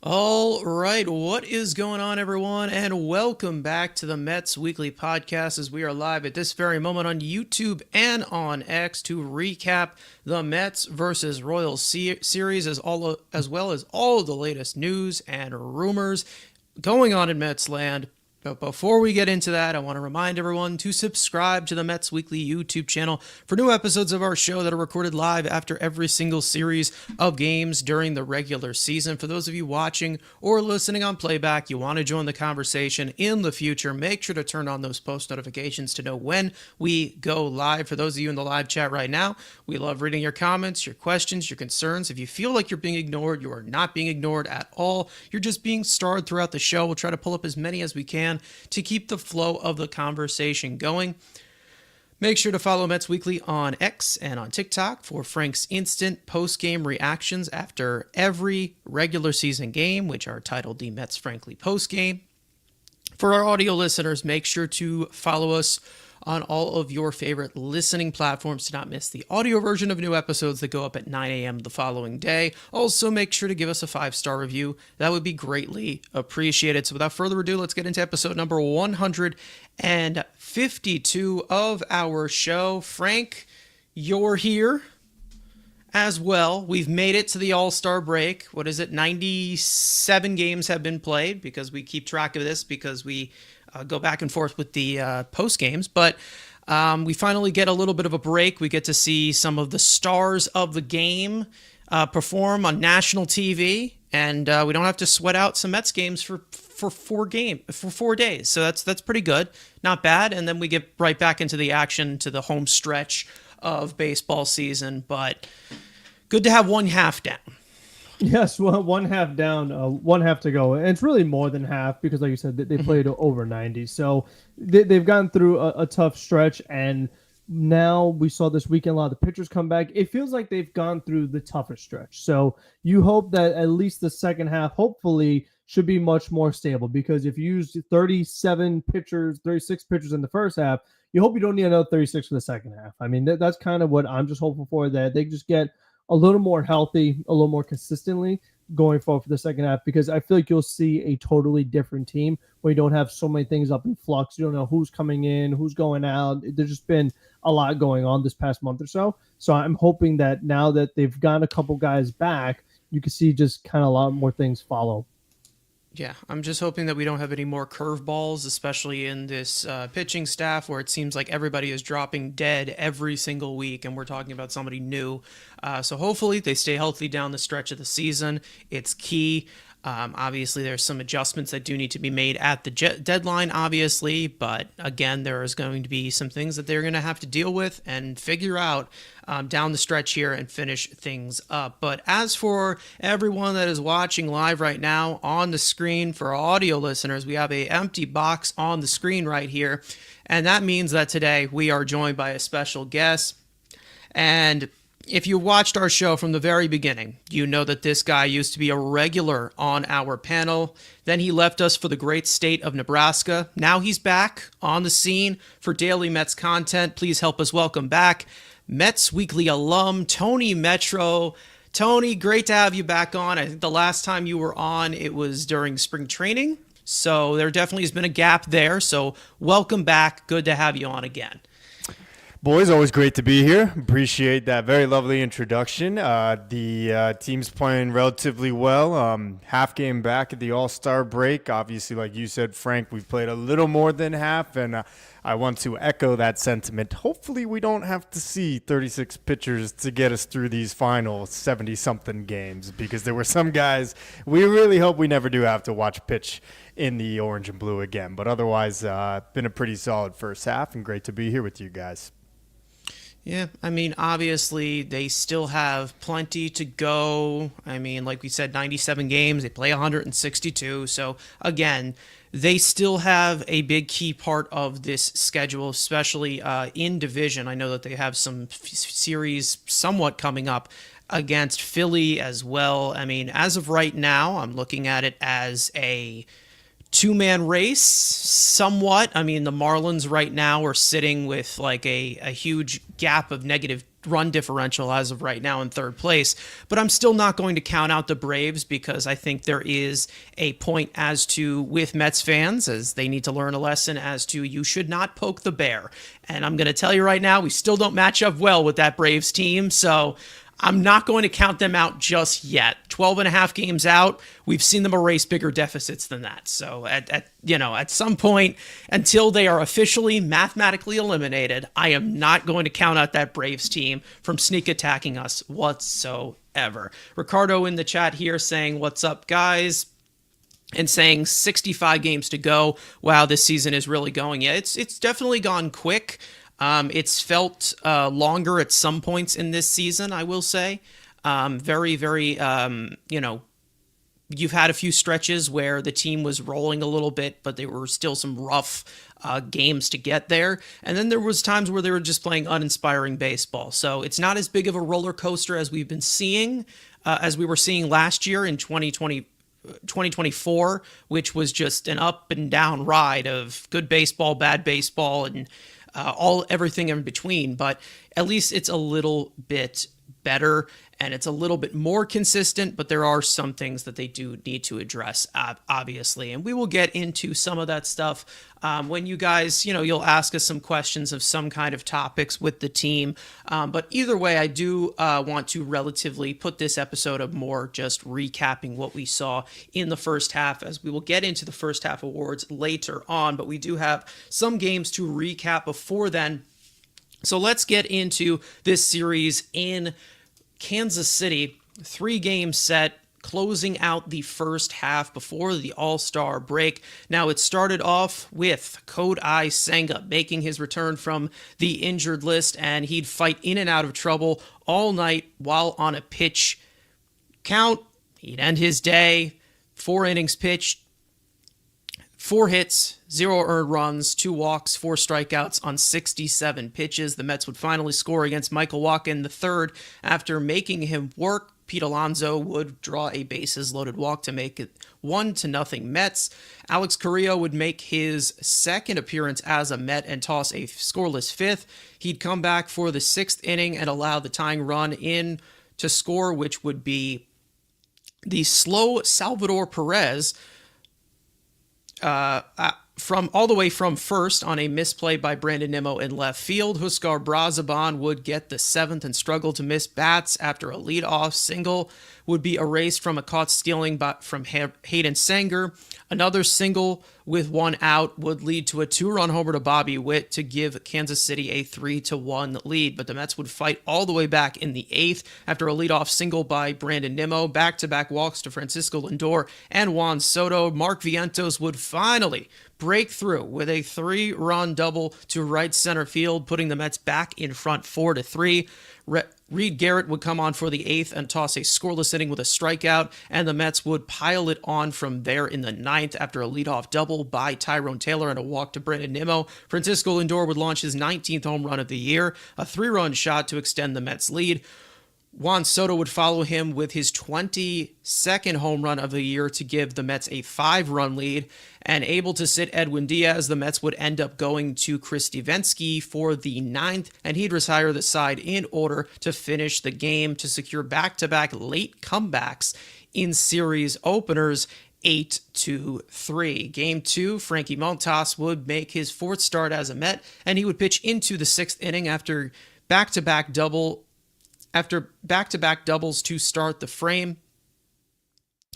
All right, what is going on, everyone? And welcome back to the Mets Weekly Podcast as we are live at this very moment on YouTube and on X to recap the Mets versus Royals series as well as all of the latest news and rumors going on in Mets land. But before we get into that, I want to remind everyone to subscribe to the Mets Weekly YouTube channel for new episodes of our show that are recorded live after every single series of games during the regular season. For those of you watching or listening on playback, you want to join the conversation in the future, make sure to turn on those post notifications to know when we go live. For those of you in the live chat right now, we love reading your comments, your questions, your concerns. If you feel like you're being ignored, you are not being ignored at all. You're just being starred throughout the show. We'll try to pull up as many as we can to keep the flow of the conversation going. Make sure to follow Mets Weekly on X and on TikTok for Frank's instant post-game reactions after every regular season game, which are titled the Mets Frankly Postgame. For our audio listeners, make sure to follow us on all of your favorite listening platforms to not miss the audio version of new episodes that go up at 9 a.m. the following day. Also, make sure to give us a 5-star review. That would be greatly appreciated. So without further ado, let's get into episode number 152 of our show. Frank, you're here as well. We've made it to the All-Star break. What is it? 97 games have been played because we keep track of this because we go back and forth with the post games, but we finally get a little bit of a break. We get to see some of the stars of the game perform on national TV, and we don't have to sweat out some Mets games for 4 days. So that's pretty good, not bad. And then we get right back into the action to the home stretch of baseball season. But good to have one half down. Yes, well, one half down, one half to go. And it's really more than half because, like you said, they played over 90. So they've gone through a tough stretch. And now we saw this weekend a lot of the pitchers come back. It feels like they've gone through the toughest stretch. So you hope that at least the second half, hopefully, should be much more stable. Because if you use 36 pitchers in the first half, you hope you don't need another 36 for the second half. I mean, that's kind of what I'm just hoping for, that they just get a little more healthy, a little more consistently going forward for the second half, because I feel like you'll see a totally different team where you don't have so many things up in flux. You don't know who's coming in, who's going out. There's just been a lot going on this past month or so. So I'm hoping that now that they've gotten a couple guys back, you can see just kind of a lot more things follow. Yeah, I'm just hoping that we don't have any more curveballs, especially in this pitching staff where it seems like everybody is dropping dead every single week, and we're talking about somebody new. So hopefully they stay healthy down the stretch of the season. It's key. Obviously, there's some adjustments that do need to be made at the deadline, obviously. But again, there is going to be some things that they're going to have to deal with and figure out down the stretch here and finish things up. But as for everyone that is watching live right now on the screen, for our audio listeners, we have an empty box on the screen right here. And that means that today we are joined by a special guest. And if you watched our show from the very beginning, you know that this guy used to be a regular on our panel. Then he left us for the great state of Nebraska. Now he's back on the scene for daily Mets content. Please help us welcome back Mets Weekly alum TonyMetro. Tony, great to have you back on. I think the last time you were on, it was during spring training. So there definitely has been a gap there. So welcome back. Good to have you on again. Boys, always great to be here. Appreciate that very lovely introduction. The team's playing relatively well. Half game back at the All-Star break. Obviously, like you said, Frank, we've played a little more than half, and I want to echo that sentiment. Hopefully, we don't have to see 36 pitchers to get us through these final 70-something games, because there were some guys we really hope we never do have to watch pitch in the orange and blue again. But otherwise, been a pretty solid first half, and great to be here with you guys. Yeah, I mean, obviously, they still have plenty to go. I mean, like we said, 97 games. They play 162. So, again, they still have a big key part of this schedule, especially in division. I know that they have some series somewhat coming up against Philly as well. I mean, as of right now, I'm looking at it as a two-man race somewhat. I mean, the Marlins right now are sitting with like a huge gap of run differential as of right now in third place. But I'm still not going to count out the Braves because I think there is a point as to, with Mets fans, as they need to learn a lesson as to you should not poke the bear. And I'm going to tell you right now, we still don't match up well with that Braves team. So I'm not going to count them out just yet. 12 and a half games out, we've seen them erase bigger deficits than that. So at some point, until they are officially mathematically eliminated, I am not going to count out that Braves team from sneak attacking us whatsoever. Ricardo in the chat here saying, "What's up, guys?" and saying 65 games to go. Wow, this season is really going. Yeah, it's definitely gone quick. It's felt longer at some points in this season, I will say. Very, very, you've had a few stretches where the team was rolling a little bit, but there were still some rough games to get there. And then there was times where they were just playing uninspiring baseball. So it's not as big of a roller coaster as we've been seeing, as we were seeing last year in 2024, which was just an up and down ride of good baseball, bad baseball, and everything in between. But at least it's a little bit better and it's a little bit more consistent, but there are some things that they do need to address, obviously. And we will get into some of that stuff when you guys, you'll ask us some questions of some kind of topics with the team. But either way, I do want to relatively put this episode of more just recapping what we saw in the first half, as we will get into the first half awards later on. But we do have some games to recap before then. So let's get into this series in Kansas City. 3-game set, closing out the first half before the All-Star break. Now, it started off with Kodai Senga making his return from the injured list, and he'd fight in and out of trouble all night while on a pitch count. He'd end his day, 4 innings pitched, 4 hits, 0 earned runs, 2 walks, 4 strikeouts on 67 pitches. The Mets would finally score against Michael Wacha in the third after making him work. Pete Alonso would draw a bases-loaded walk to make it 1-0 Mets. Alex Carrillo would make his second appearance as a Met and toss a scoreless 5th. He'd come back for the 6th inning and allow the tying run in to score, which would be the slow Salvador Perez, from all the way from first on a misplay by Brandon Nimmo in left field. Huskar Brazaban would get the 7th and struggle to miss bats after a leadoff single would be erased from a caught stealing from Hayden Sanger. Another single with 1 out would lead to a 2-run homer to Bobby Witt to give Kansas City a 3-1 lead. But the Mets would fight all the way back in the 8th after a leadoff single by Brandon Nimmo, back-to-back walks to Francisco Lindor and Juan Soto. Mark Vientos would finally break through with a 3-run double to right center field, putting the Mets back in front 4-3. Reed Garrett would come on for the 8th and toss a scoreless inning with a strikeout, and the Mets would pile it on from there in the 9th after a leadoff double by Tyrone Taylor and a walk to Brandon Nimmo. Francisco Lindor would launch his 19th home run of the year, a 3-run shot to extend the Mets' lead. Juan Soto would follow him with his 22nd home run of the year to give the Mets a 5-run lead. And able to sit Edwin Diaz, the Mets would end up going to Chris Stevenski for the 9th, and he'd retire the side in order to finish the game to secure back-to-back late comebacks in series openers, 8-3. Game 2, Frankie Montas would make his 4th start as a Met, and he would pitch into the 6th inning after back-to-back doubles to start the frame.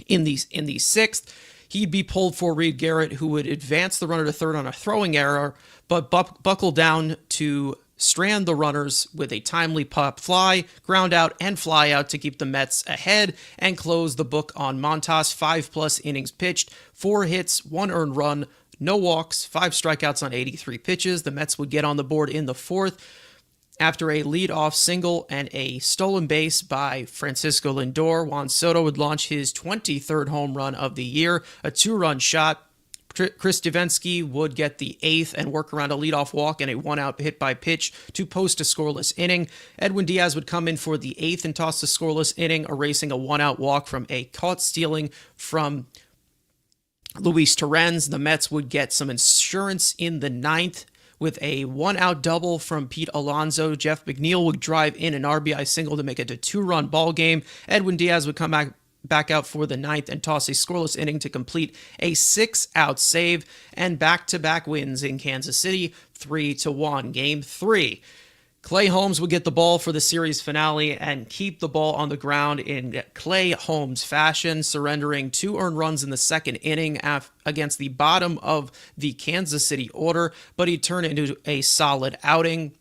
In the 6th, he'd be pulled for Reed Garrett, who would advance the runner to third on a throwing error, but buckle down to strand the runners with a timely pop fly, ground out, and fly out to keep the Mets ahead and close the book on Montas. 5+ innings pitched, 4 hits, 1 earned run, no walks, 5 strikeouts on 83 pitches. The Mets would get on the board in the 4th after a leadoff single and a stolen base by Francisco Lindor. Juan Soto would launch his 23rd home run of the year, a 2-run shot. Chris Stevenski would get the 8th and work around a leadoff walk and a 1-out hit by pitch to post a scoreless inning. Edwin Diaz would come in for the 8th and toss the scoreless inning, erasing a 1-out walk from a caught stealing from Luis Torrens. The Mets would get some insurance in the 9th with a 1-out double from Pete Alonso. Jeff McNeil would drive in an RBI single to make it a 2-run ball game. Edwin Diaz would come back out for the ninth and toss a scoreless inning to complete a 6-out save, and back-to-back wins in Kansas City, 3-1. Game 3. Clay Holmes would get the ball for the series finale and keep the ball on the ground in Clay Holmes fashion, surrendering 2 earned runs in the second inning against the bottom of the Kansas City order, but he turned into a solid outing.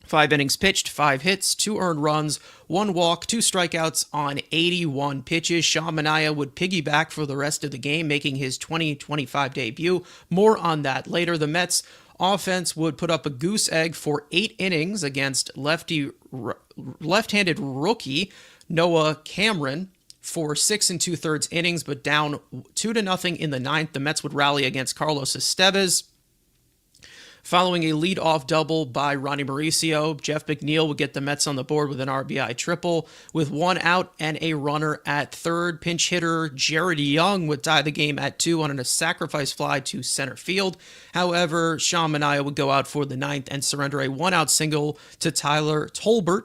5 innings pitched, 5 hits, 2 earned runs, 1 walk, 2 strikeouts on 81 pitches. Sean Manaea would piggyback for the rest of the game, making his 2025 debut. More on that later. The Mets offense would put up a goose egg for 8 innings against left-handed rookie Noah Cameron for 6 2/3 innings, but down 2-0 in the ninth. The Mets would rally against Carlos Estevez. Following a lead-off double by Ronnie Mauricio, Jeff McNeil would get the Mets on the board with an RBI triple. With 1 out and a runner at third, pinch hitter Jared Young would tie the game at 2 on a sacrifice fly to center field. However, Sean Manaea would go out for the ninth and surrender a 1-out single to Tyler Tolbert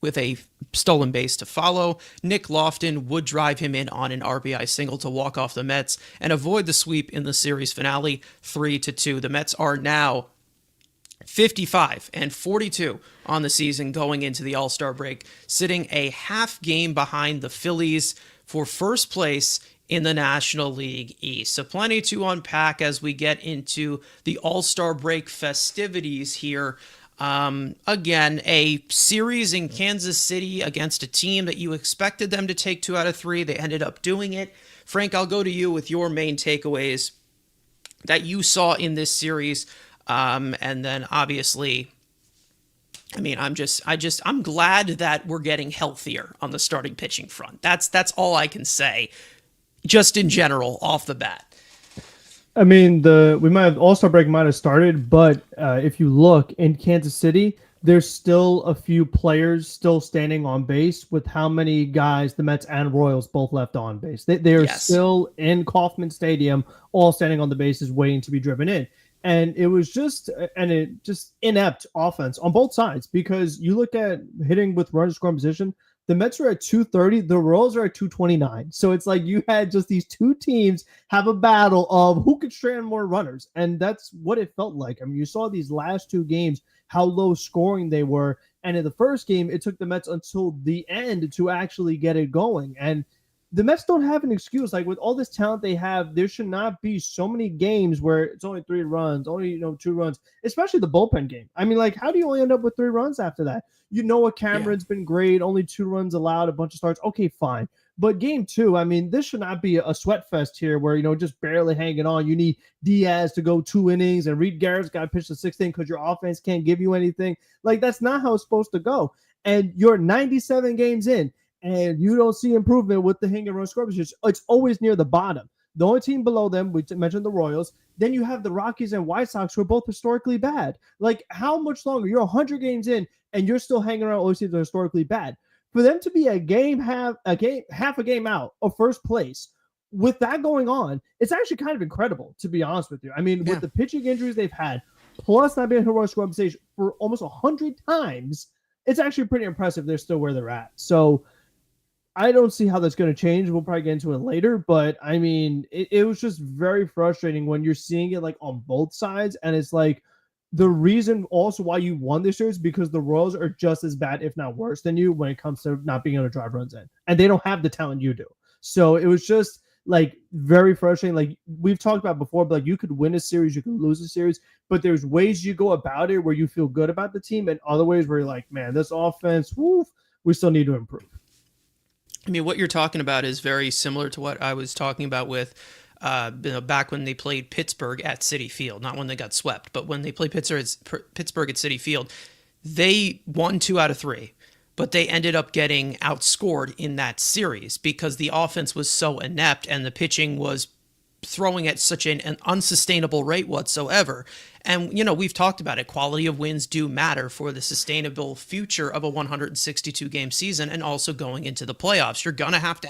with a stolen base to follow. Nick Lofton would drive him in on an RBI single to walk off the Mets and avoid the sweep in the series finale, 3-2. The Mets are now 55-42 on the season going into the All-Star break, sitting a half game behind the Phillies for first place in the National League East. So plenty to unpack as we get into the All-Star break festivities here. Again, a series in Kansas City against a team that you expected them to take 2 out of 3. They ended up doing it. Frank, I'll go to you with your main takeaways that you saw in this series. And then obviously, I mean, I'm glad that we're getting healthier on the starting pitching front. That's all I can say, just in general, off the bat. I mean, All-Star break might have started, but if you look in Kansas City, there's still a few players still standing on base with how many guys the Mets and Royals both left on base. They are still in Kauffman Stadium, all standing on the bases waiting to be driven in. And it was just inept offense on both sides, because you look at hitting with runners in scoring position, the Mets are at 230, the Royals are at 229. So it's like you had just these two teams have a battle of who could strand more runners. And that's what it felt like. I mean, you saw these last 2 games, how low scoring they were. And in the first game, it took the Mets until the end to actually get it going. And the Mets don't have an excuse. Like, with all this talent they have, there should not be so many games where it's only 3 runs, only 2 runs, especially the bullpen game. I mean, like, how do you only end up with 3 runs after that? Cameron's been great, only 2 runs allowed, a bunch of starts. Okay, fine. But game 2, I mean, this should not be a sweat fest here where, just barely hanging on. You need Diaz to go 2 innings, and Reed Garrett's got to pitch the 6th inning because your offense can't give you anything. Like, that's not how it's supposed to go. And you're 97 games in, and you don't see improvement with the hang and run score position. It's always near the bottom. The only team below them, we mentioned the Royals. Then you have the Rockies and White Sox, who are both historically bad. Like, how much longer? You're 100 games in, and you're still hanging around all these teams that are historically bad. For them to be half a game out of first place with that going on, it's actually kind of incredible, to be honest with you. I mean, with the pitching injuries they've had, plus not being able to run score stage for almost 100 times, it's actually pretty impressive they're still where they're at. So I don't see how that's going to change. We'll probably get into it later, but I mean, it was just very frustrating when you're seeing it like on both sides. And it's like, the reason also why you won this year is because the Royals are just as bad, if not worse than you, when it comes to not being able to drive runs in, and they don't have the talent you do. So it was just like very frustrating. Like we've talked about before, but like you could win a series, you could lose a series, but there's ways you go about it where you feel good about the team, and other ways where you're like, man, this offense, we still need to improve. I mean, what you're talking about is very similar to what I was talking about with back when they played Pittsburgh at Citi Field, not when they got swept, but when they played Pittsburgh at Citi Field, they won 2 out of 3, but they ended up getting outscored in that series because the offense was so inept and the pitching was throwing at such an unsustainable rate whatsoever. And, we've talked about it. Quality of wins do matter for the sustainable future of a 162 game season and also going into the playoffs. You're going to have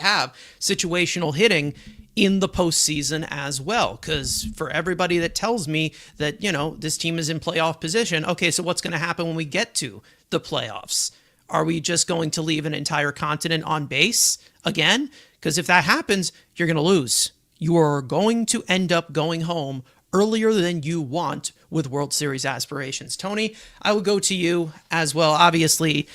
situational hitting in the postseason as well. Because for everybody that tells me that, this team is in playoff position, okay, so what's going to happen when we get to the playoffs? Are we just going to leave an entire continent on base again? Because if that happens, you're going to lose. You are going to end up going home earlier than you want with World Series aspirations. Tony, I will go to you as well. Obviously,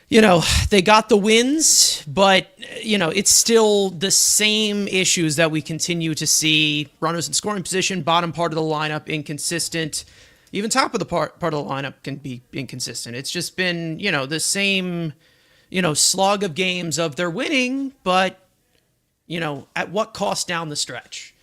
they got the wins, but, it's still the same issues that we continue to see. Runners in scoring position, bottom part of the lineup, inconsistent. Even top of the part of the lineup can be inconsistent. It's just been, the same, slog of games of they're winning, but, at what cost down the stretch?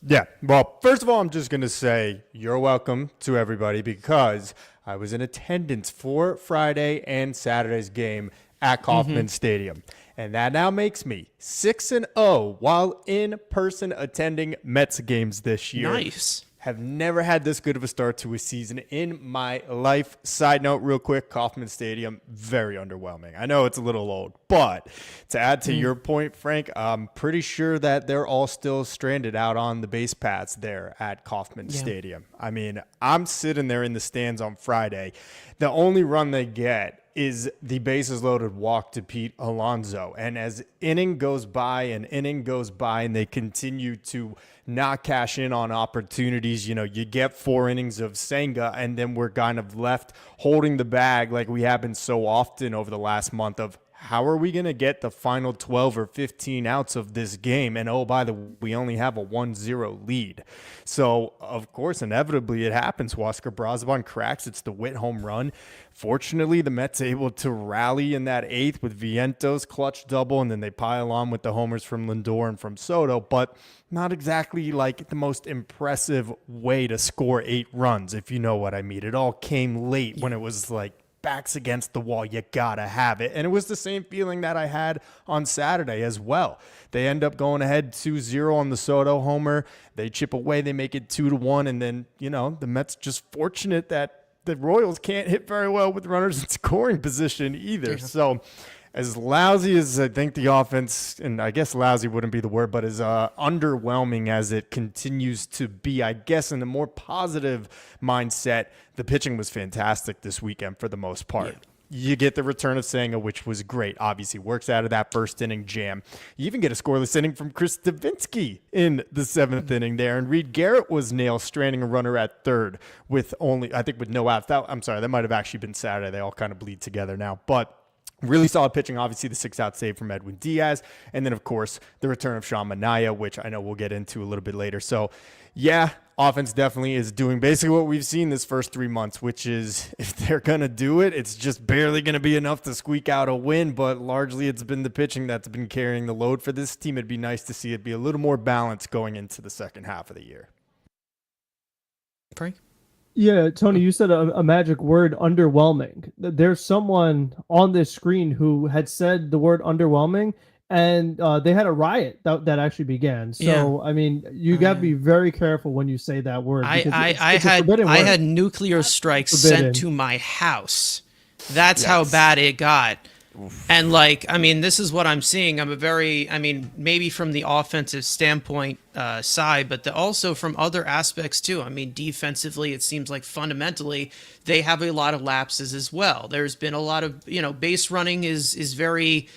Yeah. Well, first of all, I'm just going to say you're welcome to everybody because I was in attendance for Friday and Saturday's game at Kauffman Stadium. And that now makes me 6-0 while in person attending Mets games this year. Nice. Have never had this good of a start to a season in my life. Side note, real quick, Kauffman Stadium, very underwhelming. I know it's a little old, but to add to your point, Frank, I'm pretty sure that they're all still stranded out on the base paths there at Kauffman Stadium. I mean, I'm sitting there in the stands on Friday. The only run they get is the bases loaded walk to Pete Alonso. And as inning goes by and they continue to not cash in on opportunities, you get 4 innings of Senga and then we're kind of left holding the bag like we have been so often over the last month of how are we going to get the final 12 or 15 outs of this game? And oh, by the way, we only have a 1-0 lead. So, of course, inevitably it happens. Huascar Brazoban cracks. It's the Witt home run. Fortunately, the Mets able to rally in that 8th with Vientos clutch double, and then they pile on with the homers from Lindor and from Soto, but not exactly like the most impressive way to score 8 runs, if you know what I mean. It all came late when it was like backs against the wall. You gotta have it. And it was the same feeling that I had on Saturday as well. They end up going ahead 2-0 on the Soto homer. They chip away. They make it 2-1. And then, the Mets just fortunate that the Royals can't hit very well with runners in scoring position either. Yeah. So as lousy as I think the offense, and I guess lousy wouldn't be the word, but as underwhelming as it continues to be, I guess in a more positive mindset, the pitching was fantastic this weekend for the most part. Yeah. You get the return of Senga, which was great. Obviously, works out of that first inning jam. You even get a scoreless inning from Chris Davinsky in the 7th inning there. And Reed Garrett was nailed, stranding a runner at third with no outs. I'm sorry, that might have actually been Saturday. They all kind of bleed together now. But really solid pitching, obviously the 6-out save from Edwin Diaz. And then, of course, the return of Sean Manaea, which I know we'll get into a little bit later. So, yeah, offense definitely is doing basically what we've seen this first 3 months, which is if they're going to do it, it's just barely going to be enough to squeak out a win. But largely it's been the pitching that's been carrying the load for this team. It'd be nice to see it be a little more balanced going into the second half of the year. Frank? Yeah, Tony, you said a magic word, underwhelming. There's someone on this screen who had said the word underwhelming, and they had a riot that actually began. So, yeah. I mean, you got to be very careful when you say that word. I had nuclear strikes sent to my house. That's how bad it got. Oof. And this is what I'm seeing. Maybe from the offensive standpoint side, but also from other aspects too. Defensively, it seems like fundamentally they have a lot of lapses as well. There's been a lot of, base running is very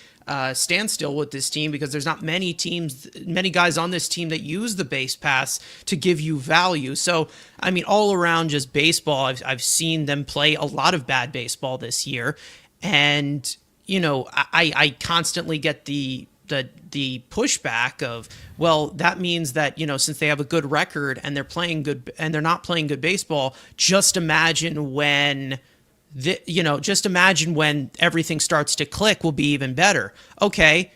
standstill with this team because there's not many guys on this team that use the base pass to give you value. So, all around just baseball, I've seen them play a lot of bad baseball this year. And I constantly get the pushback of, well, that means that, since they have a good record and they're playing good and they're not playing good baseball, just imagine when everything starts to click will be even better. Okay.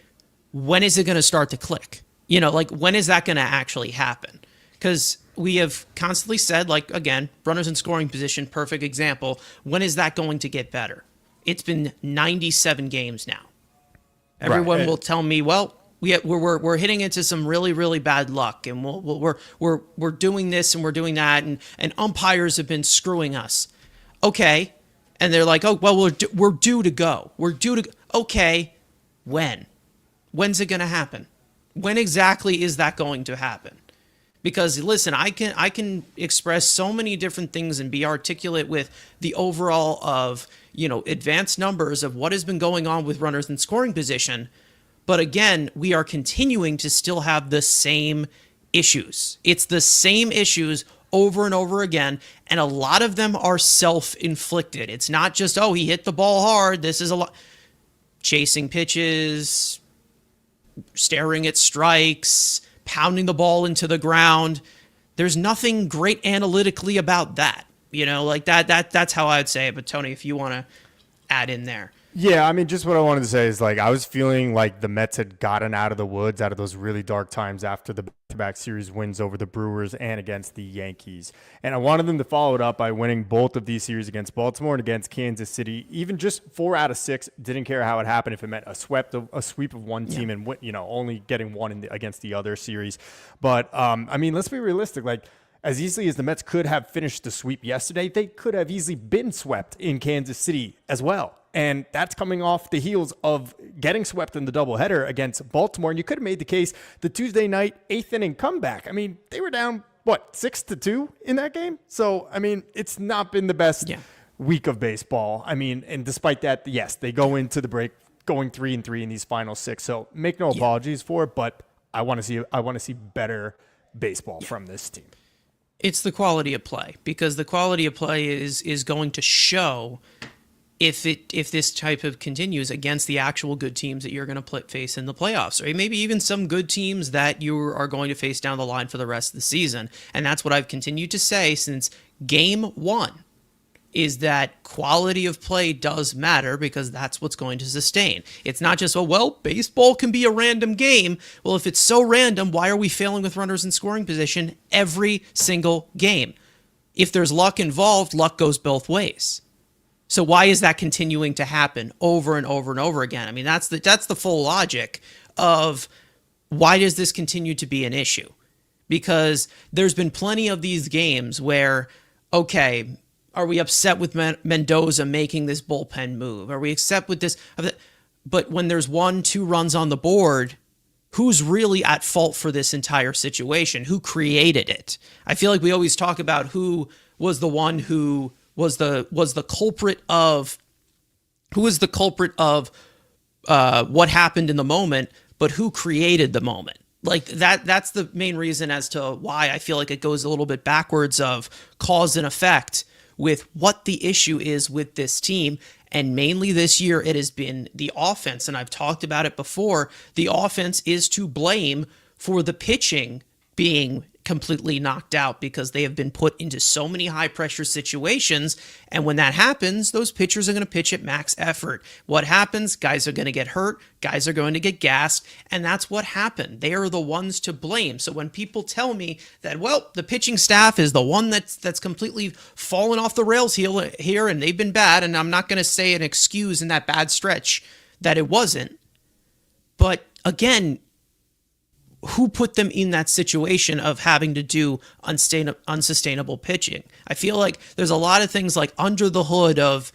When is it going to start to click? When is that going to actually happen? Because we have constantly said, again, runners in scoring position, perfect example. When is that going to get better? It's been 97 games now. Everyone will tell me, well, we're hitting into some really really bad luck, and we're doing this and we're doing that, and umpires have been screwing us. Okay, and they're like, oh well, we're due to go. We're due to. Okay, when? When's it going to happen? When exactly is that going to happen? Because listen, I can express so many different things and be articulate with the overall of, advanced numbers of what has been going on with runners in scoring position. But again, we are continuing to still have the same issues. It's the same issues over and over again. And a lot of them are self-inflicted. It's not just, oh, he hit the ball hard. This is a lot. Chasing pitches, staring at strikes, pounding the ball into the ground. There's nothing great analytically about that. That's how I would say it. But Tony, if you want to add in there. Yeah, I mean, just what I wanted to say is, I was feeling like the Mets had gotten out of the woods, out of those really dark times after the back-to-back series wins over the Brewers and against the Yankees. And I wanted them to follow it up by winning both of these series against Baltimore and against Kansas City. Even just 4 out of 6, didn't care how it happened if it meant a sweep of one team and only getting one against the other series. But, I mean, let's be realistic. As easily as the Mets could have finished the sweep yesterday, they could have easily been swept in Kansas City as well. And that's coming off the heels of getting swept in the doubleheader against Baltimore. And you could have made the case the Tuesday night 8th inning comeback. I mean, they were down, 6-2 in that game? So, I mean, it's not been the best week of baseball. I mean, and despite that, yes, they go into the break going 3-3 in these final 6. So make no apologies for it, but I want to see better baseball from this team. It's the quality of play, because the quality of play is going to show if this type of continues against the actual good teams that you're going to face in the playoffs, or maybe even some good teams that you are going to face down the line for the rest of the season. And that's what I've continued to say since game 1, is that quality of play does matter, because that's what's going to sustain. It's not just, baseball can be a random game. Well, if it's so random, why are we failing with runners in scoring position every single game? If there's luck involved, luck goes both ways. So why is that continuing to happen over and over and over again? I mean, that's the full logic of why does this continue to be an issue? Because there's been plenty of these games where, okay, are we upset with Mendoza making this bullpen move? Are we upset with this? But when there's 1-2 runs on the board, who's really at fault for this entire situation? Who created it? I feel like we always talk about who was the one who was the culprit of what happened in the moment, but who created the moment? That's the main reason as to why I feel like it goes a little bit backwards of cause and effect with what the issue is with this team. And mainly this year, it has been the offense. And I've talked about it before. The offense is to blame for the pitching being completely knocked out, because they have been put into so many high pressure situations. And when that happens, those pitchers are going to pitch at max effort. What happens? Guys are going to get hurt. Guys are going to get gassed. And that's what happened. They are the ones to blame. So when people tell me that, the pitching staff is the one that's completely fallen off the rails here and they've been bad, and I'm not going to say an excuse in that bad stretch that it wasn't. But again, who put them in that situation of having to do unsustainable pitching? I feel like there's a lot of things under the hood of,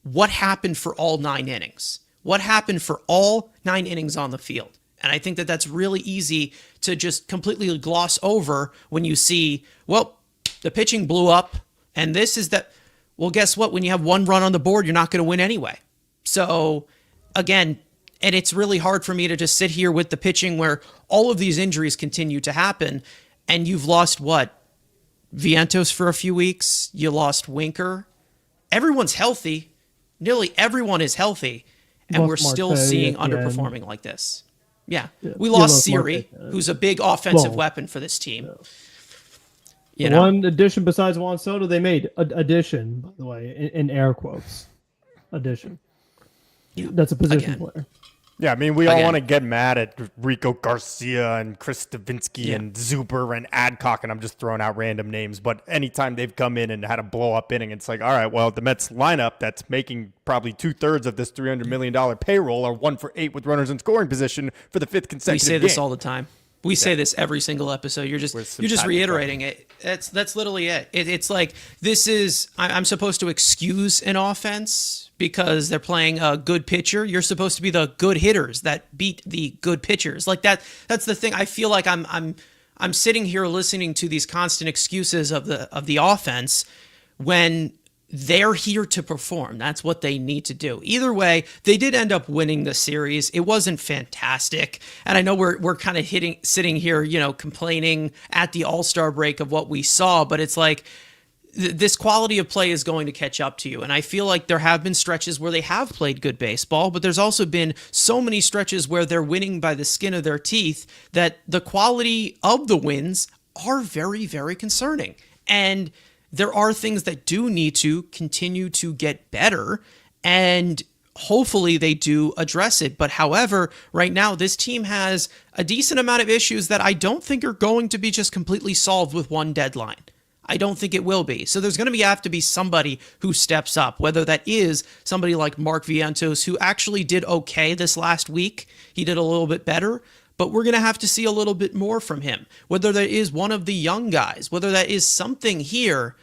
what happened for all 9 innings? What happened for all 9 innings on the field? And I think that that's really easy to just completely gloss over when you see, the pitching blew up, and this is that. Well, guess what? When you have 1 run on the board, you're not going to win anyway. So again, and it's really hard for me to just sit here with the pitching where all of these injuries continue to happen. And you've lost Vientos for a few weeks. You lost Winker. Everyone's healthy. Nearly everyone is healthy. And we're still seeing underperforming like this. Yeah. We lost Siri, who's a big offensive weapon for this team. Yeah. One addition besides Juan Soto they made. Addition, by the way, in air quotes. Addition. Yeah. That's a position player. Yeah, I mean, we all Again. want to get mad at Rico Garcia and Chris Stavinsky Yeah. and Zuber and Adcock, and I'm just throwing out random names. But anytime they've come in and had a blow-up inning, it's like, all right, well, the Mets lineup that's making probably 2/3 of this $300 million payroll are 1 for 8 with runners in scoring position for the fifth We consecutive say game. this all the time. We say this every single episode. You're just reiterating it. That's literally it. It's like this is I'm supposed to excuse an offense because they're playing a good pitcher. You're supposed to be the good hitters that beat the good pitchers. Like that. That's the thing. I feel like I'm sitting here listening to these constant excuses of the offense when they're here to perform. That's what they need to do. Either way, they did end up winning the series. It wasn't fantastic. And I know we're kind of sitting here, complaining at the All-Star break of what we saw, but it's like this quality of play is going to catch up to you. And I feel like there have been stretches where they have played good baseball, but there's also been so many stretches where they're winning by the skin of their teeth that the quality of the wins are very, very concerning. And there are things that do need to continue to get better, and hopefully they do address it. But however, right now, this team has a decent amount of issues that I don't think are going to be just completely solved with one deadline. I don't think it will be. So there's going to have to be somebody who steps up, whether that is somebody like Mark Vientos, who actually did okay this last week. He did a little bit better, but we're going to have to see a little bit more from him. Whether that is one of the young guys, whether that is something here.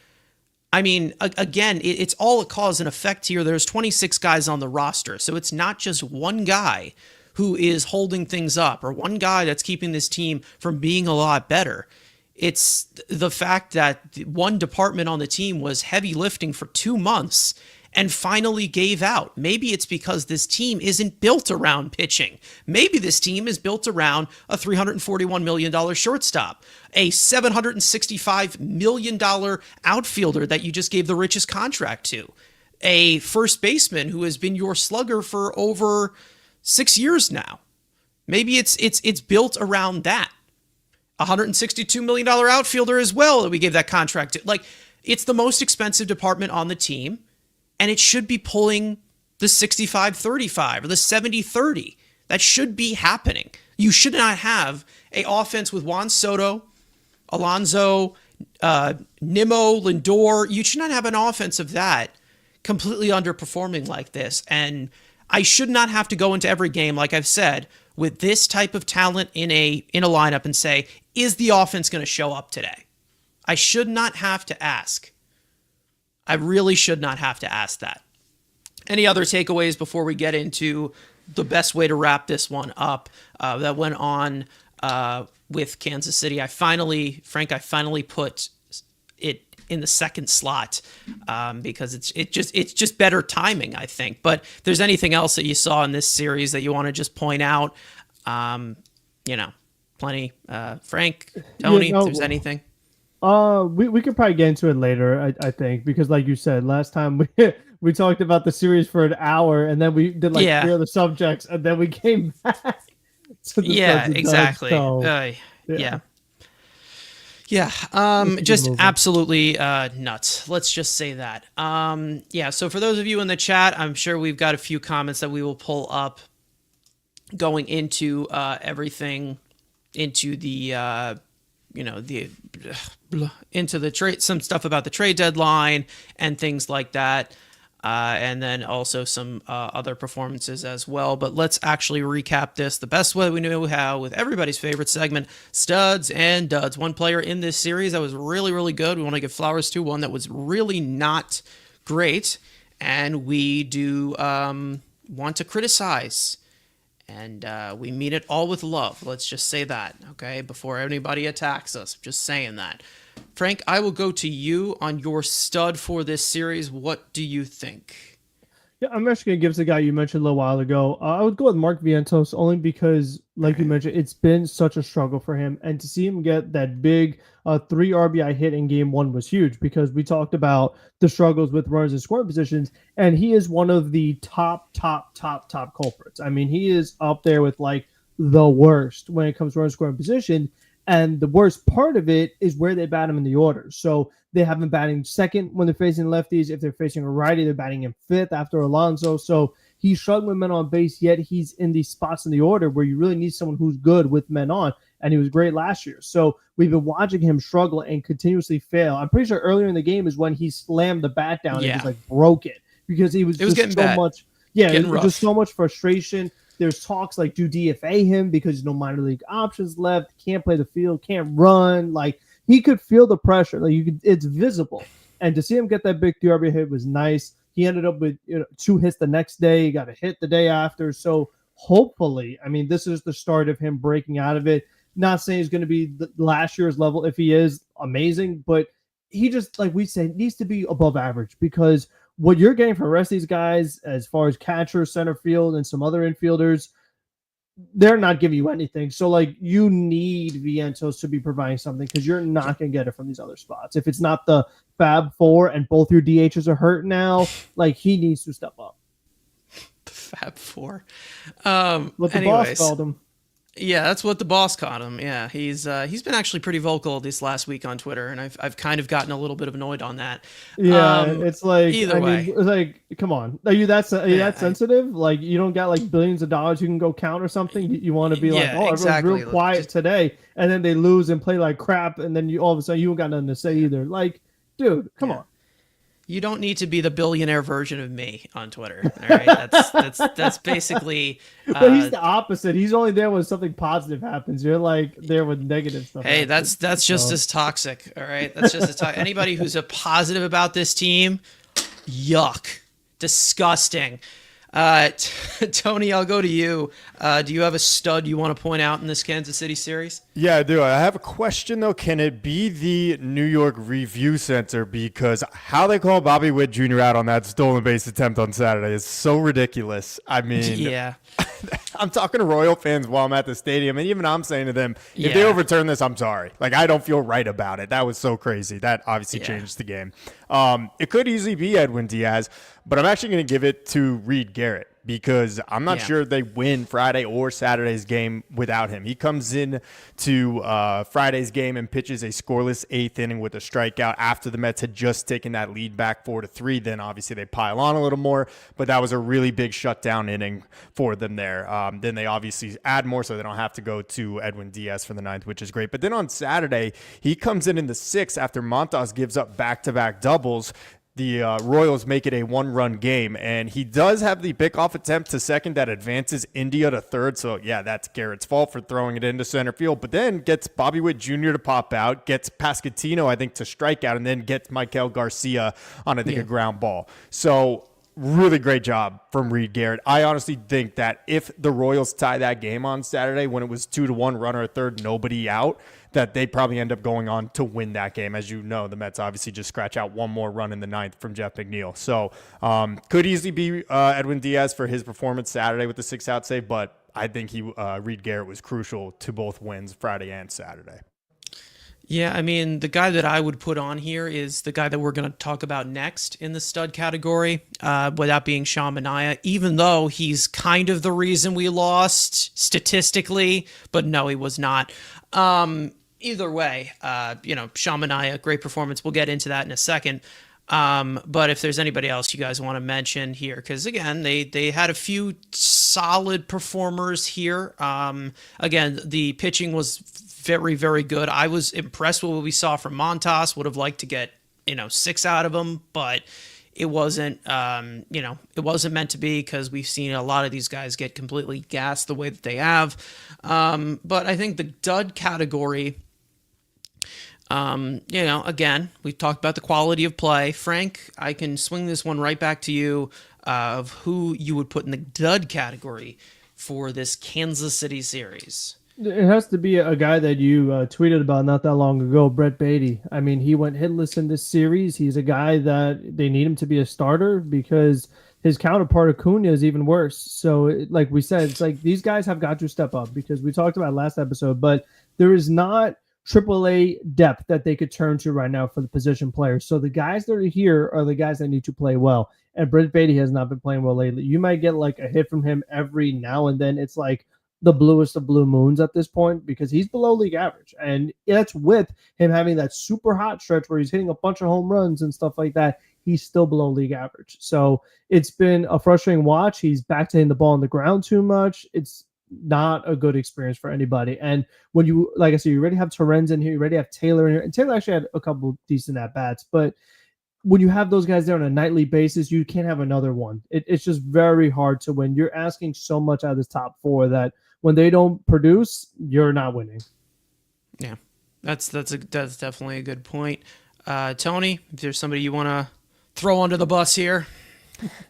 I mean, again, it's all a cause and effect here. There's 26 guys on the roster, so it's not just one guy who is holding things up or one guy that's keeping this team from being a lot better. It's the fact that one department on the team was heavy lifting for 2 months and finally gave out. Maybe it's because this team isn't built around pitching. Maybe this team is built around a $341 million shortstop, a $765 million outfielder that you just gave the richest contract to, a first baseman who has been your slugger for over 6 years now. Maybe it's built around that. A $162 million outfielder as well that we gave that contract to. Like, it's the most expensive department on the team, and it should be pulling the 65-35 or the 70-30. That should be happening. You should not have an offense with Juan Soto, Alonso, Nimmo, Lindor. You should not have an offense of that completely underperforming like this. And I should not have to go into every game, like I've said, with this type of talent in a lineup and say, is the offense going to show up today? I should not have to ask. I really should not have to ask that. Any other takeaways before we get into the best way to wrap this one up that went on with Kansas City? I finally put it in the second slot because it's just better timing, I think. But if there's anything else that you saw in this series that you want to just point out, plenty. Frank, Tony, if there's anything. We could probably get into it later, I think, because like you said, last time we talked about the series for an hour and then we did 3 other subjects and then we came back to the exactly. Yeah. Just absolutely nuts. Let's just say that. So for those of you in the chat, I'm sure we've got a few comments that we will pull up going into everything, into the into the trade, some stuff about the trade deadline and things like that. And then also some other performances as well. But let's actually recap this the best way we know how with everybody's favorite segment, Studs and Duds. One player in this series that was really, really good. We want to give flowers to. One that was really not great. And we do want to criticize. And we mean it all with love. Let's just say that, okay? Before anybody attacks us. Just saying that. Frank, I will go to you on your stud for this series. What do you think? Yeah, I'm actually going to give the guy you mentioned a little while ago. I would go with Mark Vientos only because, like you mentioned, it's been such a struggle for him. And to see him get that big 3 RBI hit in game 1 was huge because we talked about the struggles with runners in scoring positions. And he is one of the top culprits. I mean, he is up there with like the worst when it comes to runners scoring position. And the worst part of it is where they bat him in the order. So they have him batting second when they're facing lefties. If they're facing a righty, they're batting him fifth after Alonso. So he's struggling with men on base, yet he's in these spots in the order where you really need someone who's good with men on. And he was great last year. So we've been watching him struggle and continuously fail. I'm pretty sure earlier in the game is when he slammed the bat down and just like broke it because it was getting so bad. much. Yeah, it was just so much frustration. There's talks like do DFA him because there's no minor league options left. Can't play the field, can't run. Like he could feel the pressure. Like it's visible. And to see him get that big 3 RBI hit was nice. He ended up with 2 hits the next day. He got a hit the day after. So hopefully, I mean, this is the start of him breaking out of it. Not saying he's going to be the last year's level. If he is, amazing. But he just, like we said, needs to be above average because what you're getting from the rest of these guys, as far as catcher, center field, and some other infielders, they're not giving you anything. So, like, you need Vientos to be providing something because you're not going to get it from these other spots. If it's not the Fab Four and both your DHs are hurt now, like, he needs to step up. The Fab Four. What the boss called him. Yeah, that's what the boss caught him. Yeah, he's been actually pretty vocal this last week on Twitter, and I've kind of gotten a little bit annoyed on that. Yeah, it's like either way, it's like, come on, are you that sensitive? Like you don't got like billions of dollars you can go count or something. You want to be like, oh, exactly. Everyone's real quiet today, and then they lose and play like crap, and then you all of a sudden you don't got nothing to say either. Like, dude, come on. You don't need to be the billionaire version of me on Twitter. All right, that's basically. But he's the opposite. He's only there when something positive happens. You're like there when negative stuff. Hey, happens. that's just as toxic. All right, that's just as toxic. Anybody who's a positive about this team, yuck, disgusting. Tony, I'll go to you. Do you have a stud you want to point out in this Kansas City series? Yeah, I do. I have a question, though. Can it be the New York Review Center? Because how they call Bobby Witt Jr. out on that stolen base attempt on Saturday is so ridiculous. I mean, yeah. I'm talking to Royal fans while I'm at the stadium, and even I'm saying to them, if they overturn this, I'm sorry. Like, I don't feel right about it. That was so crazy. That obviously changed the game. It could easily be Edwin Diaz, but I'm actually going to give it to Reed Garrett because I'm not sure they win Friday or Saturday's game without him. He comes in to Friday's game and pitches a scoreless 8th inning with a strikeout after the Mets had just taken that lead back 4-3. Then obviously they pile on a little more, but that was a really big shutdown inning for them there. Then they obviously add more so they don't have to go to Edwin Diaz for the 9th, which is great. But then on Saturday, he comes in the 6th after Montas gives up back-to-back doubles. The Royals make it a 1-run game, and he does have the pickoff attempt to second that advances India to third. So, yeah, that's Garrett's fault for throwing it into center field, but then gets Bobby Witt Jr. to pop out, gets Pasquantino, I think, to strike out, and then gets Michael Garcia on, I think, a ground ball. So, really great job from Reed Garrett. I honestly think that if the Royals tie that game on Saturday when it was 2-1, runner at third, nobody out, that they probably end up going on to win that game. As you know, the Mets obviously just scratch out one more run in the 9th from Jeff McNeil. So could easily be Edwin Diaz for his performance Saturday with the 6-out save, but I think Reed Garrett was crucial to both wins Friday and Saturday. Yeah, I mean, the guy that I would put on here is the guy that we're going to talk about next in the stud category, without being Sean Manaea, even though he's kind of the reason we lost statistically, but no, he was not. Either way, Sean Manaea, great performance. We'll get into that in a second. But if there's anybody else you guys want to mention here, because again, they had a few solid performers here. Again, the pitching was very, very good. I was impressed with what we saw from Montas. Would have liked to get 6 out of him, but it wasn't it wasn't meant to be because we've seen a lot of these guys get completely gassed the way that they have. But I think the dud category, again, we've talked about the quality of play. Frank, I can swing this one right back to you of who you would put in the dud category for this Kansas City series. It has to be a guy that you tweeted about not that long ago, Brett Beatty. I mean, he went hitless in this series. He's a guy that they need him to be a starter because his counterpart Acuna is even worse. So, like we said, it's like these guys have got to step up because we talked about last episode, but there is not AAA depth that they could turn to right now for the position players. So the guys that are here are the guys that need to play well. And Brett Beatty has not been playing well lately. You might get like a hit from him every now and then. It's like the bluest of blue moons at this point because he's below league average. And that's with him having that super hot stretch where he's hitting a bunch of home runs and stuff like that. He's still below league average. So it's been a frustrating watch. He's back to hitting the ball on the ground too much. It's not a good experience for anybody. And when you, like I said, you already have Torrens in here, you already have Taylor in here, and Taylor actually had a couple decent at bats, but when you have those guys there on a nightly basis, you can't have another one. It's just very hard to win. You're asking so much out of this top four that when they don't produce, you're not winning. Yeah, that's definitely a good point. Tony, if there's somebody you want to throw under the bus here.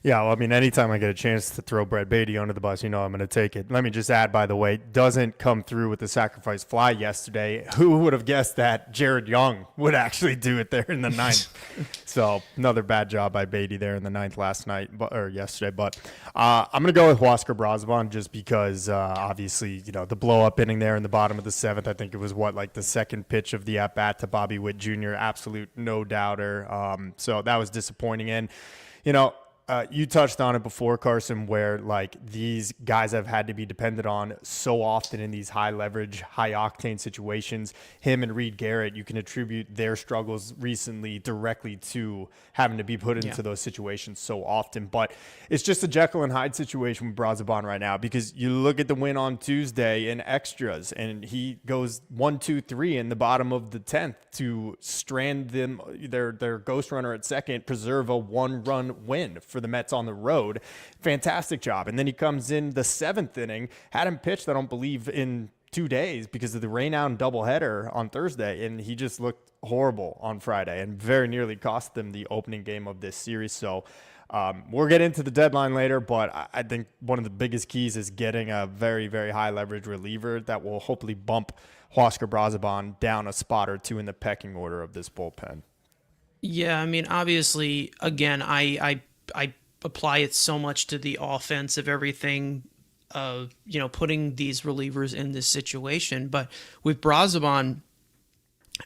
Yeah, well, I mean, anytime I get a chance to throw Brett Beatty under the bus, I'm going to take it. Let me just add, by the way, doesn't come through with the sacrifice fly yesterday. Who would have guessed that Jared Young would actually do it there in the ninth? So another bad job by Beatty there in the ninth yesterday. But I'm going to go with Huascar Brazovan just because, obviously, the blow-up inning there in the bottom of the seventh, I think it was, the second pitch of the at-bat to Bobby Witt Jr., absolute no-doubter. So that was disappointing. And, you touched on it before, Carson, where these guys have had to be depended on so often in these high leverage, high octane situations. Him and Reed Garrett, you can attribute their struggles recently directly to having to be put into those situations so often. But it's just a Jekyll and Hyde situation with Brazoban right now, because you look at the win on Tuesday in extras, and he goes 1-2-3 in the bottom of the 10th to strand them, their ghost runner at second, preserve a 1-run win for the Mets on the road. Fantastic job. And then he comes in the seventh inning, hadn't pitched, I don't believe, in 2 days because of the rain out and doubleheader on Thursday, and he just looked horrible on Friday and very nearly cost them the opening game of this series. So we'll get into the deadline later, but I think one of the biggest keys is getting a very, very high leverage reliever that will hopefully bump Huascar Brazoban down a spot or two in the pecking order of this bullpen. Yeah, I mean, obviously, again, I apply it so much to the offense of everything, putting these relievers in this situation. But with Brazoban,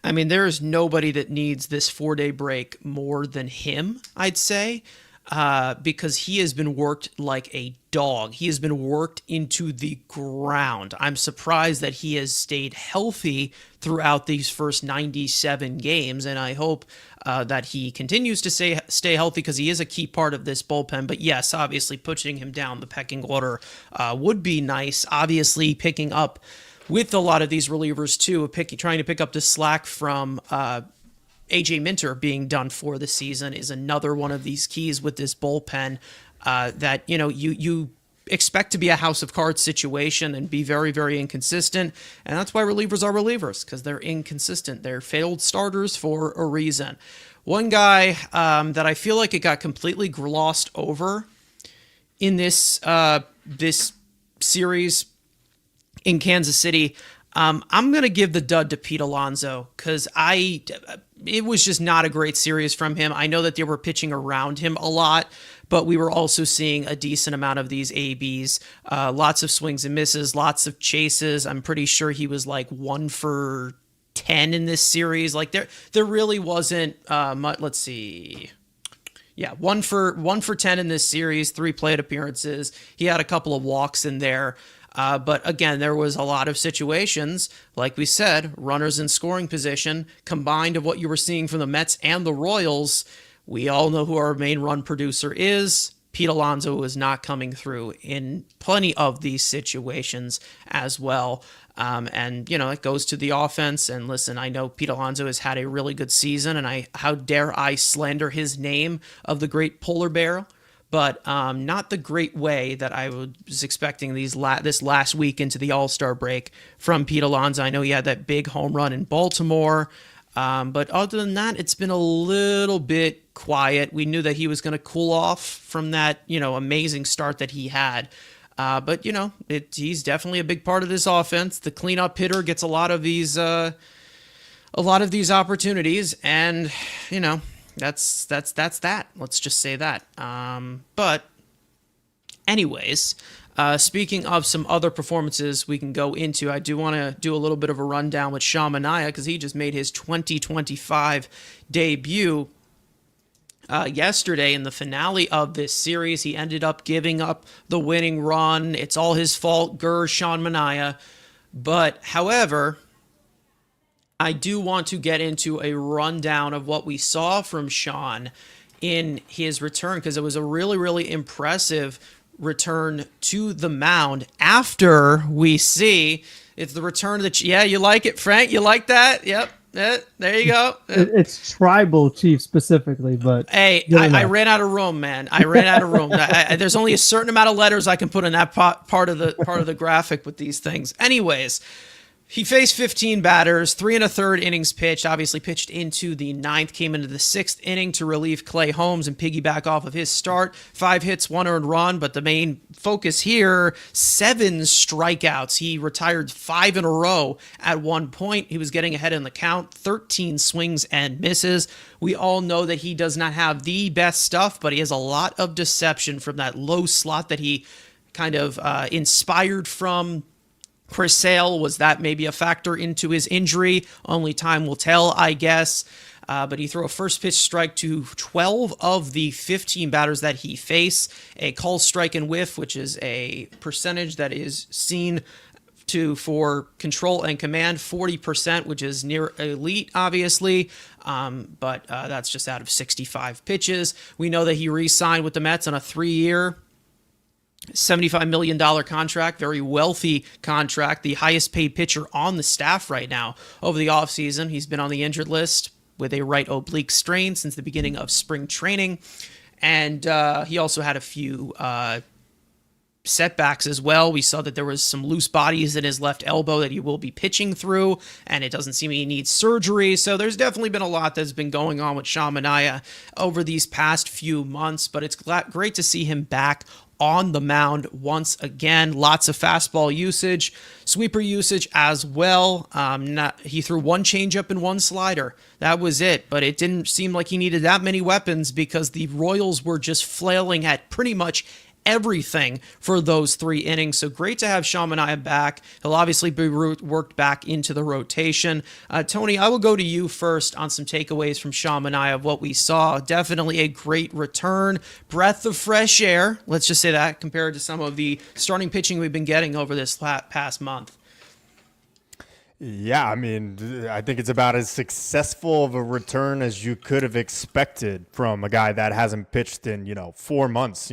I mean, there is nobody that needs this 4-day break more than him, I'd say, because he has been worked like a dog. He has been worked into the ground. I'm surprised that he has stayed healthy throughout these first 97 games, and I hope that he continues to stay healthy, because he is a key part of this bullpen. But yes, obviously pushing him down the pecking order would be nice. Obviously picking up with a lot of these relievers too, trying to pick up the slack from AJ Minter being done for the season is another one of these keys with this bullpen that you expect to be a house of cards situation and be very, very inconsistent. And that's why relievers are relievers, because they're inconsistent. They're failed starters for a reason. One guy that I feel like it got completely glossed over in this series in Kansas City, I'm going to give the dud to Pete Alonso, because it was just not a great series from him. I know that they were pitching around him a lot, but we were also seeing a decent amount of these ABs, lots of swings and misses, lots of chases. I'm pretty sure he was 1 for 10 in this series. There really wasn't much. Let's see. Yeah, 1 for 10 in this series, 3 plate appearances. He had a couple of walks in there. But again, there was a lot of situations, like we said, runners in scoring position, combined of what you were seeing from the Mets and the Royals. We all know who our main run producer is. Pete Alonso is not coming through in plenty of these situations as well. And, it goes to the offense. And listen, I know Pete Alonso has had a really good season, and how dare I slander his name of the great polar bear, but not the great way that I was expecting this last week into the All-Star break from Pete Alonso. I know he had that big home run in Baltimore, but other than that, it's been a little bit quiet. We knew that he was going to cool off from that, amazing start that he had. But he's definitely a big part of this offense. The cleanup hitter gets a lot of these opportunities, and that's that. Let's just say that. But anyways, speaking of some other performances we can go into, I do want to do a little bit of a rundown with Manaea, because he just made his 2025 debut. yesterday in the finale of this series. He ended up giving up the winning run. It's all his fault, Sean Manaea. But, however, I do want to get into a rundown of what we saw from Sean in his return, because it was a really, really impressive return to the mound after we see it's the return of the... Yeah, you like it, Frank? You like that? Yep. There you go. It's tribal chief specifically, but hey, I ran out of room, man. I ran out of room. There's only a certain amount of letters I can put in that part of the graphic with these things. Anyways, he faced 15 batters, 3 1/3 innings pitched, obviously pitched into the 9th, came into the 6th inning to relieve Clay Holmes and piggyback off of his start. 5 hits, 1 earned run, but the main focus here, 7 strikeouts. He retired 5 in a row at one point. He was getting ahead in the count, 13 swings and misses. We all know that he does not have the best stuff, but he has a lot of deception from that low slot that he kind of inspired from Chris Sale. Was that maybe a factor into his injury? Only time will tell, I guess. But he threw a first pitch strike to 12 of the 15 batters that he faced. A call, strike, and whiff, which is a percentage that is seen for control and command, 40%, which is near elite, obviously. But that's just out of 65 pitches. We know that he re-signed with the Mets on a 3-year, $75 million contract, very wealthy contract, the highest paid pitcher on the staff right now over the offseason. He's been on the injured list with a right oblique strain since the beginning of spring training. And he also had a few setbacks as well. We saw that there was some loose bodies in his left elbow that he will be pitching through, and it doesn't seem he needs surgery. So there's definitely been a lot that's been going on with Sean Manaea over these past few months, but it's great to see him back on the mound once again. Lots of fastball usage, sweeper usage as well. He threw 1 changeup and 1 slider. That was it, but it didn't seem like he needed that many weapons because the Royals were just flailing at pretty much everything for those 3 innings. So great to have Sean Manaea back. He'll obviously be worked back into the rotation. Tony, I will go to you first on some takeaways from Sean Manaea of what we saw. Definitely a great return. Breath of fresh air, let's just say that, compared to some of the starting pitching we've been getting over this past month. Yeah, I mean, I think it's about as successful of a return as you could have expected from a guy that hasn't pitched in, 4 months,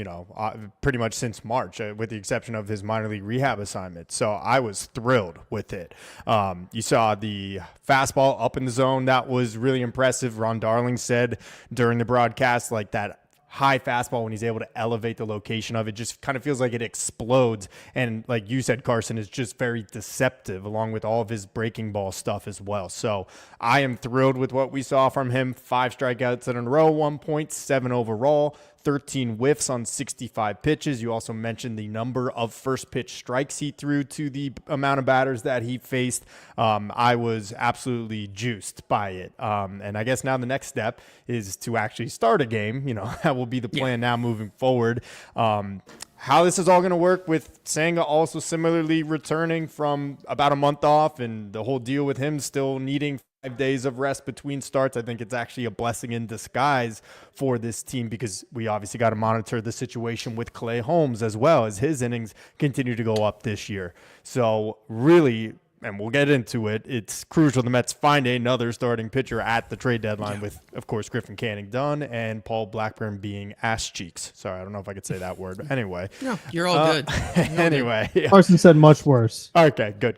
pretty much since March, with the exception of his minor league rehab assignment. So I was thrilled with it. You saw the fastball up in the zone. That was really impressive. Ron Darling said during the broadcast, like, that high fastball, when he's able to elevate the location of it, just kind of feels like it explodes. And like you said, Carson, is just very deceptive, along with all of his breaking ball stuff as well. So I am thrilled with what we saw from him. 5 strikeouts in a row, 1.7 overall, 13 whiffs on 65 pitches. You also mentioned the number of first pitch strikes he threw to the amount of batters that he faced. I was absolutely juiced by it. And I guess now the next step is to actually start a game. That will be the plan now moving forward. How this is all going to work with Senga also similarly returning from about a month off, and the whole deal with him still needing 5 days of rest between starts. I think it's actually a blessing in disguise for this team, because we obviously got to monitor the situation with Clay Holmes as well, as his innings continue to go up this year. So really, and we'll get into it, it's crucial the Mets find another starting pitcher at the trade deadline, with, of course, Griffin Canning done and Paul Blackburn being ass cheeks. Sorry, I don't know if I could say that word. But anyway. No, you're all good. Anyway. Yeah. Carson said much worse. Okay, good.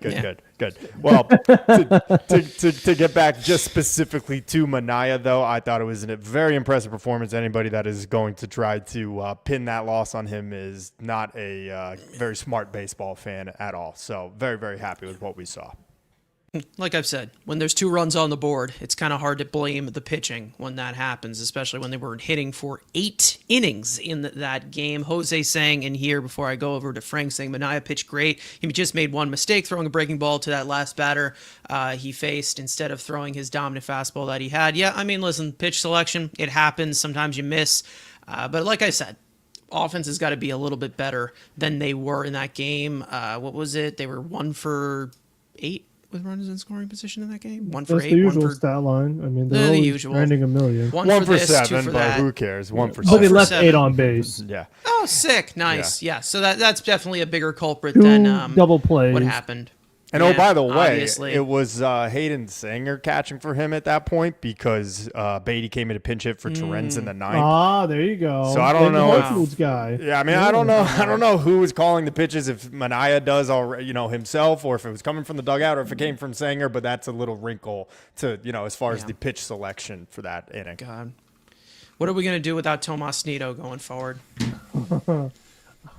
Well, to get back just specifically to Manaea, though, I thought it was a very impressive performance. Anybody that is going to try to pin that loss on him is not a very smart baseball fan at all. So very, very happy with what we saw. Like I've said, when there's 2 runs on the board, it's kind of hard to blame the pitching when that happens, especially when they were hitting for 8 innings in that game. Jose saying in here, before I go over to Frank, saying Manaea pitched great. He just made one mistake throwing a breaking ball to that last batter he faced instead of throwing his dominant fastball that he had. Yeah, I mean, listen, pitch selection, it happens. Sometimes you miss. But like I said, offense has got to be a little bit better than they were in that game. What was it? They were 1 for 8 with runners in scoring position in that game? One for That's 8, the one usual for stat line. I mean, the they're always usual. earning a million. one One for for this, 2 7, for but that. who cares? One for But they 7. left 7. 8 on base. Yeah. Oh, sick, nice. Yeah, so that's definitely a bigger culprit 2 than double plays. what happened. And Yeah, oh, by the way, obviously. it was Hayden Sanger catching for him at that point because Beatty came in a pinch hit for Terrence in the 9th. Ah, there you go. So I don't know if- Hartfield's guy. Yeah, I mean, I don't know who was calling the pitches, if Manaea does already, himself, or if it was coming from the dugout, or if it came from Sanger. But that's a little wrinkle to, as far as the pitch selection for that inning. God. What are we going to do without Tomas Nido going forward?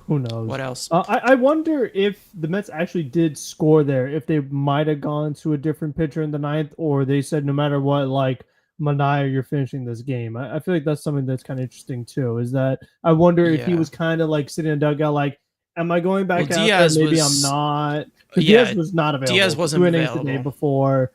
Who knows? What else? I wonder if the Mets actually did score there, if they might have gone to a different pitcher in the 9th, or they said no matter what, like, Manaea, you're finishing this game. I feel like that's something that's kind of interesting too, is that I wonder if he Yeah. was kind of like sitting in the dugout like, am I going back Well, out Diaz there? Maybe was- I'm not. 'Cause Yeah, Diaz was not available. Diaz wasn't 2 innings the day available. before.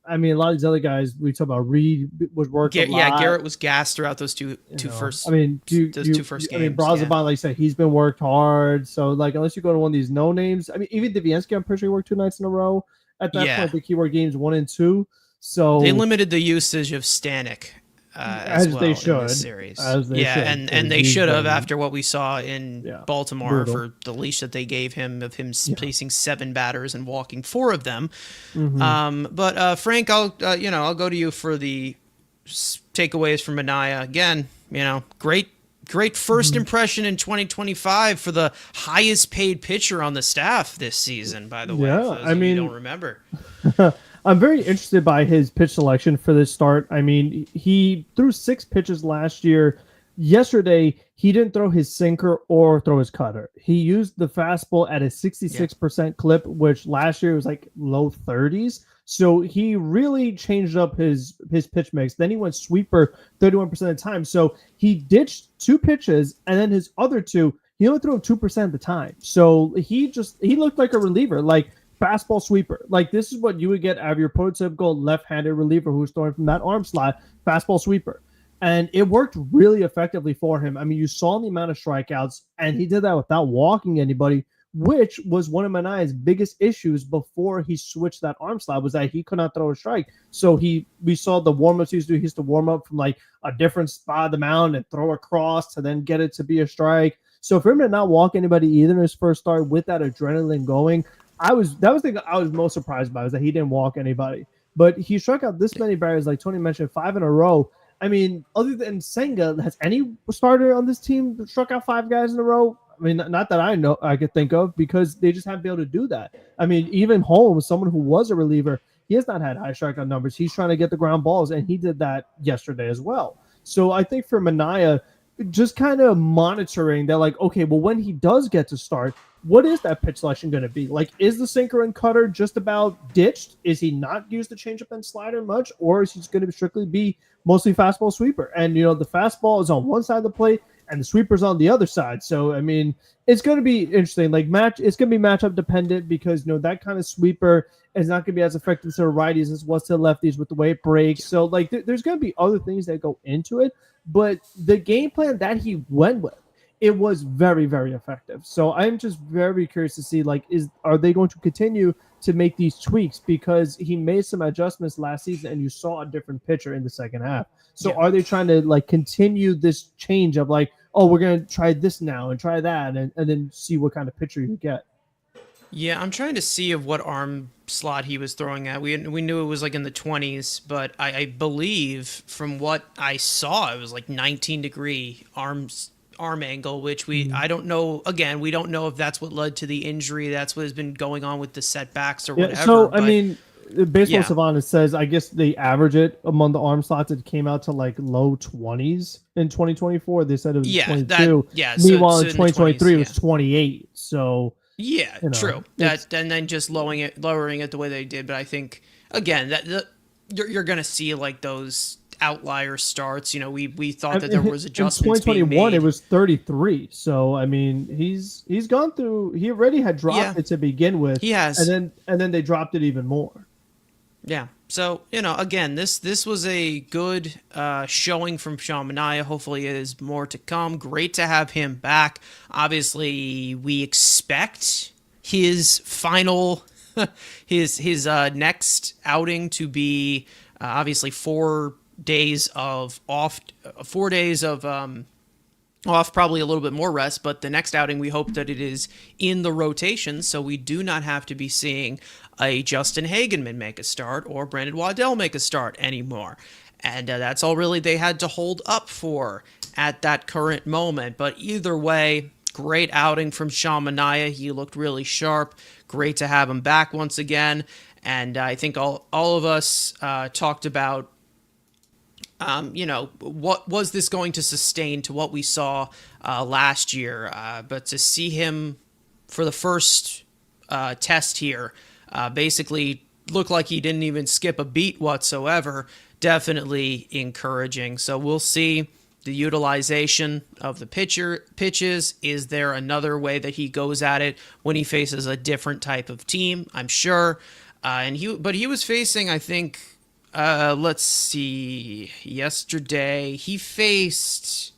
I mean, a lot of these other guys, we talk about Reed was working a lot. Yeah, Garrett was gassed throughout those two know. first. I mean, those two first I mean, games, Brazaban, yeah. like I said, he's been worked hard. So, like, unless you go to one of these no names, I mean, even Davinsky, I'm pretty sure he worked 2 nights in a row. At that Yeah. point, the keyword games 1 and 2. So They limited the usage of Stanek As as well they in should. this series. As they should, and because they he's should have been- after what we saw in Yeah, Baltimore brutal. for the leash that they gave him of him facing 7 batters and walking 4 of them. Mm-hmm. But Frank, I'll go to you for the takeaways from Manaea again. Great first Mm-hmm. impression in 2025 for the highest paid pitcher on the staff this season. By the way, Yeah, for those I of you who mean- don't remember. I'm very interested by his pitch selection for this start. I mean, he threw 6 pitches last year. Yesterday, he didn't throw his sinker or throw his cutter. He used the fastball at a 66% clip, which last year was like low 30s. So he really changed up his pitch mix. Then he went sweeper 31% of the time. So he ditched 2 pitches, and then his other 2, he only threw them 2% of the time. So he looked like a reliever, like fastball sweeper. Like, this is what you would get out of your prototypical left-handed reliever who's throwing from that arm slot, fastball sweeper. And it worked really effectively for him. I mean, you saw the amount of strikeouts, and he did that without walking anybody, which was one of Manaea's biggest issues before he switched that arm slot, was that he could not throw a strike. So we saw the warm-ups he used to do. He used to warm up from like a different spot of the mound and throw across to then get it to be a strike. So for him to not walk anybody either in his first start with that adrenaline going, that was the thing I was most surprised by, is that he didn't walk anybody. But he struck out this many batters, like Tony mentioned, 5 in a row. I mean, other than Senga, has any starter on this team struck out 5 guys in a row? I mean, not that I could think of, because they just haven't been able to do that. I mean, even Holmes, someone who was a reliever, he has not had high strikeout numbers. He's trying to get the ground balls, and he did that yesterday as well. So I think for Manaea, just kind of monitoring that, like, okay, well, when he does get to start, what is that pitch selection going to be? Like, is the sinker and cutter just about ditched? Is he not used the changeup and slider much? Or is he going to strictly be mostly fastball sweeper? And, the fastball is on one side of the plate and the sweeper's on the other side. So, I mean, it's going to be interesting. Like, it's going to be matchup dependent, because, that kind of sweeper is not going to be as effective to the righties as was to the lefties with the way it breaks. So, like, there's going to be other things that go into it. But the game plan that he went with, it was very, very effective. So I'm just very curious to see, like, are they going to continue to make these tweaks? Because he made some adjustments last season, and you saw a different pitcher in the second half. So are they trying to, like, continue this change of, like, oh, we're going to try this now and try that, and then see what kind of pitcher you get? Yeah, I'm trying to see of what arm slot he was throwing at. We knew it was like in the 20s, but I believe from what I saw, it was like 19-degree arm angle, which I don't know. Again, we don't know if that's what led to the injury. That's what has been going on with the setbacks or whatever. So, but, I mean, Baseball Yeah. Savant says, I guess they average it among the arm slots. It came out to like low 20s in 2024. They said it was 22. Meanwhile, so in in the 2023, 20s, it was 28. So, yeah, true. That and then just lowering it the way they did. But I think again you're gonna see like those outlier starts. We thought that there was adjustments in 2021, being made. it was 33. So, I mean, he's gone through. He already had dropped it to begin with. He has, and then they dropped it even more. Yeah. So, again, this was a good showing from Sean Manaea. Hopefully it is more to come. Great to have him back. Obviously, we expect his final his next outing to be obviously 4 days of off, 4 days of off, probably a little bit more rest, but the next outing we hope that it is in the rotation, so we do not have to be seeing a Justin Hagenman make a start or Brandon Waddell make a start anymore. And that's all really they had to hold up for at that current moment. But either way, great outing from Sean Manaea. He looked really sharp. Great to have him back once again. And I think all of us talked about what was this going to sustain to what we saw last year? But to see him for the first test here, basically look like he didn't even skip a beat whatsoever, definitely encouraging. So we'll see the utilization of the pitches. Is there another way that he goes at it when he faces a different type of team? I'm sure. But he was facing, I think, let's see. Yesterday, he faced.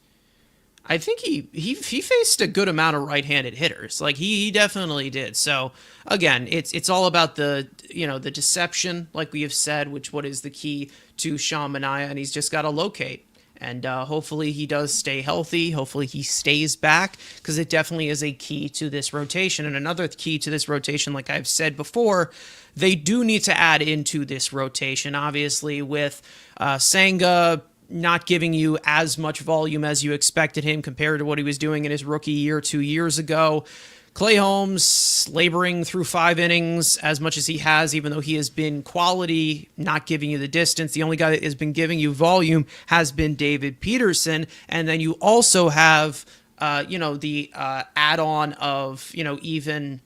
I think he faced a good amount of right-handed hitters. Like he definitely did. So again, it's all about the the deception, like we have said, what is the key to Sean Manaea, and he's just got to locate. And hopefully he does stay healthy. Hopefully he stays back, because it definitely is a key to this rotation. And another key to this rotation, like I've said before, they do need to add into this rotation. Obviously, with Senga not giving you as much volume as you expected him compared to what he was doing in his rookie year 2 years ago. Clay Holmes laboring through 5 innings as much as he has, even though he has been quality, not giving you the distance. The only guy that has been giving you volume has been David Peterson. And then you also have, the add-on of, even,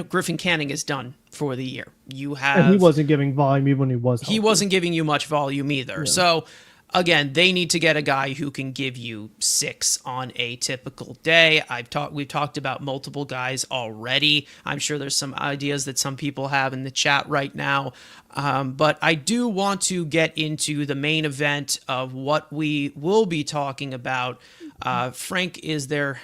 Griffin Canning is done for the year. You have, and he wasn't giving volume even when he was healthy. He wasn't giving you much volume either. Yeah. So, again, they need to get a guy who can give you 6 on a typical day. We've talked about multiple guys already. I'm sure there's some ideas that some people have in the chat right now. But I do want to get into the main event of what we will be talking about. Frank, is there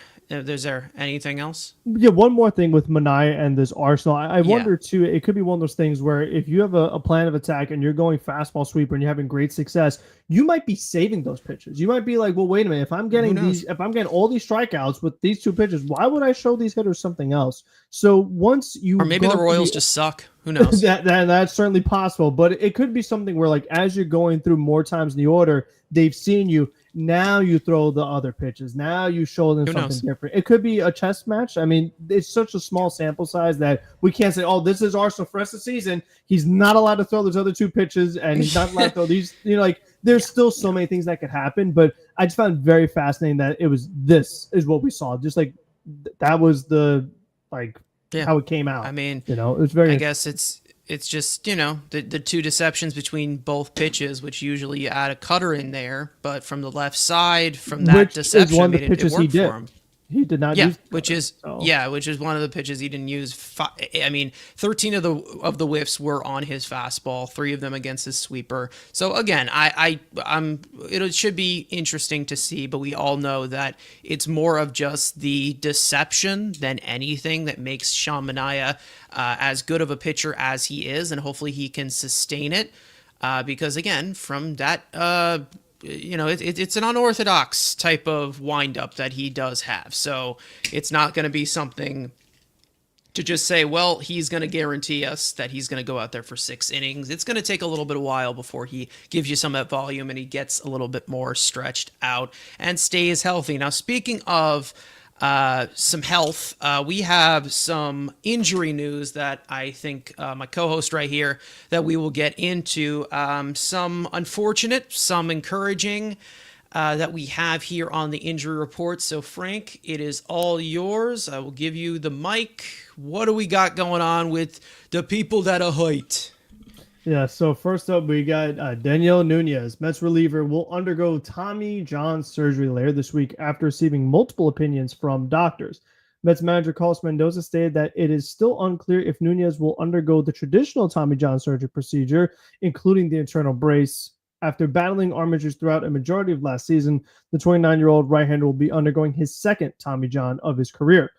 anything else? Yeah, one more thing with Manaea and this Arsenal. I wonder, too, it could be one of those things where if you have a plan of attack and you're going fastball sweeper and you're having great success, you might be saving those pitches. You might be like, well, wait a minute, if I'm getting all these strikeouts with these 2 pitches, why would I show these hitters something else? So once you... Or maybe the Royals just suck. Who knows? That's certainly possible, but it could be something where, like, as you're going through more times in the order, they've seen you. Now you throw the other pitches. Now you show them something different. It could be a chess match. I mean, it's such a small sample size that we can't say, oh, this is Arsenal for the rest of the season. He's not allowed to throw those other 2 pitches, and he's not allowed to throw these. There's still so many things that could happen, but I just found it very fascinating that this is what we saw. Just like that was how it came out. I mean, it was very. I guess it's just, the 2 deceptions between both pitches, which usually you add a cutter in there, but from the left side, from that deception, one of the pitches he did. For him. He did not use which is one of the pitches he didn't use. 13 of the whiffs were on his fastball, 3 of them against his sweeper. So again, it should be interesting to see, but we all know that it's more of just the deception than anything that makes Sean Manaea as good of a pitcher as he is, and hopefully he can sustain it. Because again, from that it's an unorthodox type of windup that he does have. So it's not going to be something to just say, well, he's going to guarantee us that he's going to go out there for 6 innings. It's going to take a little bit of while before he gives you some of that volume and he gets a little bit more stretched out and stays healthy. Now, speaking of some health, we have some injury news that I think my co-host right here that we will get into. Some unfortunate, some encouraging that we have here on the injury report. So Frank, it is all yours. I will give you the mic. What do we got going on with the people that are hurt? Yeah, so first up, we got Daniel Nunez, Mets reliever, will undergo Tommy John surgery later this week after receiving multiple opinions from doctors. Mets manager Carlos Mendoza stated that it is still unclear if Nunez will undergo the traditional Tommy John surgery procedure, including the internal brace. After battling arm injuries throughout a majority of last season, the 29-year-old right-hander will be undergoing his second Tommy John of his career.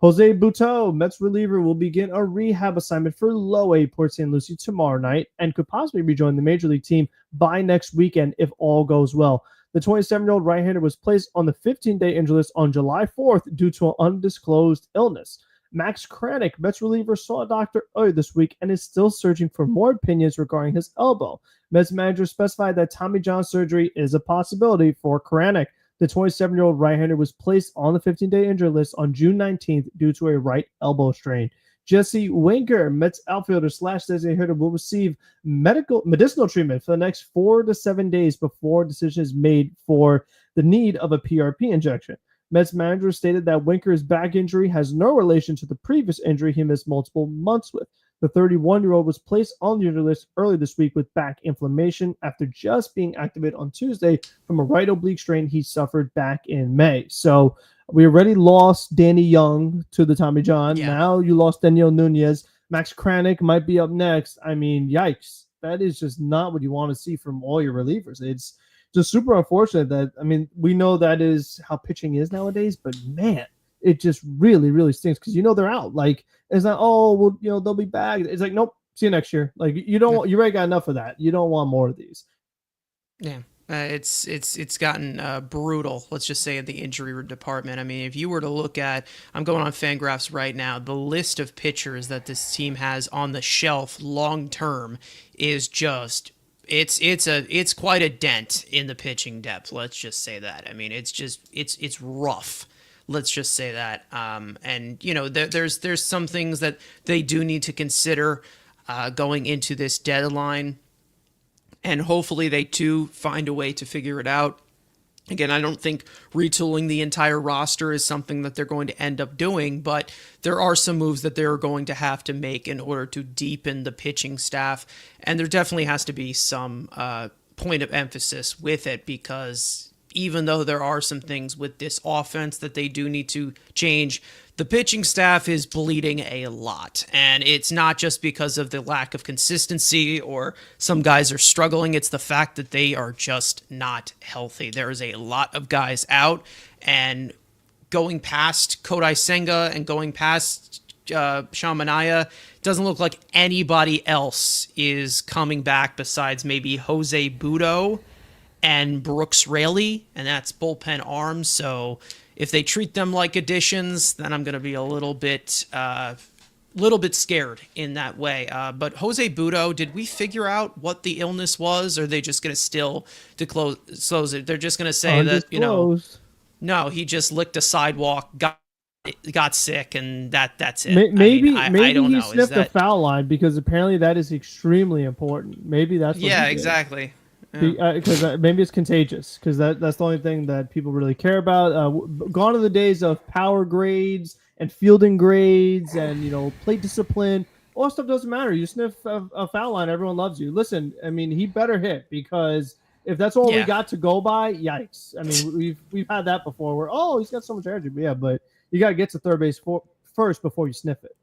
Jose Butto, Mets reliever, will begin a rehab assignment for low A Port St. Lucie tomorrow night and could possibly rejoin the major league team by next weekend if all goes well. The 27-year-old right-hander was placed on the 15-day injury list on July 4th due to an undisclosed illness. Max Kranick, Mets reliever, saw a doctor earlier this week and is still searching for more opinions regarding his elbow. Mets manager specified that Tommy John surgery is a possibility for Kranick. The 27-year-old right-hander was placed on the 15-day injury list on June 19th due to a right elbow strain. Jesse Winker, Mets outfielder / designated hitter, will receive medicinal treatment for the next 4 to 7 days before a decision is made for the need of a PRP injection. Mets manager stated that Winker's back injury has no relation to the previous injury he missed multiple months with. The 31-year-old was placed on the injury list early this week with back inflammation after just being activated on Tuesday from a right oblique strain he suffered back in May. So we already lost Danny Young to the Tommy John. Yeah. Now you lost Daniel Nunez. Max Kranick might be up next. I mean, yikes. That is just not what you want to see from all your relievers. It's just super unfortunate that, I mean, we know that is how pitching is nowadays, but man, it just really, really stinks because they're out. Like, it's not, oh, well, they'll be back. It's like, nope, see you next year. Like, you already got enough of that. You don't want more of these. Yeah. It's gotten brutal, let's just say, in the injury department. I mean, if you were to look at, I'm going on Fangraphs right now, the list of pitchers that this team has on the shelf long term is just it's quite a dent in the pitching depth. Let's just say that. I mean, it's rough. Let's just say that. And there's some things that they do need to consider going into this deadline. And hopefully they do find a way to figure it out. Again, I don't think retooling the entire roster is something that they're going to end up doing, but there are some moves that they're going to have to make in order to deepen the pitching staff. And there definitely has to be some point of emphasis with it, because even though there are some things with this offense that they do need to change, the pitching staff is bleeding a lot. And it's not just because of the lack of consistency or some guys are struggling. It's the fact that they are just not healthy. There is a lot of guys out, and going past Kodai Senga and going past Sean Manaea, doesn't look like anybody else is coming back besides maybe Jose Butto and Brooks Raley, and that's bullpen arms. So if they treat them like additions, then I'm going to be a little bit scared in that way. But Jose Butto, did we figure out what the illness was, or are they just going to still disclose it? They're just going to say that, no, he just licked a sidewalk, got sick, and that's it. Maybe I don't he know. sniffed the foul line, because apparently that is extremely important. Maybe that's what he did. Exactly. Because maybe it's contagious, because that's the only thing that people really care about. Gone are the days of power grades and fielding grades and plate discipline. All that stuff doesn't matter. You sniff a foul line, everyone loves you. Listen, I mean, he better hit, because if that's all we got to go by, yikes. I mean, we've had that before where, he's got so much energy. But you got to get to third base first before you sniff it.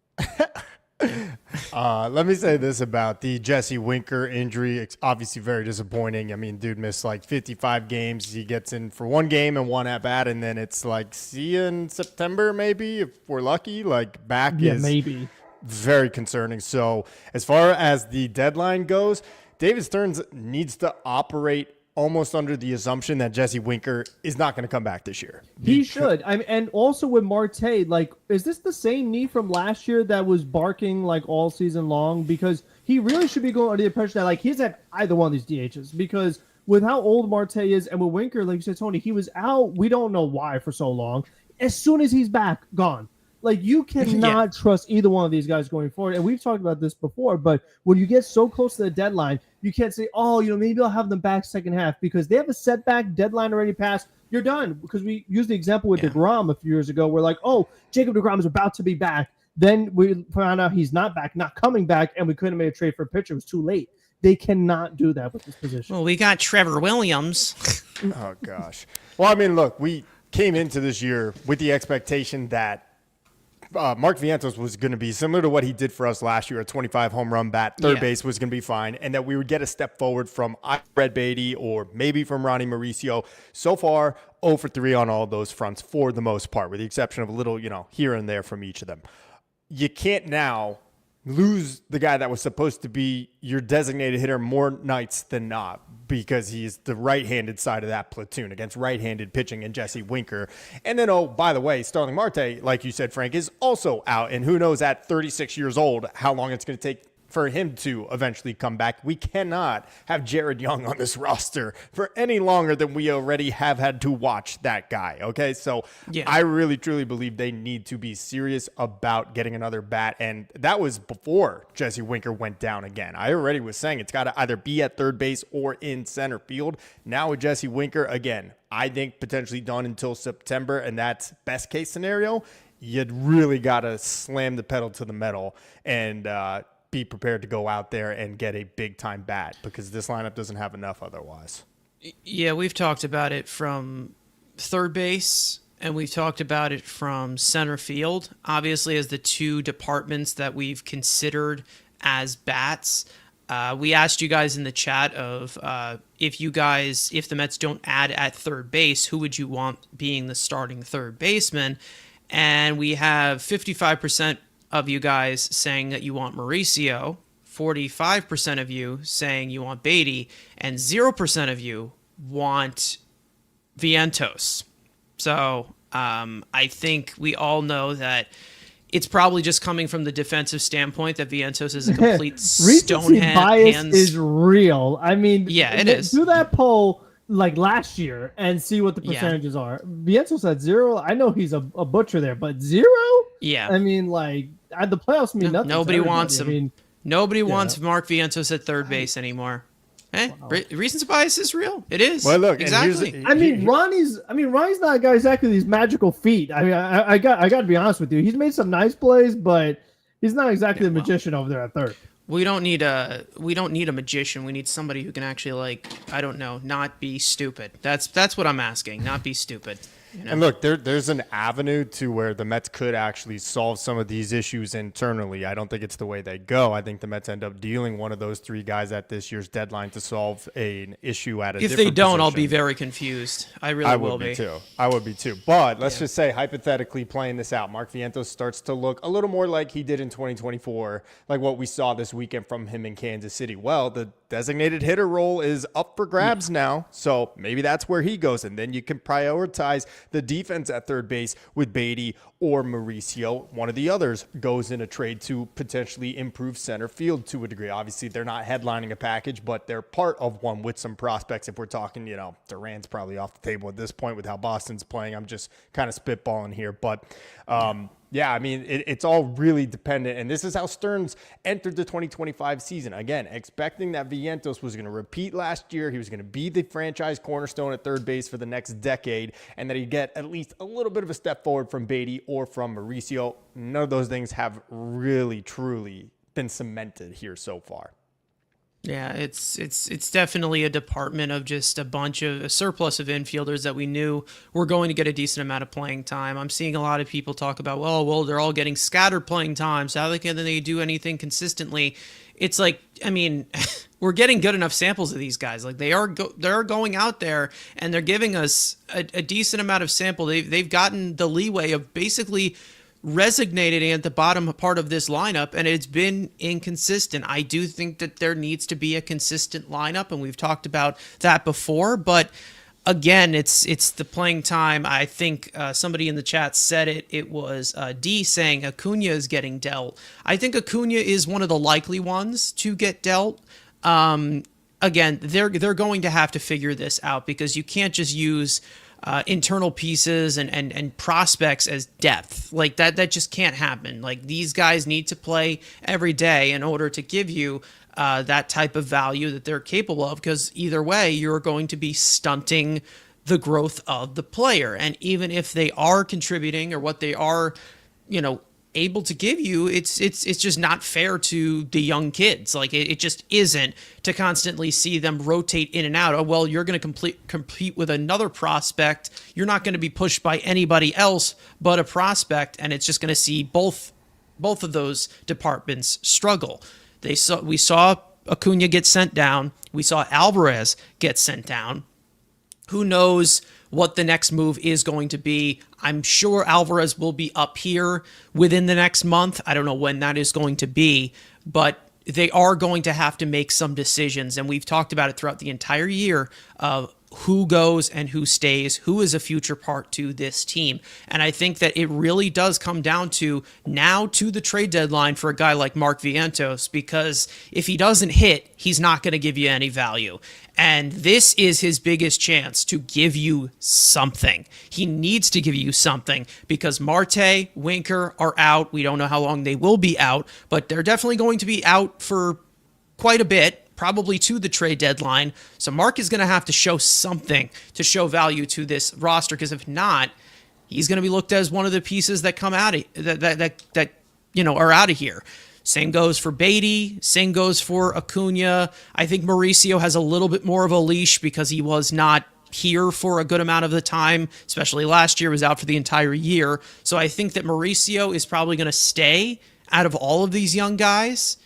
Let me say this about the Jesse Winker injury. It's obviously very disappointing. I mean, dude missed like 55 games. He gets in for one game and one at bat, and then it's like, see you in September, maybe, if we're lucky. Like, back is maybe very concerning. So as far as the deadline goes, David Stearns needs to operate almost under the assumption that Jesse Winker is not going to come back this year. He should. And also with Marte, like, is this the same knee from last year that was barking like all season long? Because he really should be going under the impression that, like, he's at either one of these DHs, because with how old Marte is, and with Winker, like you said, Tony, he was out, we don't know why, for so long. As soon as he's back, gone. Like, you cannot trust either one of these guys going forward. And we've talked about this before, but when you get so close to the deadline, you can't say, maybe I'll have them back second half, because they have a setback, deadline already passed. You're done. Because we used the example with DeGrom a few years ago. We're like, Jacob DeGrom is about to be back. Then we found out he's not back, not coming back, and we couldn't make a trade for a pitcher. It was too late. They cannot do that with this position. Well, we got Trevor Williams. Oh, gosh. Well, I mean, look, we came into this year with the expectation that Mark Vientos was going to be similar to what he did for us last year, a 25 home run bat. Third base was going to be fine, and that we would get a step forward from Brett Beatty or maybe from Ronnie Mauricio. So far, 0 for 3 on all those fronts for the most part, with the exception of a little, here and there from each of them. You can't now lose the guy that was supposed to be your designated hitter more nights than not, because he's the right-handed side of that platoon against right-handed pitching and Jesse Winker. And then, oh, by the way, Starling Marte, like you said, Frank, is also out. And who knows at 36 years old how long it's going to take for him to eventually come back. We cannot have Jared Young on this roster for any longer than we already have had to watch that guy. Okay. So I really, truly believe they need to be serious about getting another bat. And that was before Jesse Winker went down again. I already was saying it's got to either be at third base or in center field. Now with Jesse Winker, again, I think potentially done until September, and that's best case scenario. You'd really got to slam the pedal to the metal and, be prepared to go out there and get a big-time bat, because this lineup doesn't have enough otherwise. Yeah, we've talked about it from third base, and we've talked about it from center field, obviously as the two departments that we've considered as bats. We asked you guys in the chat of if the Mets don't add at third base, who would you want being the starting third baseman? And we have 55% of you guys saying that you want Mauricio, 45% of you saying you want Beatty, and 0% of you want Vientos. So I think we all know that it's probably just coming from the defensive standpoint that Vientos is a complete stone bias hands. Is real. I mean, yeah, it is. Do that poll like last year and see what the percentages are. Vientos at 0. I know he's a butcher there, but 0? Yeah. I mean, like, the playoffs mean nothing. Nobody wants him. I mean, nobody wants Mark Vientos at third base anymore. Recency bias is real. It is. Well, look, exactly. Ronnie's not a guy exactly these magical feet. I mean, I got to be honest with you. He's made some nice plays, but he's not exactly the magician over there at third. We don't need a magician. We need somebody who can actually, like, I don't know, not be stupid. That's what I'm asking. Not be stupid. You know? And look, there's an avenue to where the Mets could actually solve some of these issues internally. I don't think it's the way they go. I think the Mets end up dealing one of those three guys at this year's deadline to solve an issue at a different If they don't, position. I'll be very confused. I will be. I would be too. But let's just say, hypothetically playing this out, Mark Vientos starts to look a little more like he did in 2024, like what we saw this weekend from him in Kansas City. Well, the designated hitter role is up for grabs now, so maybe that's where he goes, and then you can prioritize the defense at third base with Beatty or Mauricio. One of the others goes in a trade to potentially improve center field to a degree. Obviously, they're not headlining a package, but they're part of one with some prospects. If we're talking, Duran's probably off the table at this point with how Boston's playing. I'm just kind of spitballing here, but yeah, I mean, it's all really dependent. And this is how Stearns entered the 2025 season. Again, expecting that Vientos was going to repeat last year. He was going to be the franchise cornerstone at third base for the next decade, and that he'd get at least a little bit of a step forward from Beatty or from Mauricio. None of those things have really, truly been cemented here so far. Yeah, it's definitely a department of just a surplus of infielders that we knew were going to get a decent amount of playing time. I'm seeing a lot of people talk about, well, they're all getting scattered playing time, so how can they do anything consistently? It's like, I mean, we're getting good enough samples of these guys. Like they're going out there and they're giving us a decent amount of sample. They've gotten the leeway of basically resignated at the bottom part of this lineup, and it's been inconsistent. I do think that there needs to be a consistent lineup, and we've talked about that before, but again, it's the playing time. I think somebody in the chat said it was D saying Acuna is getting dealt. I think Acuna is one of the likely ones to get dealt. Again, they're going to have to figure this out, because you can't just use internal pieces and prospects as depth. Like that just can't happen. Like these guys need to play every day in order to give you that type of value that they're capable of, because either way you're going to be stunting the growth of the player. And even if they are contributing, or what they are, able to give you, it's just not fair to the young kids. Like it just isn't, to constantly see them rotate in and out. Oh, well, you're going to compete with another prospect. You're not going to be pushed by anybody else but a prospect, and it's just going to see both of those departments struggle. We saw Acuna get sent down. We saw Alvarez get sent down. Who knows what the next move is going to be? I'm sure Alvarez will be up here within the next month. I don't know when that is going to be, but they are going to have to make some decisions. And we've talked about it throughout the entire year of who goes and who stays, who is a future part to this team. And I think that it really does come down to now to the trade deadline for a guy like Mark Vientos, because if he doesn't hit, he's not going to give you any value. And this is his biggest chance to give you something. He needs to give you something because Marte, Winker are out. We don't know how long they will be out, but they're definitely going to be out for quite a bit, probably to the trade deadline. So Mark is going to have to show something to show value to this roster, because if not, he's going to be looked at as one of the pieces that come out of that are out of here. Same goes for Beatty. Same goes for Acuna. I think Mauricio has a little bit more of a leash because he was not here for a good amount of the time, especially last year, was out for the entire year. So I think that Mauricio is probably going to stay out of all of these young guys.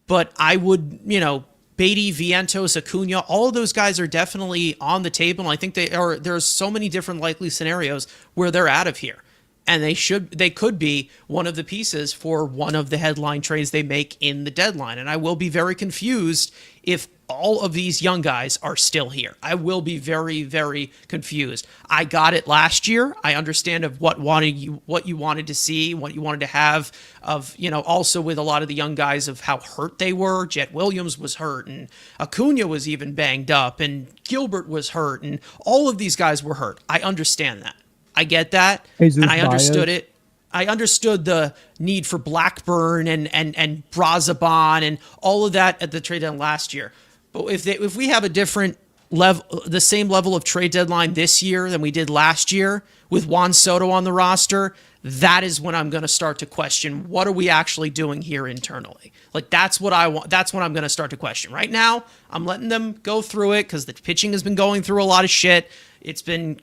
But I would, Beatty, Vientos, Acuna, all of those guys are definitely on the table. And I think there's so many different likely scenarios where they're out of here. And they could be one of the pieces for one of the headline trades they make in the deadline. And I will be very confused if all of these young guys are still here. I will be very, very confused. I got it last year. I understand of what you wanted to see, what you wanted to have of, also with a lot of the young guys of how hurt they were. Jet Williams was hurt, and Acuna was even banged up, and Gilbert was hurt, and all of these guys were hurt. I understand that. I get that, Jesus and I understood Baez. it. I understood the need for Blackburn and Brazaban and all of that at the trade deadline last year. But if we have a different level, the same level of trade deadline this year than we did last year with Juan Soto on the roster, that is when I'm going to start to question, what are we actually doing here internally? Like, that's what I want. That's when I'm going to start to question. Right now, I'm letting them go through it because the pitching has been going through a lot of shit. It's been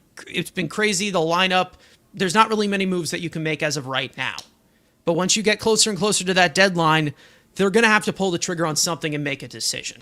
crazy. The lineup, there's not really many moves that you can make as of right now. But once you get closer and closer to that deadline, they're going to have to pull the trigger on something and make a decision.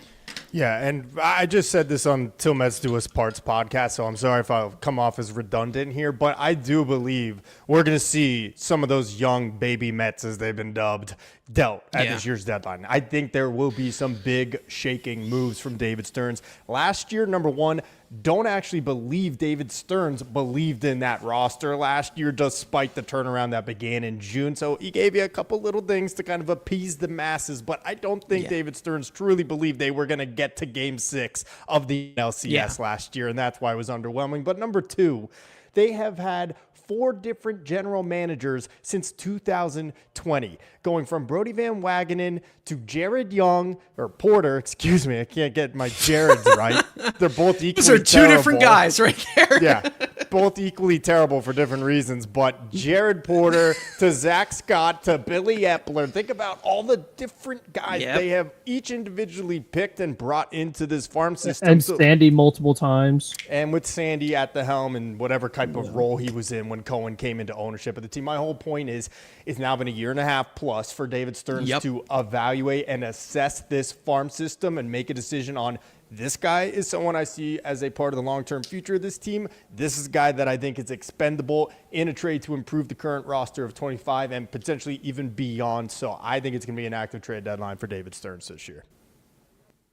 Yeah, and I just said this on Till Mets Do Us Parts podcast, so I'm sorry if I'll come off as redundant here, but I do believe we're going to see some of those young baby Mets, as they've been dubbed, dealt at this year's deadline. I think there will be some big shaking moves from David Stearns. Last year, number one, don't actually believe David Stearns believed in that roster last year, despite the turnaround that began in June. So he gave you a couple little things to kind of appease the masses, but I don't think David Stearns truly believed they were going to get to Game 6 of the LCS last year, and that's why it was underwhelming. But number two, they have had 4 different general managers since 2020, going from Brody Van Wagenen to Jared Young, or Porter, excuse me, I can't get my Jareds right. They're both equally terrible. These are 2 different guys right there. Yeah, both equally terrible for different reasons, but Jared Porter to Zach Scott to Billy Epler. Think about all the different guys they have each individually picked and brought into this farm system. And Sandy multiple times. And with Sandy at the helm and whatever type of role he was in when Cohen came into ownership of the team. My whole point is it's now been a year and a half plus for David Stearns to evaluate and assess this farm system and make a decision on, this guy is someone I see as a part of the long-term future of this team. This is a guy that I think is expendable in a trade to improve the current roster of 25 and potentially even beyond. So I think it's going to be an active trade deadline for David Stearns this year.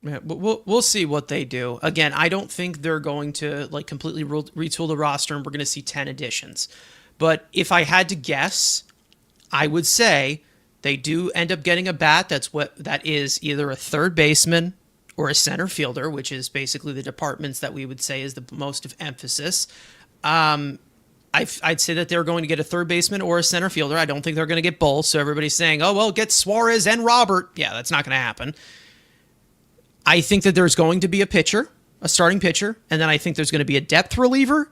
Yeah, but we'll see what they do. Again, I don't think they're going to completely retool the roster and we're going to see 10 additions. But if I had to guess, I would say they do end up getting a bat that is either a third baseman or a center fielder, which is basically the departments that we would say is the most of emphasis. I'd say that they're going to get a third baseman or a center fielder. I don't think they're going to get both. So everybody's saying, oh, well, get Suarez and Robert. Yeah, that's not going to happen. I think that there's going to be a starting pitcher, and then I think there's going to be a depth reliever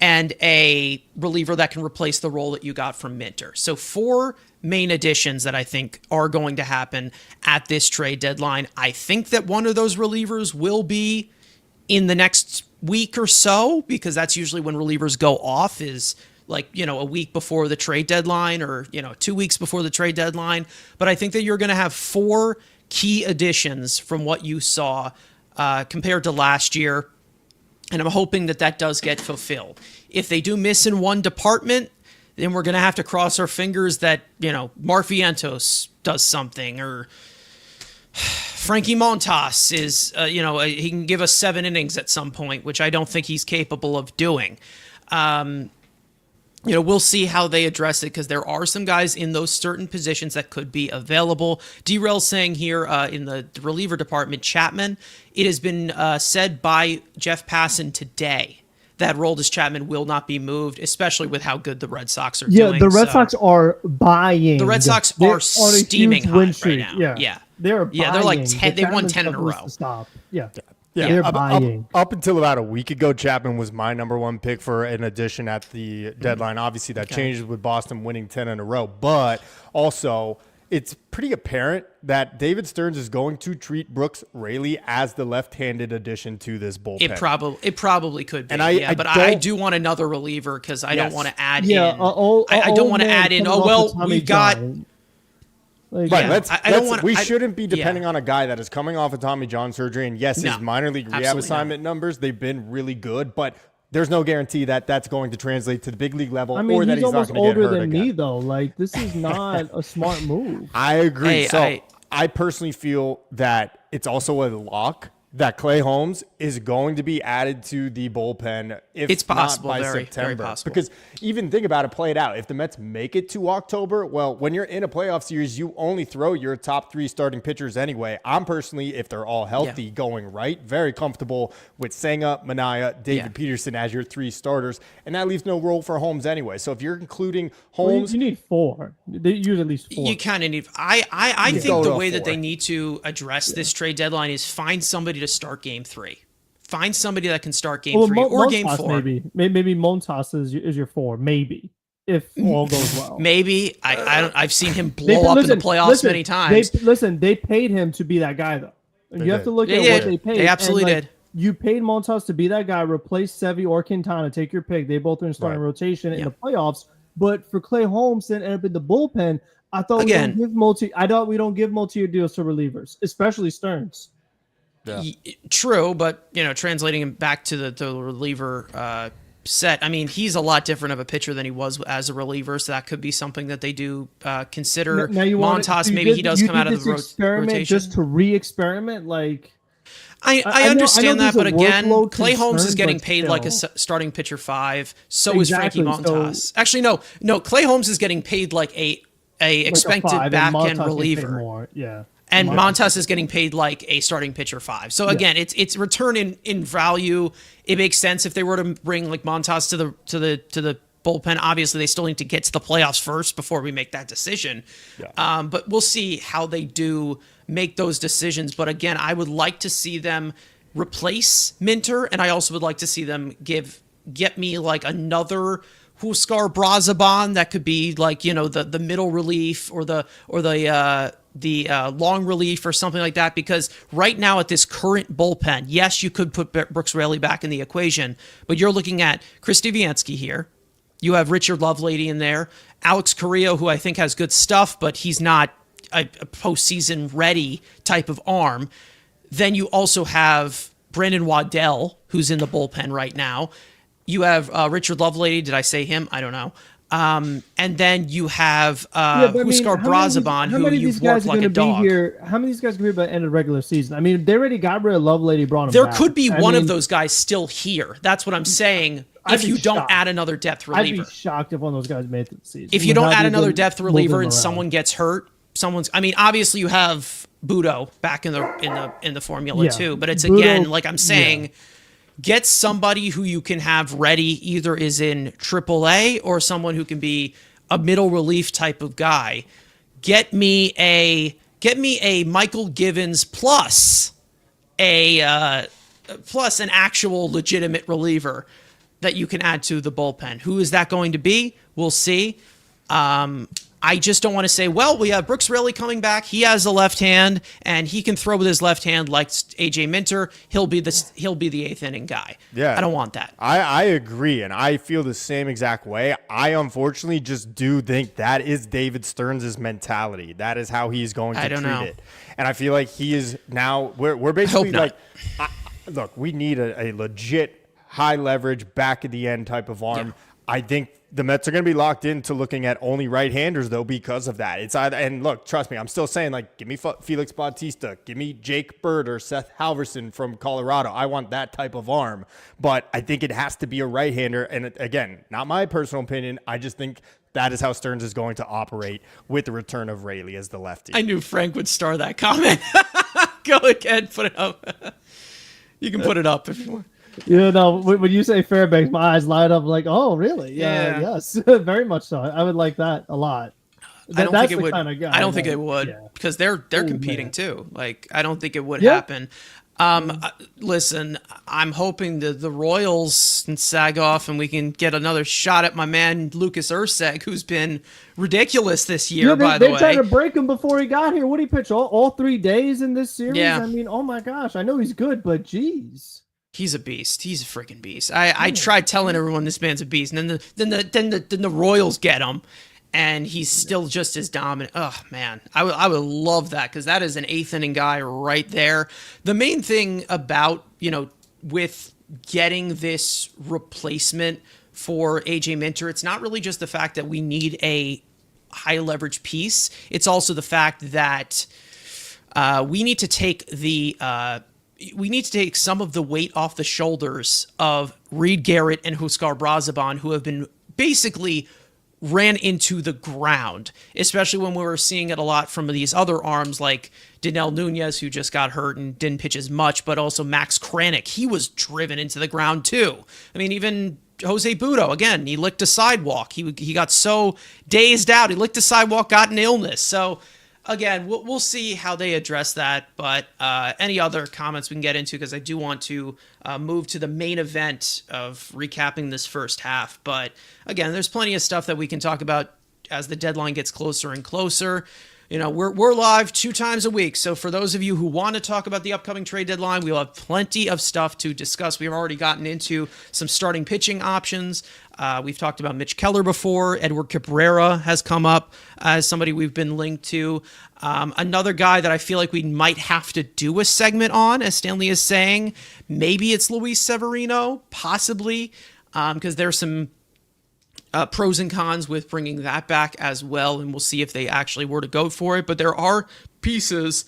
and a reliever that can replace the role that you got from Minter. So 4 main additions that I think are going to happen at this trade deadline. I think that one of those relievers will be in the next week or so, because that's usually when relievers go off, is like, a week before the trade deadline, or, 2 weeks before the trade deadline. But I think that you're going to have 4 key additions from what you saw compared to last year. And I'm hoping that that does get fulfilled. If they do miss in one department, then we're going to have to cross our fingers that, Marfientos does something, or Frankie Montas is, he can give us 7 innings at some point, which I don't think he's capable of doing. We'll see how they address it, because there are some guys in those certain positions that could be available. D-Rail's saying here in the reliever department, Chapman, it has been said by Jeff Passan today that Roldis Chapman will not be moved, especially with how good the Red Sox are doing. Yeah, the Red Sox are buying. The Red Sox are steaming hot right now. Yeah. They're buying. Yeah, they're like 10. They won 10 in a row. Stop. Yeah. Yeah, they're buying. Up until about a week ago, Chapman was my number 1 pick for an addition at the deadline. Obviously, that changes with Boston winning 10 in a row. But also, it's pretty apparent that David Stearns is going to treat Brooks Raley as the left-handed addition to this bullpen. It probably could be. And I do want another reliever, because I don't want to add in. I don't want to add in. Oh, well, we got. We shouldn't be depending on a guy that is coming off of Tommy John surgery. And yes, his minor league rehab assignment numbers, they've been really good, but there's no guarantee that that's going to translate to the big league level, or that he's not going to get hurt again. He's almost older than me, though. Like, this is not a smart move. I agree. I personally feel that it's also a lock that Clay Holmes is going to be added to the bullpen, if it's possible, not by very, September. very possible. Because even think about it, play it out. If the Mets make it to October, well, when you're in a playoff series, you only throw your top 3 starting pitchers anyway. I'm personally, if they're all healthy, going right, very comfortable with Senga, Manaea, David Peterson as your 3 starters, and that leaves no role for Holmes anyway. So if you're including Holmes, you need 4. They use at least 4. You kind of need. I think the way that they need to address this trade deadline is find somebody to start Game 3. Find somebody that can start Game 3 or Game 4. Maybe Montas is your 4. Maybe, if all goes well. Maybe I've seen him blow up in the playoffs many times. They paid him to be that guy, though. You have to look at what they paid. They absolutely did. You paid Montas to be that guy, replace Sevy or Quintana, take your pick. They both are in starting rotation in the playoffs. But for Clay Holmes to end up in the bullpen, I thought we don't give multi-year deals to relievers, especially Stearns. Yeah. True, but translating him back to the reliever set, I mean, he's a lot different of a pitcher than he was as a reliever, so that could be something that they do consider. Now Montas, maybe he does come out of the rotation just to re-experiment. Like, I understand that, but again, Clay Holmes is getting paid like a starting pitcher 5. So is Frankie Montas. Actually, no, Clay Holmes is getting paid like a expected back end reliever. And Montas is getting paid like a starting pitcher 5. So again, it's return in value. It makes sense if they were to bring like Montas to the bullpen. Obviously, they still need to get to the playoffs first before we make that decision. Yeah. But we'll see how they do make those decisions. But again, I would like to see them replace Minter, and I also would like to see them get me like another Huskar Brazaban that could be like the middle relief or the long relief or something like that, because right now at this current bullpen, yes, you could put Brooks Raley back in the equation, but you're looking at Chris Deviansky here. You have Richard Lovelady in there, Alex Carrillo, who I think has good stuff, but he's not a postseason ready type of arm. Then you also have Brandon Waddell, who's in the bullpen right now. You have Richard Lovelady. Did I say him? I don't know. And then you have Huskar Brazaban, who you've worked like a dog. How many of these guys can be by the end of the regular season? I mean, they already got rid of Lovelady, brought him there back. There could be one of those guys still here. That's what I'm saying. If you don't add another depth reliever. I'd be shocked if one of those guys made it to the season. If you don't add another depth reliever and someone gets hurt, obviously you have Budo back in the formula too, but it's again, like I'm saying, get somebody who you can have ready, either is in AAA or someone who can be a middle relief type of guy. Get me a Michael Givens plus an actual legitimate reliever that you can add to the bullpen. Who is that going to be? We'll see. I just don't want to say, well, we have Brooks Raley coming back. He has a left hand, and he can throw with his left hand like AJ Minter. He'll be the eighth inning guy. Yeah, I don't want that. I agree, and I feel the same exact way. I unfortunately just do think that is David Stearns' mentality. That is how he's going to treat it. And I feel like he is now. We're basically like, look, we need a legit high leverage back at the end type of arm. Yeah. I think the Mets are going to be locked into looking at only right-handers, though, because of that. It's either, and look, trust me, I'm still saying, like, give me Felix Bautista, give me Jake Bird or Seth Halverson from Colorado. I want that type of arm. But I think it has to be a right-hander. And again, not my personal opinion. I just think that is how Stearns is going to operate with the return of Raley as the lefty. I knew Frank would star that comment. Go ahead, put it up. You can put it up if you want. You know, when you say Fairbanks, my eyes light up like, oh, really? Yeah. Yes, very much so. I would like that a lot. I don't think it would. I don't think it would because they're competing too. Like, I don't think it would happen. Listen, I'm hoping that the Royals can sag off and we can get another shot at my man Lucas Erceg, who's been ridiculous this year. By the way, they tried to break him before he got here. What did he pitch all 3 days in this series? Yeah. I mean, oh my gosh, I know he's good, but geez. He's a beast. He's a freaking beast. I tried telling everyone this man's a beast, and then the Royals get him, and he's still just as dominant. Oh man, I would love that because that is an eighth inning guy right there. The main thing about with getting this replacement for AJ Minter, it's not really just the fact that we need a high leverage piece. It's also the fact that we need to take some of the weight off the shoulders of Reed Garrett and Huskar Brazaban, who have been basically ran into the ground, especially when we were seeing it a lot from these other arms like Dinel Nunez, who just got hurt and didn't pitch as much, but also Max Kranick. He was driven into the ground too. I mean, even Jose Budo, again, he licked a sidewalk. He got so dazed out. He licked a sidewalk, got an illness. So again, we'll see how they address that, but any other comments we can get into, because I do want to move to the main event of recapping this first half. But again, there's plenty of stuff that we can talk about as the deadline gets closer and closer. We're live 2 times a week, so for those of you who want to talk about the upcoming trade deadline, we'll have plenty of stuff to discuss. We've already gotten into some starting pitching options. We've talked about Mitch Keller before. Edward Cabrera has come up as somebody we've been linked to. Another guy that I feel like we might have to do a segment on, as Stanley is saying, maybe it's Luis Severino, possibly, because there's some pros and cons with bringing that back as well, and we'll see if they actually were to go for it. But there are pieces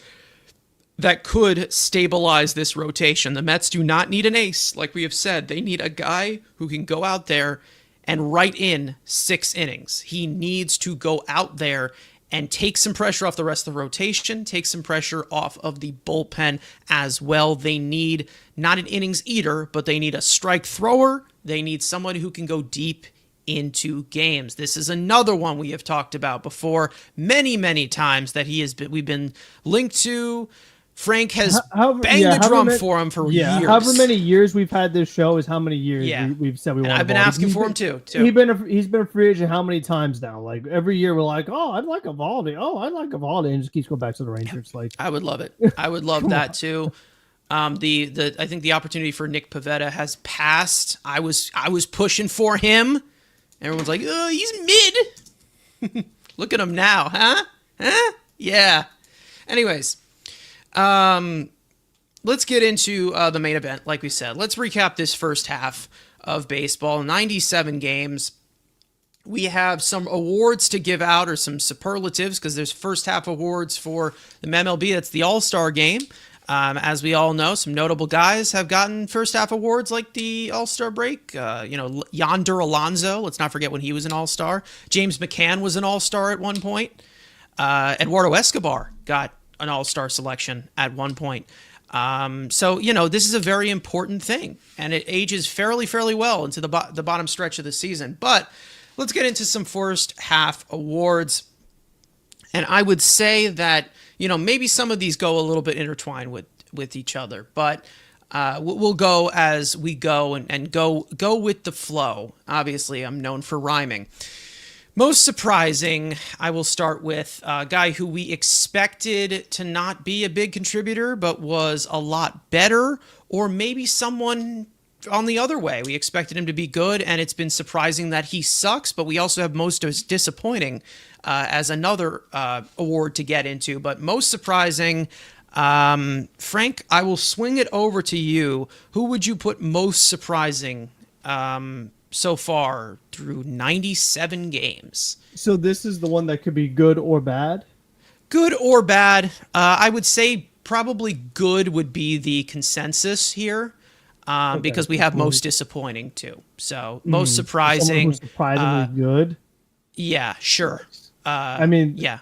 that could stabilize this rotation. The Mets do not need an ace, like we have said. They need a guy who can go out there and write in 6 innings. He needs to go out there and take some pressure off the rest of the rotation, take some pressure off of the bullpen as well. They need not an innings eater, but they need a strike thrower. They need someone who can go deep into games. This is another one we have talked about before many, many times that we've been linked to. Frank has banged the drum for him for years. However many years we've had this show is how many years we've said we want. I've been asking for him too. He's been a free agent how many times now? Like every year we're like, oh, I'd like Evaldi. Oh, I'd like Evaldi, and just keeps going back to the Rangers. Like I would love it. I would love that too. I think the opportunity for Nick Pivetta has passed. I was pushing for him. Everyone's like, oh, he's mid. Look at him now, huh? Yeah. Anyways, let's get into the main event. Like we said, let's recap this first half of baseball. 97 games. We have some awards to give out, or some superlatives, because there's first half awards for the MLB. That's the All-Star game. As we all know, some notable guys have gotten first half awards like the All-Star break. Yonder Alonso, let's not forget when he was an All-Star. James McCann was an All-Star at one point. Eduardo Escobar got an All-Star selection at one point. So this is a very important thing, and it ages fairly well into the bottom stretch of the season. But let's get into some first half awards. And I would say that maybe some of these go a little bit intertwined with each other, but we'll go as we go and go with the flow. Obviously, I'm known for rhyming. Most surprising, I will start with a guy who we expected to not be a big contributor, but was a lot better, or maybe someone on the other way. We expected him to be good, and it's been surprising that he sucks, but we also have most disappointing as another award to get into. But most surprising, Frank, I will swing it over to you. Who would you put most surprising so far through 97 games? So this is the one that could be good or bad. Good or bad. I would say probably good would be the consensus here, because we have most disappointing too. So most Someone surprising. who's surprisingly good. Yeah, sure. I mean, Yeah.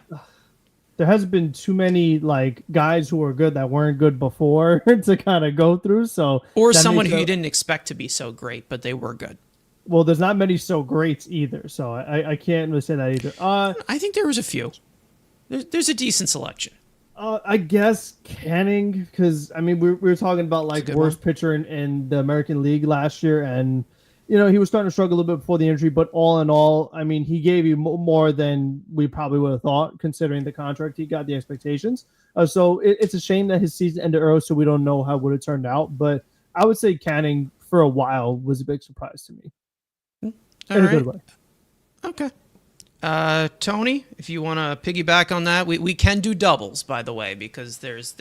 there hasn't been too many like guys who were good that weren't good before to kind of go through. So Or that someone makes who you didn't expect to be so great, but they were good. well, there's not many so greats either. So I can't really say that either. I think there was a few. There's a decent selection. I guess Canning, because I mean we were talking about like good worst pitcher in the American League last year, and you know he was starting to struggle a little bit before the injury. But all in all, I mean he gave you more than we probably would have thought, considering the contract he got, the expectations. So it's a shame that his season ended early, so we don't know how it would have turned out. But I would say Canning for a while was a big surprise to me. All In a right. good way. Okay. Tony, if you want to piggyback on that, we can do doubles, by the way, because there's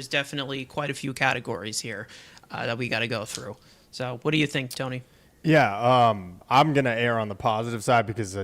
definitely quite a few categories here that we got to go through. So, what do you think, Tony? Yeah, I'm gonna err on the positive side because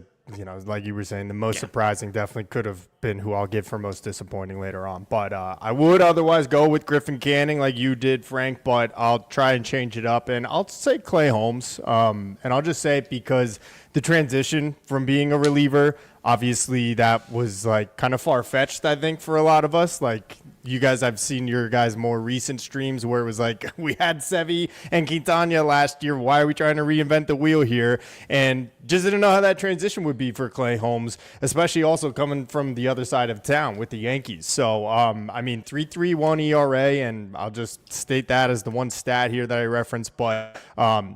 like you were saying, the most surprising definitely could have been who I'll give for most disappointing later on. But I would otherwise go with Griffin Canning like you did, Frank. But I'll try and change it up, and I'll say Clay Holmes. And I'll just say it because the transition from being a reliever, obviously, that was like kind of far fetched. I think for a lot of us, like you guys, I've seen your guys' more recent streams where it was like we had Sevy and Quintana last year. Why are we trying to reinvent the wheel here? And just didn't know how that transition would be for Clay Holmes, especially also coming from the other side of town with the Yankees. So, I mean, 3.31 ERA, and I'll just state that as the one stat here that I referenced. But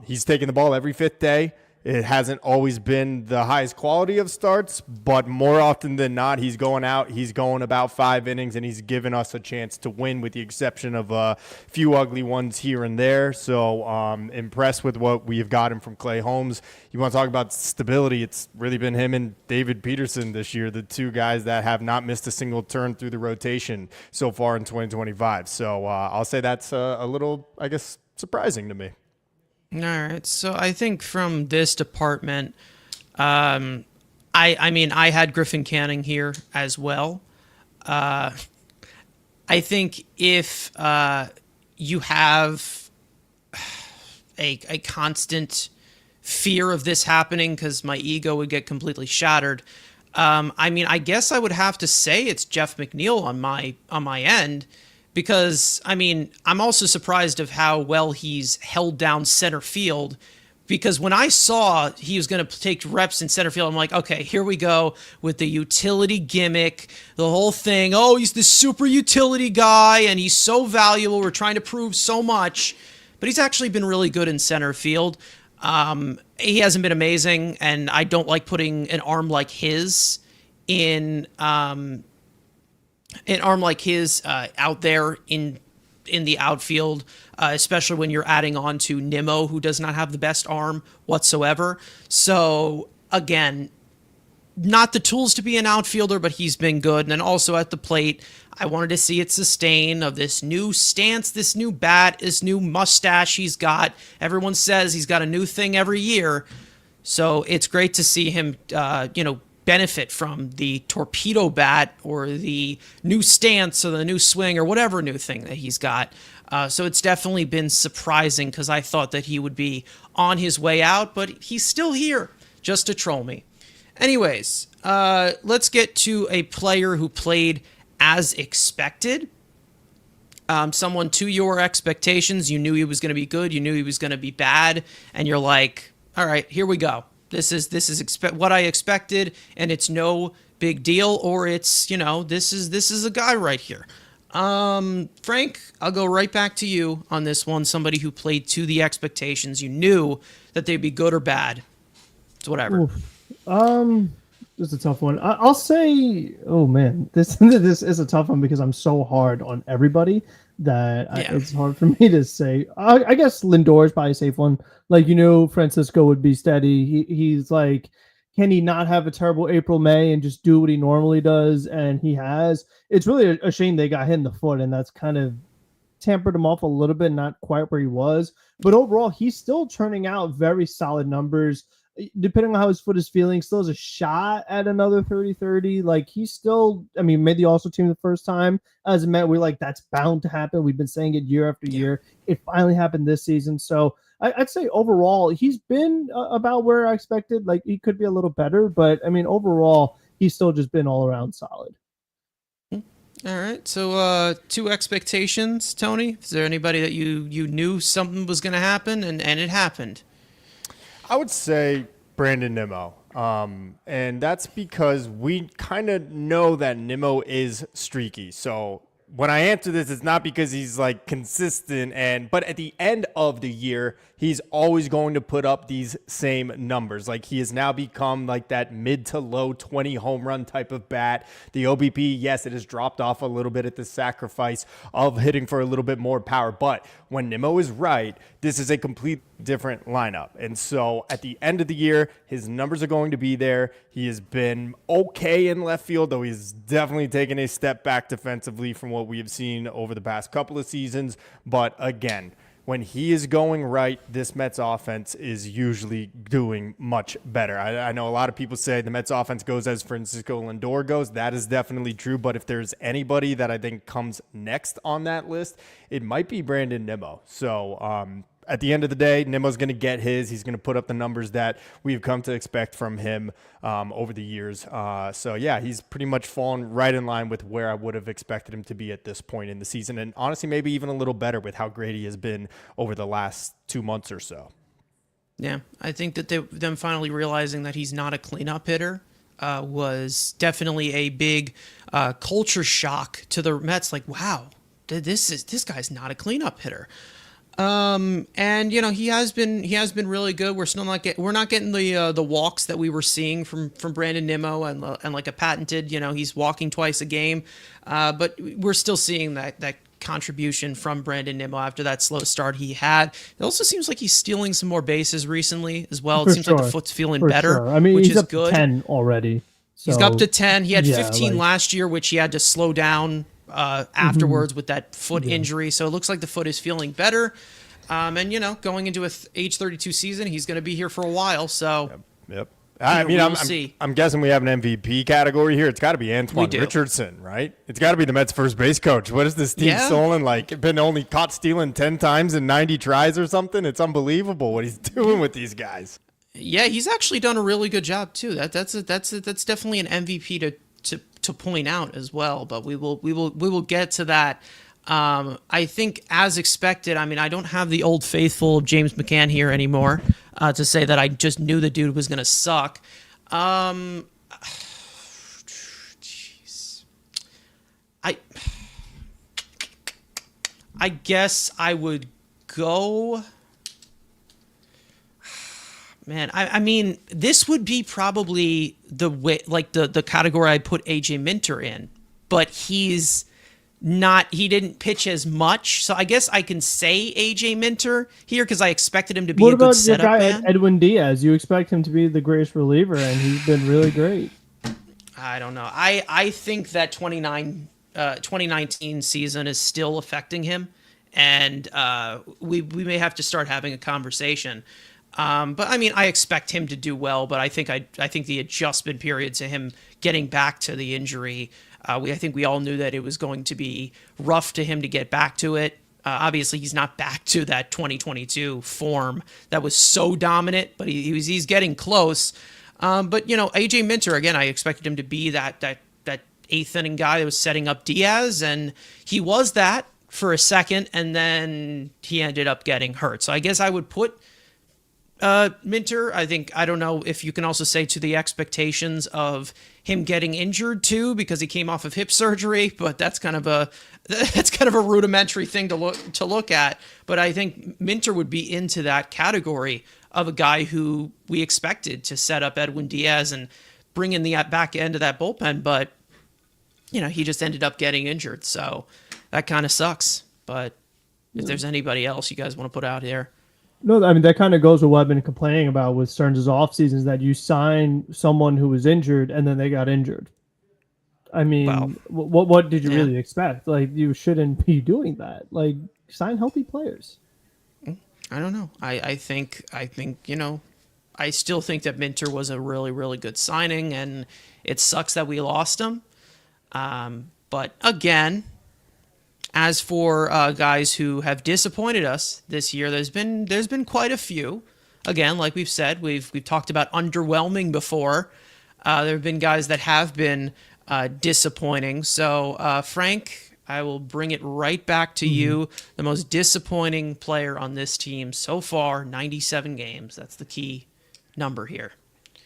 he's taking the ball every fifth day. It hasn't always been the highest quality of starts, but more often than not, he's going out, he's going about 5 innings, and he's given us a chance to win with the exception of a few ugly ones here and there. So impressed with what we have gotten from Clay Holmes. You want to talk about stability, it's really been him and David Peterson this year, the two guys that have not missed a single turn through the rotation so far in 2025. So I'll say that's a little, I guess, surprising to me. All right. So I think from this department, I mean, I had Griffin Canning here as well. I think if you have a constant fear of this happening, because my ego would get completely shattered. I mean, I guess I would have to say it's Jeff McNeil on my end. Because, I mean, I'm also surprised of how well he's held down center field. Because when I saw he was going to take reps in center field, I'm like, okay, here we go with the utility gimmick, the whole thing. Oh, he's the super utility guy, and he's so valuable. We're trying to prove so much. But he's actually been really good in center field. He hasn't been amazing, and I don't like putting an arm like his out there in the outfield, especially when you're adding on to Nimmo, who does not have the best arm whatsoever. So again, not the tools to be an outfielder, but he's been good. And then also at the plate, I wanted to see it sustain of this new stance, this new bat, this new mustache he's got. Everyone says he's got a new thing every year. So it's great to see him, benefit from the torpedo bat or the new stance or the new swing or whatever new thing that he's got. So it's definitely been surprising because I thought that he would be on his way out, but he's still here just to troll me. Anyways, let's get to a player who played as expected. Someone to your expectations. You knew he was going to be good. You knew he was going to be bad. And you're like, all right, here we go. This is what I expected, and it's no big deal, or it's, this is a guy right here. Frank, I'll go right back to you on this one. Somebody who played to the expectations. You knew that they'd be good or bad. It's whatever. This is a tough one. I'll say, oh man, this this is a tough one because I'm so hard on everybody that Yeah. it's hard for me to say. I guess Lindor is probably a safe one. Like Francisco would be steady. He's like, can he not have a terrible April May and just do what he normally does? And he has. It's really a shame they got hit in the foot, and that's kind of tampered him off a little bit, not quite where he was. But overall, he's still turning out very solid numbers. Depending on how his foot is feeling, still has a shot at another 30-30. Like he's still, I mean, made the All-Star team the first time. As a Met, we're like, that's bound to happen. We've been saying it year after year. It finally happened this season. So I'd say overall, he's been about where I expected. Like he could be a little better, but I mean, overall, he's still just been all around solid. All right. So, two expectations, Tony. Is there anybody that you knew something was going to happen and it happened? I would say Brandon Nimmo. And that's because we kind of know that Nimmo is streaky. So when I answer this, it's not because he's like consistent, but at the end of the year, he's always going to put up these same numbers. Like he has now become like that mid to low 20 home run type of bat. The OBP, yes, it has dropped off a little bit at the sacrifice of hitting for a little bit more power. But when Nimmo is right, this is a complete different lineup. And so at the end of the year, his numbers are going to be there. He has been okay in left field, though he's definitely taken a step back defensively from what we have seen over the past couple of seasons. But again, when he is going right, this Mets offense is usually doing much better. I know a lot of people say the Mets offense goes as Francisco Lindor goes. That is definitely true. But if there's anybody that I think comes next on that list, it might be Brandon Nimmo. So at the end of the day, Nimmo's going to get his. He's going to put up the numbers that we've come to expect from him over the years. So, yeah, he's pretty much fallen right in line with where I would have expected him to be at this point in the season. And honestly, maybe even a little better with how great he has been over the last 2 months or so. Yeah, I think that them finally realizing that he's not a cleanup hitter was definitely a big culture shock to the Mets. Like, wow, this guy's not a cleanup hitter. And he has been really good. We're not getting the walks that we were seeing from Brandon Nimmo and like a patented, he's walking twice a game. But we're still seeing that contribution from Brandon Nimmo after that slow start he had. It also seems like he's stealing some more bases recently as well. It seems like the foot's feeling better, sure. I mean, which he's is up good. To 10 already. So, he's up to 10. He had 15 last year, which he had to slow down afterwards with that foot injury. So it looks like the foot is feeling better. And going into a age 32 season, he's going to be here for a while. So, yep. I'm guessing we have an MVP category here. It's got to be Antoine Richardson, right? It's got to be the Mets' first base coach. What is this team stolen? Like, been only caught stealing 10 times in 90 tries or something? It's unbelievable what he's doing with these guys. Yeah, he's actually done a really good job too. That's definitely an MVP to point out as well. But we will get to that. I think, as expected, I mean, I don't have the old faithful James McCann here anymore to say that I just knew the dude was going to suck. Jeez. I guess I would go... Man, I mean, this would be probably the way, like the category I'd put AJ Minter in, but he didn't pitch as much. So I guess I can say AJ Minter here because I expected him to be a good setup man. What about your guy Edwin Diaz? You expect him to be the greatest reliever, and he's been really great. I don't know. I think that 2019 season is still affecting him, and we may have to start having a conversation. But I mean, I expect him to do well, but I think the adjustment period to him getting back to the injury, I think we all knew that it was going to be rough to him to get back to it. Obviously, he's not back to that 2022 form that was so dominant, but he's getting close. But AJ Minter, again, I expected him to be that eighth inning guy that was setting up Diaz, and he was that for a second, and then he ended up getting hurt. So I guess I would put Minter. I don't know if you can also say to the expectations of him getting injured too, because he came off of hip surgery, but that's kind of a rudimentary thing to look at. But I think Minter would be into that category of a guy who we expected to set up Edwin Diaz and bring in the back end of that bullpen, but he just ended up getting injured. So that kind of sucks. But if there's anybody else you guys want to put out here. No, I mean, that kind of goes with what I've been complaining about with Stearns' off seasons, that you sign someone who was injured and then they got injured. I Well, mean, what did you yeah. really expect? Like, you shouldn't be doing that. Like, sign healthy players. I don't know. I think I still think that Minter was a really, really good signing, and it sucks that we lost him. But again, as for guys who have disappointed us this year, there's been quite a few. Again, like we've said, we've talked about underwhelming before. There have been guys that have been disappointing. So, Frank, I will bring it right back to you. The most disappointing player on this team so far, 97 games. That's the key number here.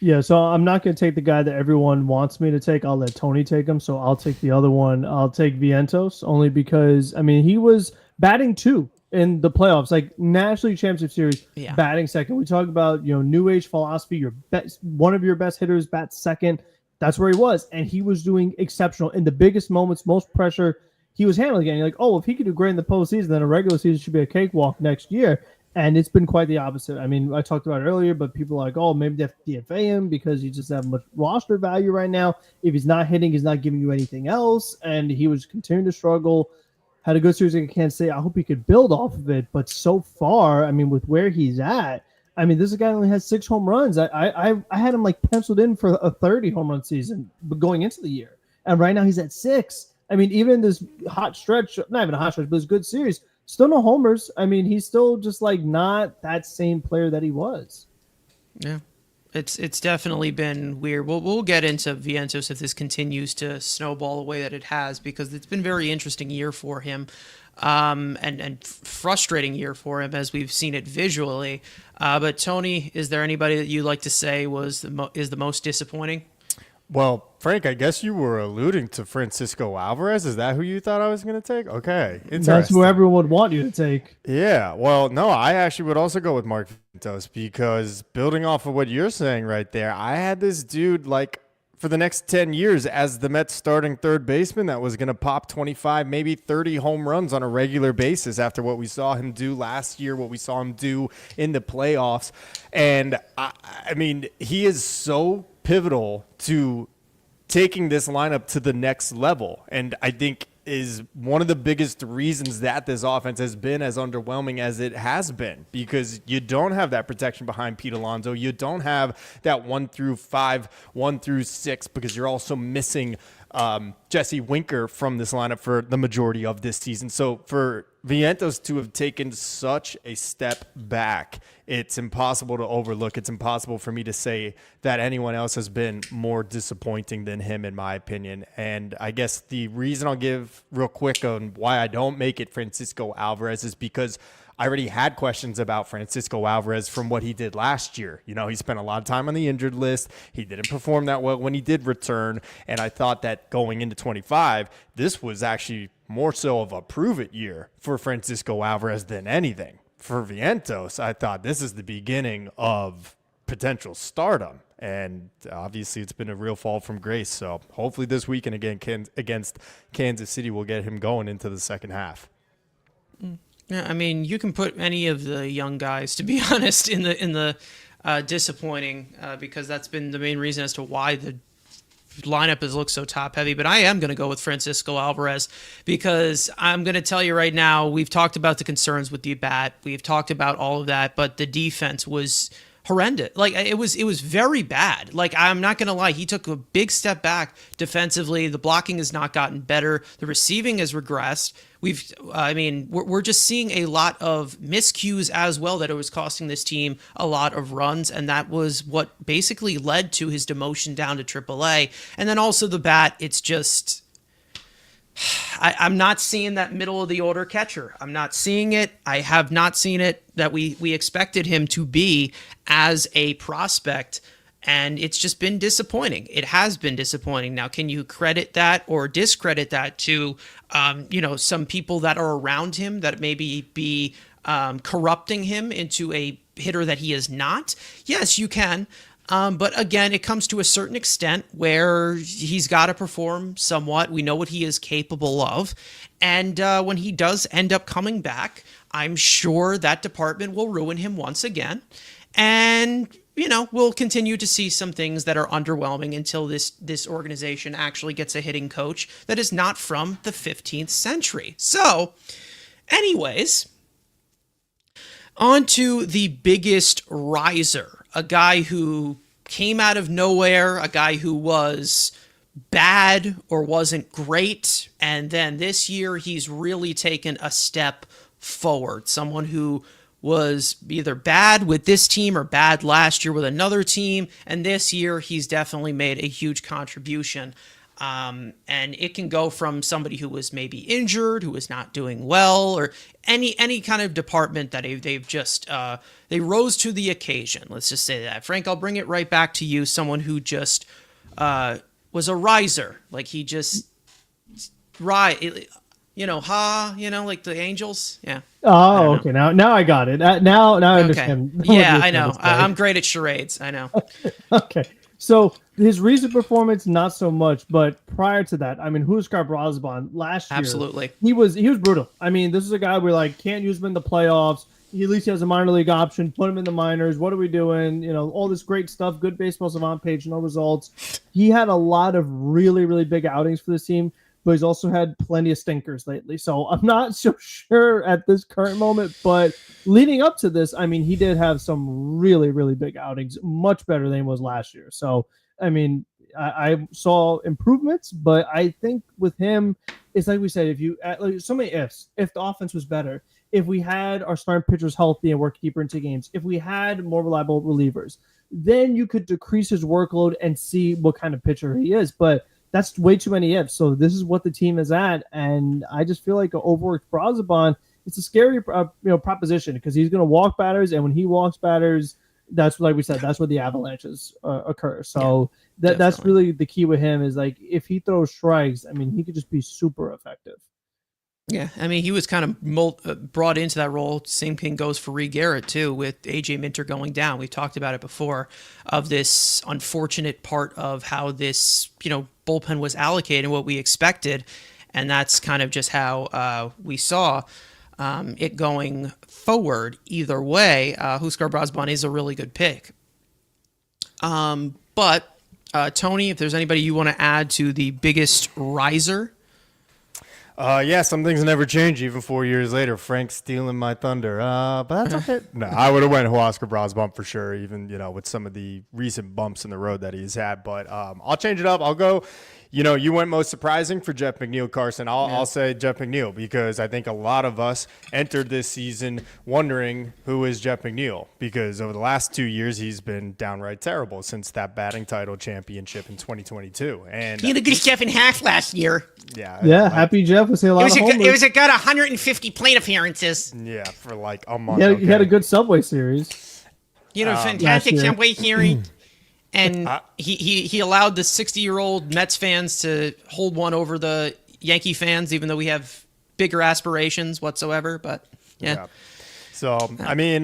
Yeah, so I'm not going to take the guy that everyone wants me to take. I'll let Tony take him. So I'll take the other one. I'll take Vientos, only because, I mean, he was batting 2 in the playoffs, like National League Championship Series, Yeah. batting second. We talk about, new age philosophy. Your best, one of your best hitters bats second. That's where he was, and he was doing exceptional in the biggest moments, most pressure. He was handling it. And you're like, oh, if he could do great in the postseason, then a regular season should be a cakewalk next year. And it's been quite the opposite. I mean, I talked about it earlier, but people are like, oh, maybe they have to DFA him because he just have much roster value right now. If he's not hitting, he's not giving you anything else. And he was continuing to struggle. Had a good series against Kansas State. I hope he could build off of it. But so far, I mean, with where he's at, I mean, this guy only has 6 home runs. I had him like penciled in for a 30 home run season going into the year. And right now he's at 6. I mean, even in this hot stretch, not even a hot stretch, but it's a good series, still no homers. I mean, he's still just like not that same player that he was. Yeah. It's definitely been weird. We'll get into Vientos if this continues to snowball the way that it has, because it's been a very interesting year for him, and frustrating year for him as we've seen it visually. But Tony, is there anybody that you'd like to say is the most disappointing? Well, Frank, I guess you were alluding to Francisco Alvarez. Is that who you thought I was going to take? Okay, interesting. That's who everyone would want you to take. Yeah, well, no, I actually would also go with Mark Vientos, because building off of what you're saying right there, I had this dude like for the next 10 years as the Mets starting third baseman that was going to pop 25, maybe 30 home runs on a regular basis after what we saw him do last year, what we saw him do in the playoffs. And I mean, he is so pivotal to taking this lineup to the next level, and I think is one of the biggest reasons that this offense has been as underwhelming as it has been, because you don't have that protection behind Pete Alonso. You don't have that 1 through 5, 1 through 6, because you're also missing Jesse Winker from this lineup for the majority of this season. So for Vientos to have taken such a step back, it's impossible to overlook. It's impossible for me to say that anyone else has been more disappointing than him, in my opinion. And I guess the reason I'll give real quick on why I don't make it Francisco Alvarez is because I already had questions about Francisco Alvarez from what he did last year. You know, he spent a lot of time on the injured list. He didn't perform that well when he did return. And I thought that going into 25, this was actually more so of a prove-it year for Francisco Alvarez than anything. For Vientos, I thought this is the beginning of potential stardom. And obviously it's been a real fall from grace. So hopefully this weekend again against Kansas City will get him going into the second half. Yeah, I mean, you can put any of the young guys, to be honest, in the disappointing, because that's been the main reason as to why the lineup has looked so top heavy. But I am going to go with Francisco Alvarez, because I'm going to tell you right now, we've talked about the concerns with the bat, we've talked about all of that, but the defense was horrendous. Like, it was very bad. Like, I'm not going to lie, he took a big step back defensively. The blocking has not gotten better. The receiving has regressed. We're just seeing a lot of miscues as well, that it was costing this team a lot of runs, and that was what basically led to his demotion down to AAA. And then also the bat, it's just, I'm not seeing that middle of the order catcher. I'm not seeing it. I have not seen it that we expected him to be as a prospect. And it's just been disappointing. It has been disappointing. Now, can you credit that or discredit that to, some people that are around him that maybe be corrupting him into a hitter that he is not? Yes, you can. But again, it comes to a certain extent where he's got to perform somewhat. We know what he is capable of. And when he does end up coming back, I'm sure that department will ruin him once again. And, we'll continue to see some things that are underwhelming until this organization actually gets a hitting coach that is not from the 15th century. So, anyways, on to the biggest riser, a guy who came out of nowhere, a guy who was bad or wasn't great, and then this year he's really taken a step forward. Someone who was either bad with this team or bad last year with another team, and this year he's definitely made a huge contribution. And it can go from somebody who was maybe injured, who was not doing well, or any kind of department that they've just they rose to the occasion. Let's just say that. Frank, I'll bring it right back to you. Someone who just was a riser, like he just like the Angels. Yeah. Oh, okay. Now I got it. Now I understand. Yeah, I know. I'm great at charades. I know. Okay. So his recent performance, not so much, but prior to that, I mean, Huskar Brosbon last year, absolutely, he was brutal. I mean, this is a guy we're like, can't use him in the playoffs. At least he has a minor league option. Put him in the minors. What are we doing? All this great stuff. Good baseball savant page, no results. He had a lot of really, really big outings for this team, but he's also had plenty of stinkers lately. So I'm not so sure at this current moment, but leading up to this, I mean, he did have some really, really big outings, much better than he was last year. So, I mean, I saw improvements, but I think with him, it's like we said, if you so many ifs. If the offense was better, if we had our starting pitchers healthy and work deeper into games, if we had more reliable relievers, then you could decrease his workload and see what kind of pitcher he is. But that's way too many ifs. So this is what the team is at, and I just feel like an overworked Braziban, it's a scary proposition because he's going to walk batters, and when he walks batters, that's like we said, that's where the avalanches occur. So that's really the key with him is like if he throws strikes, I mean, he could just be super effective. Yeah, I mean, he was kind of brought into that role. Same thing goes for Reed Garrett, too, with A.J. Minter going down. We talked about it before, of this unfortunate part of how this, bullpen was allocated and what we expected. And that's kind of just how we saw it going forward. Either way, Huskar Brosbon is a really good pick. But, Tony, if there's anybody you want to add to the biggest riser. Some things never change even 4 years later. Frank's stealing my thunder. But that's okay. No, I would have went Huascar Brosbump for sure, even, with some of the recent bumps in the road that he's had. But I'll change it up. I'll go, you went most surprising for Jeff McNeil, Carson. I'll say Jeff McNeil because I think a lot of us entered this season wondering who is Jeff McNeil because over the last 2 years, he's been downright terrible since that batting title championship in 2022. And he had a good step in half last year. Yeah, happy Jeff was a lot of homers. It was a good 150 plate appearances. Yeah, for like a month. He had a good Subway series. Fantastic Subway series. And he allowed the 60-year-old Mets fans to hold one over the Yankee fans, even though we have bigger aspirations whatsoever. But yeah. So, I mean,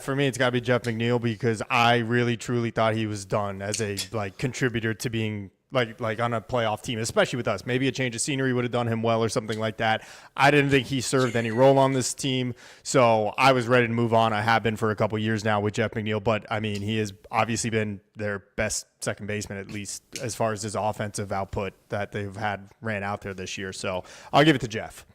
for me, it's got to be Jeff McNeil because I really, truly thought he was done as a contributor to being like on a playoff team, especially with us. Maybe a change of scenery would have done him well or something like that. I didn't think he served any role on this team, so I was ready to move on. I have been for a couple years now with Jeff McNeil, but I mean, he has obviously been their best second baseman, at least as far as his offensive output that they've had ran out there this year. So I'll give it to Jeff.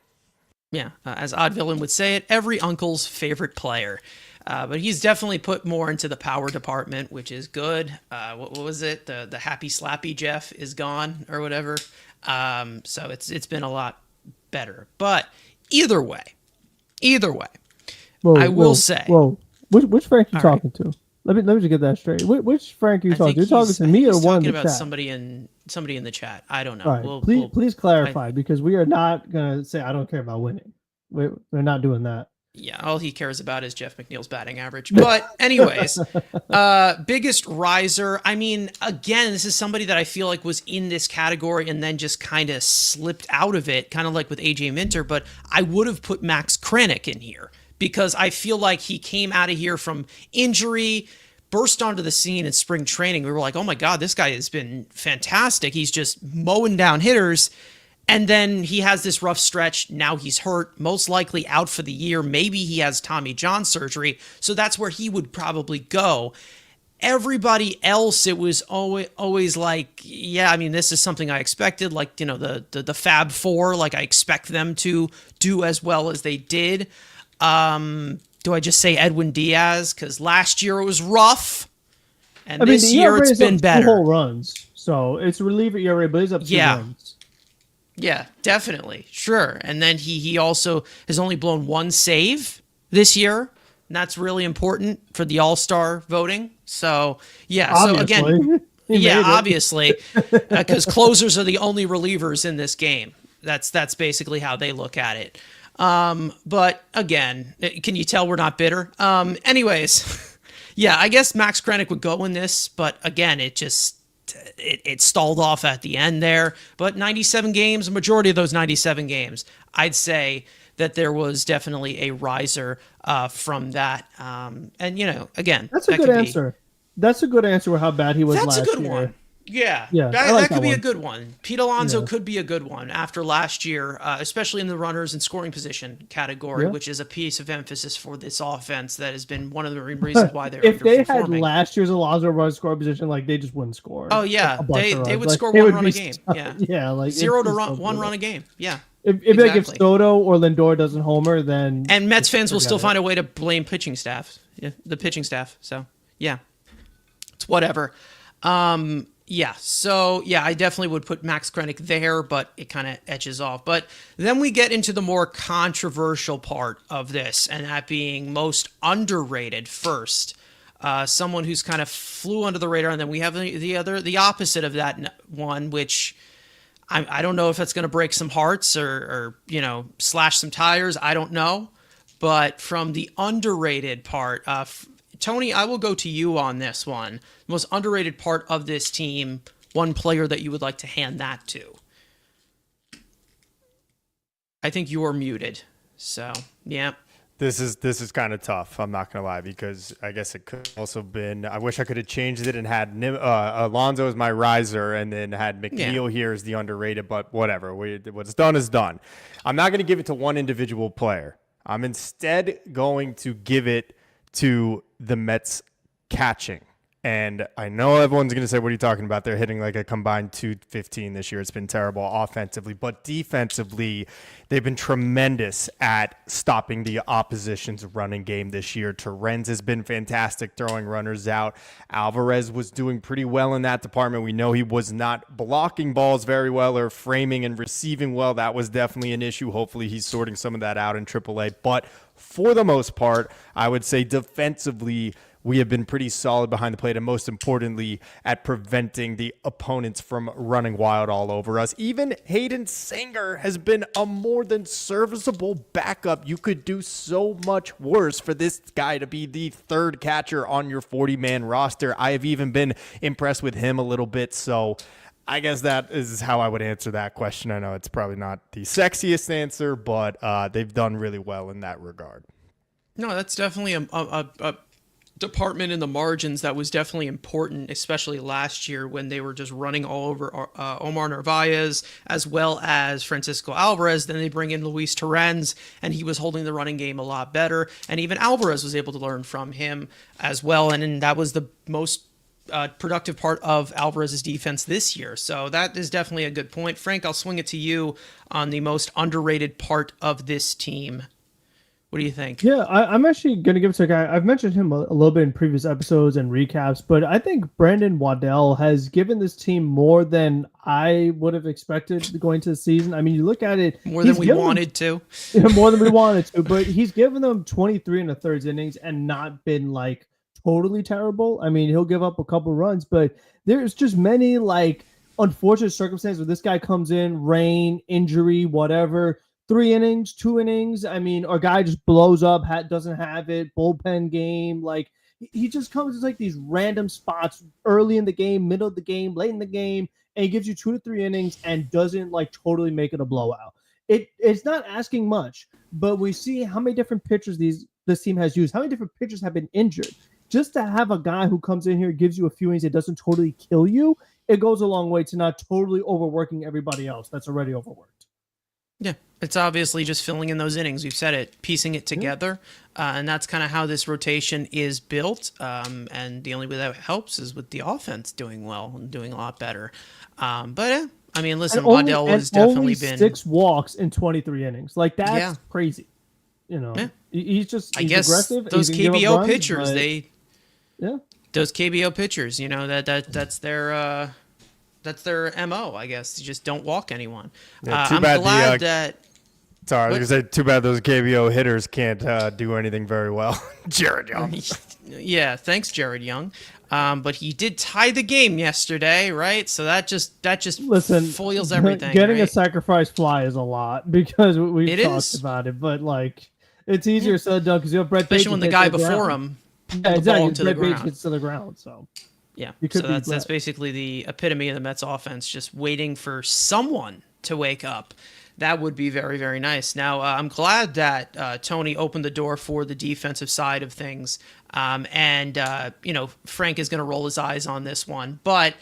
Yeah, as Odd Villain would say it, every uncle's favorite player. But he's definitely put more into the power department, which is good. What was it? The happy slappy Jeff is gone or whatever. So it's been a lot better. But either way, I will say. Whoa, which Frank are you talking to? Let me just get that straight. Which Frank are you talking to? You're talking to me or one in the about chat? Somebody in the chat. I don't know. All right. Please clarify because we are not gonna say I don't care about winning. We're not doing that. Yeah, all he cares about is Jeff McNeil's batting average. But anyways, biggest riser. I mean, again, this is somebody that I feel like was in this category and then just kind of slipped out of it, kind of like with AJ Minter. But I would have put Max Kranick in here because I feel like he came out of here from injury, burst onto the scene in spring training, we were like, oh my God, this guy has been fantastic. He's just mowing down hitters. And then he has this rough stretch. Now he's hurt, most likely out for the year. Maybe he has Tommy John surgery. So that's where he would probably go. Everybody else, it was always like, yeah, I mean, this is something I expected. Like, the Fab Four, like I expect them to do as well as they did. Do I just say Edwin Diaz? Because last year it was rough. And this year it's been better. 2 whole runs. So it's a reliever ERA, but he's up 2 runs. Yeah, definitely. Sure. And then he also has only blown 1 save this year. And that's really important for the All-Star voting. So, yeah. Obviously. So, again, yeah, obviously. Because closers are the only relievers in this game. That's basically how they look at it. But, again, can you tell we're not bitter? Anyways, yeah, I guess Max Krennic would go in this. But, again, it stalled off at the end there, but 97 games, a majority of those 97 games, I'd say that there was definitely a riser from that. And, again, that's a good answer. That's a good answer with how bad he was last year. That's a good one. Yeah, that could be a good one. Pete Alonso could be a good one after last year, especially in the runners and scoring position category, which is a piece of emphasis for this offense that has been one of the reasons why they're if they had underperforming. last year's Alonso run scoring position, like they just wouldn't score. Oh yeah, they would score 1 run a game. Yeah, yeah, like 0 to 1 run a game. Yeah. If Soto or Lindor doesn't homer, then Mets fans will still find a way to blame pitching staff, the pitching staff. So yeah, it's whatever. Yeah, so I definitely would put Max Krennic there, but it kind of etches off. But then we get into the more controversial part of this, and that being most underrated first. Someone who's kind of flew under the radar, and then we have the opposite of that one, which I don't know if that's going to break some hearts or slash some tires. I don't know, but from the underrated part, Tony, I will go to you on this one. The most underrated part of this team, one player that you would like to hand that to. I think you are muted. So, yeah. This is kind of tough. I'm not gonna lie, because I guess it could also been. I wish I could have changed it and had Alonso as my riser, and then had McNeil here as the underrated. But whatever, what's done is done. I'm not gonna give it to one individual player. I'm instead going to give it to the Mets catching. And I know everyone's going to say, what are you talking about? They're hitting like a combined 215 this year. It's been terrible offensively. But defensively, they've been tremendous at stopping the opposition's running game this year. Torrens has been fantastic throwing runners out. Alvarez was doing pretty well in that department. We know he was not blocking balls very well or framing and receiving well. That was definitely an issue. Hopefully he's sorting some of that out in AAA. But for the most part, I would say defensively, we have been pretty solid behind the plate, and most importantly, at preventing the opponents from running wild all over us. Even Hayden Singer has been a more than serviceable backup. You could do so much worse for this guy to be the third catcher on your 40-man roster. I have even been impressed with him a little bit, so I guess that is how I would answer that question. I know it's probably not the sexiest answer, but they've done really well in that regard. No, that's definitely a department in the margins that was definitely important, especially last year when they were just running all over Omar Narvaez as well as Francisco Alvarez. Then they bring in Luis Torrens, and he was holding the running game a lot better. And even Alvarez was able to learn from him as well. And that was the most productive part of Alvarez's defense this year. So that is definitely a good point. Frank, I'll swing it to you on the most underrated part of this team. What do you think? Yeah, I'm actually going to give it to a guy. I've mentioned him a little bit in previous episodes and recaps, but I think Brandon Waddell has given this team more than I would have expected going into the season. I mean, you look at it. More than we wanted to. More than we wanted to, but he's given them 23 and a third innings and not been like totally terrible. I mean, he'll give up a couple runs, but there's just many like unfortunate circumstances where this guy comes in, rain, injury, whatever. 3 innings, 2 innings. I mean, our guy just blows up, doesn't have it, bullpen game. Like, he just comes to like these random spots early in the game, middle of the game, late in the game, and he gives you 2 to 3 innings and doesn't like totally make it a blowout. It's not asking much, but we see how many different pitchers this team has used, how many different pitchers have been injured. just to have a guy who comes in here, gives you a few innings, it doesn't totally kill you. It goes a long way to not totally overworking everybody else that's already overworked. Yeah, it's obviously just filling in those innings. We've said it, piecing it together, and that's kind of how this rotation is built. And the only way that helps is with the offense doing well and doing a lot better. I mean, listen, Waddell has definitely been 6 walks in 23 innings. Like that's crazy. He's I guess aggressive. Those KBO runs, pitchers, those KBO pitchers, that's their MO, I guess. You just don't walk anyone. I'm glad that. Sorry, I was going to say, too bad those KBO hitters can't do anything very well. Jared Young. Yeah, thanks, Jared Young. But he did tie the game yesterday, right? So that just foils everything. Getting right? a sacrifice fly is a lot because we've talked about it, but like it's easier said than done because you have Brett Bates, especially when the guy before him the ball to the ground. Gets to the ground, so. Yeah, so that's basically the epitome of the Mets offense, just waiting for someone to wake up. That would be very, very nice. Now, I'm glad that Tony opened the door for the defensive side of things. And Frank is going to roll his eyes on this one. But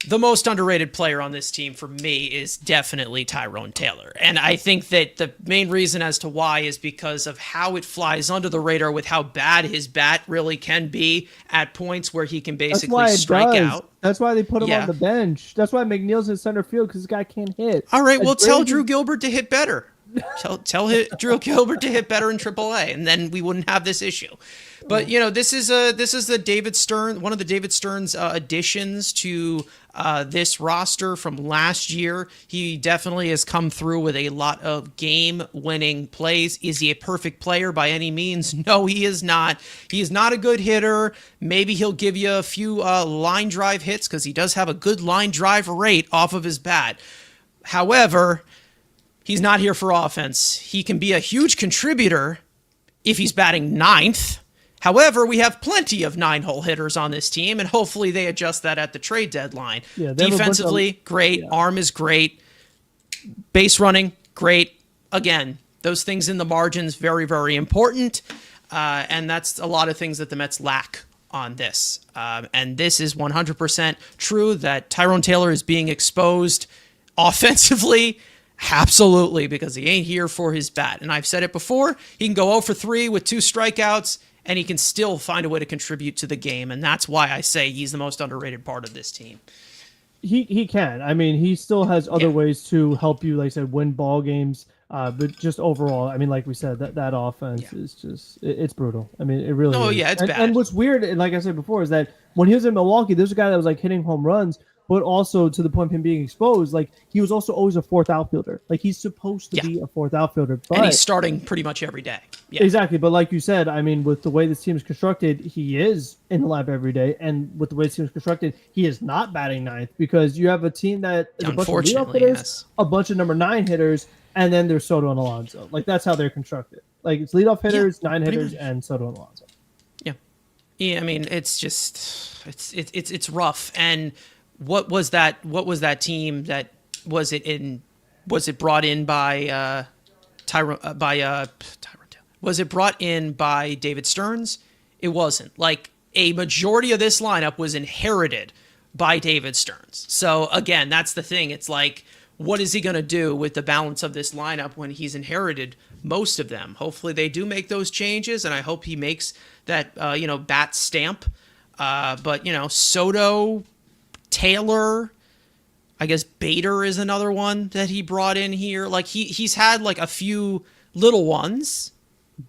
the most underrated player on this team for me is definitely Tyrone Taylor. And I think that the main reason as to why is because of how it flies under the radar with how bad his bat really can be at points where he can basically strike out. That's why they put him on the bench. That's why McNeil's in center field because this guy can't hit. All right, well, tell Drew Gilbert to hit better. Tell Drew Gilbert to hit better in AAA, and then we wouldn't have this issue. But this is the David Stern, one of the David Stern's additions to this roster from last year. He definitely has come through with a lot of game-winning plays. Is he a perfect player by any means? No, he is not. He is not a good hitter. Maybe he'll give you a few line drive hits because he does have a good line drive rate off of his bat. However, he's not here for offense. He can be a huge contributor if he's batting ninth. However, we have plenty of 9-hole hitters on this team, and hopefully they adjust that at the trade deadline. Yeah, defensively, great. Yeah. Arm is great. Base running, great. Again, those things in the margins, very, very important. And that's a lot of things that the Mets lack on this. And this is 100% true that Tyrone Taylor is being exposed offensively. Absolutely, because he ain't here for his bat. And I've said it before, he can go 0 for 3 with 2 strikeouts, and he can still find a way to contribute to the game. And that's why I say he's the most underrated part of this team. He can. I mean, he still has other ways to help you, like I said, win ball games. But just overall, I mean, like we said, that offense is just, it's brutal. I mean, it really is. Oh, yeah, it's bad. And what's weird, and like I said before, is that when he was in Milwaukee, there's a guy that was like hitting home runs, but also to the point of him being exposed, like he was also always a 4th outfielder. Like he's supposed to be a 4th outfielder. But, and he's starting pretty much every day. Yeah. Exactly. But like you said, I mean, with the way this team is constructed, he is in the lab every day. And with the way this team is constructed, he is not batting ninth because you have a team that is a bunch of leadoff hitters, a bunch of number 9 hitters, and then there's Soto and Alonso. Like that's how they're constructed. Like it's leadoff hitters, 9 hitters, and Soto and Alonso. Yeah. Yeah. I mean, it's just, it's rough. And what was that team that was it brought in by Tyrone was it brought in by David Stearns? It wasn't. Like a majority of this lineup was inherited by David Stearns. So again, that's the thing. It's like, what is he going to do with the balance of this lineup when he's inherited most of them? Hopefully they do make those changes, and I hope he makes that bat stamp. But Soto, Taylor, I guess Bader is another one that he brought in here. Like he's had like a few little ones,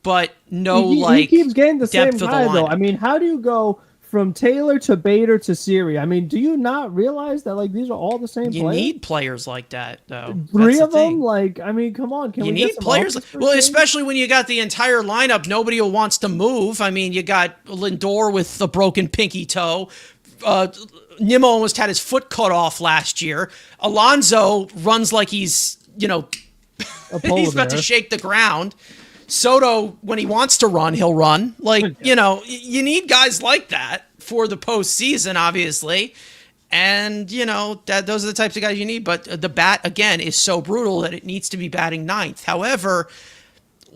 but he keeps getting the same guy though. I mean, how do you go from Taylor to Bader to Siri? I mean, do you not realize that like these are all the same players? You need players like that though. 3 of them? Like, I mean, come on. You need players. Well, especially when you got the entire lineup, nobody who wants to move. I mean, you got Lindor with a broken pinky toe. Nimmo almost had his foot cut off last year. Alonso runs like he's, he's about to shake the ground. Soto, when he wants to run, he'll run. Like, you need guys like that for the postseason, obviously. And, those are the types of guys you need. But the bat, again, is so brutal that it needs to be batting ninth. However,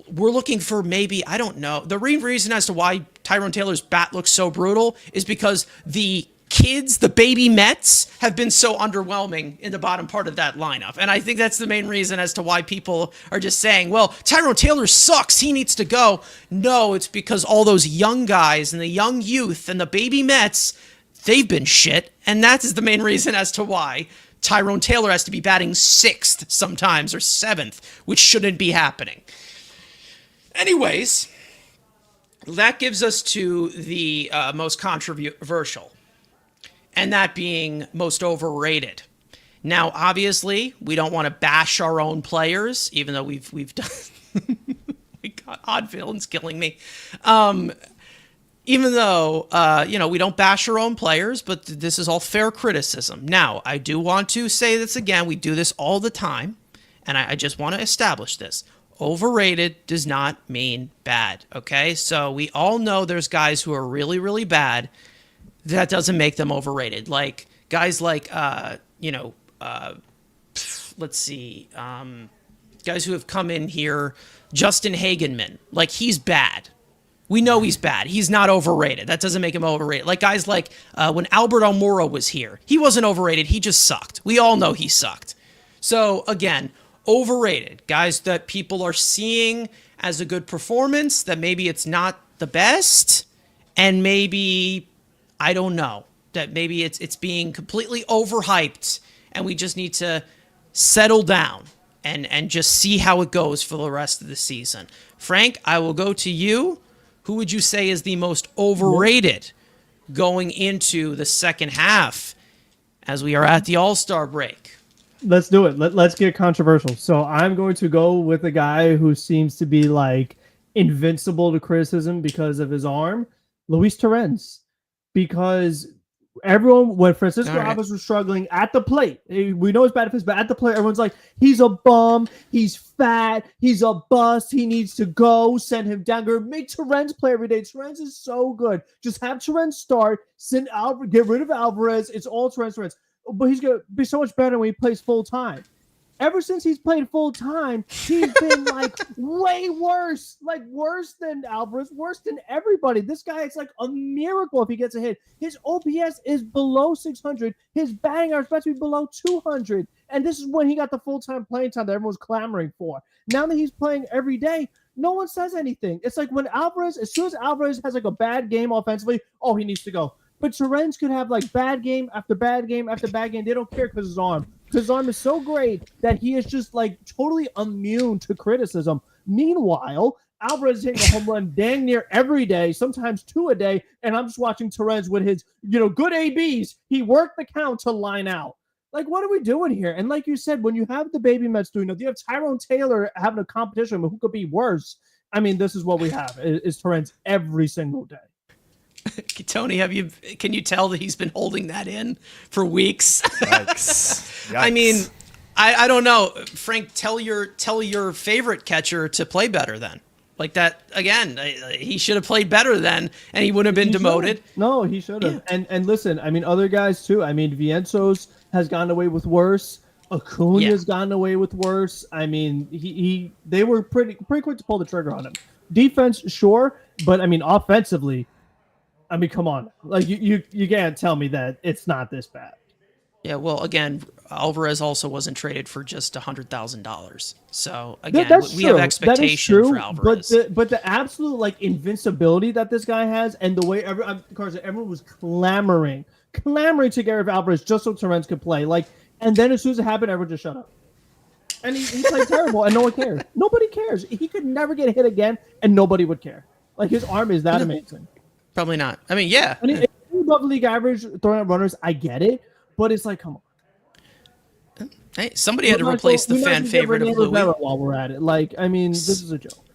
we're looking for maybe, I don't know. The reason as to why Tyrone Taylor's bat looks so brutal is because the kids, the baby Mets, have been so underwhelming in the bottom part of that lineup. And I think that's the main reason as to why people are just saying, well, Tyrone Taylor sucks, he needs to go. No, it's because all those young guys and the young youth and the baby Mets, they've been shit. And that is the main reason as to why Tyrone Taylor has to be batting 6th sometimes or 7th, which shouldn't be happening. Anyways, that gives us to the most controversial, and that being most overrated. Now, obviously, we don't want to bash our own players, even though we've done. We got odd villains killing me. Even though we don't bash our own players, but this is all fair criticism. Now, I do want to say this again. We do this all the time, and I just want to establish this. Overrated does not mean bad, okay? So we all know there's guys who are really, really bad. That doesn't make them overrated. Like guys like, let's see, guys who have come in here, Justin Hagenman. Like, he's bad. We know he's bad. He's not overrated. That doesn't make him overrated. Like guys like when Albert Almora was here, he wasn't overrated. He just sucked. We all know he sucked. So again, overrated. Guys that people are seeing as a good performance, that maybe it's not the best, and maybe, I don't know, that maybe it's being completely overhyped, and we just need to settle down and just see how it goes for the rest of the season. Frank, I will go to you. Who would you say is the most overrated going into the second half as we are at the All-Star break? Let's do it. Let's get controversial. So I'm going to go with a guy who seems to be like invincible to criticism because of his arm, Luis Torrens. Because everyone, when Francisco Alvarez was struggling at the plate, we know it's bad for his, but at the plate, everyone's like, he's a bum, he's fat, he's a bust, he needs to go, send him down. Make Torrens play every day. Torrens is so good. Just have Torrens start, get rid of Alvarez. It's all Torrens. But he's going to be so much better when he plays full time. Ever since he's played full time, he's been like way worse, like worse than Alvarez, worse than everybody. This guy, it's like a miracle if he gets a hit. His OPS is below 600. His batting average is supposed to be below 200. And this is when he got the full-time playing time that everyone's clamoring for. Now that he's playing every day, no one says anything. It's like when Alvarez, as soon as Alvarez has like a bad game offensively, oh, he needs to go. But Torrens could have like bad game after bad game after bad game. They don't care because his arm. Because his arm is so great that he is just like totally immune to criticism. Meanwhile, Alvarez is hitting a home run dang near every day, sometimes 2 a day, and I'm just watching Torrens with his, good ABs. He worked the count to line out. Like, what are we doing here? And like you said, when you have the baby Mets doing it, you have Tyrone Taylor having a competition with who could be worse. I mean, this is what we have, is Torrens every single day. Tony, can you tell that he's been holding that in for weeks? Yikes. I mean, I don't know. Frank, tell your favorite catcher to play better then. Like that again, he should have played better then, and he wouldn't have been demoted. No, he should have. Yeah. And listen, I mean, other guys too. I mean, Vientos has gotten away with worse. Acuna's gotten away with worse. I mean, they were pretty quick to pull the trigger on him. Defense, sure, but I mean, offensively, I mean, come on. Like you can't tell me that it's not this bad. Yeah, well, again, Alvarez also wasn't traded for just $100,000. So again, we have expectation for Alvarez. But the absolute like invincibility that this guy has, and the way everyone was clamoring to get rid of Alvarez just so Torrens could play. Like, and then as soon as it happened, everyone just shut up. And he played terrible, and no one cares. Nobody cares. He could never get hit again, and nobody would care. Like, his arm is that amazing. Probably not. I mean, yeah. I mean, if you're above league average throwing out runners, I get it, but it's like, come on. Hey, somebody had to replace the fan favorite of Louis. While we're at it, like, I mean, this is a joke.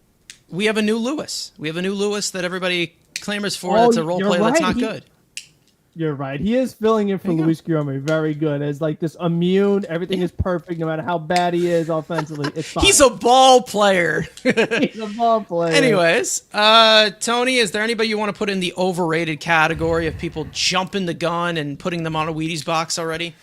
We have a new Lewis. We have a new Lewis that everybody clamors for. That's a role player that's not good. You're right. He is filling in for Luis Guillorme very good. As like this immune, everything is perfect no matter how bad he is offensively. It's fine. He's a ball player. He's a ball player. Anyways, Tony, is there anybody you want to put in the overrated category of people jumping the gun and putting them on a Wheaties box already?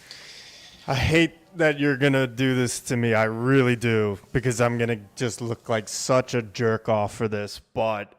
I hate that you're going to do this to me. I really do, because I'm going to just look like such a jerk off for this. But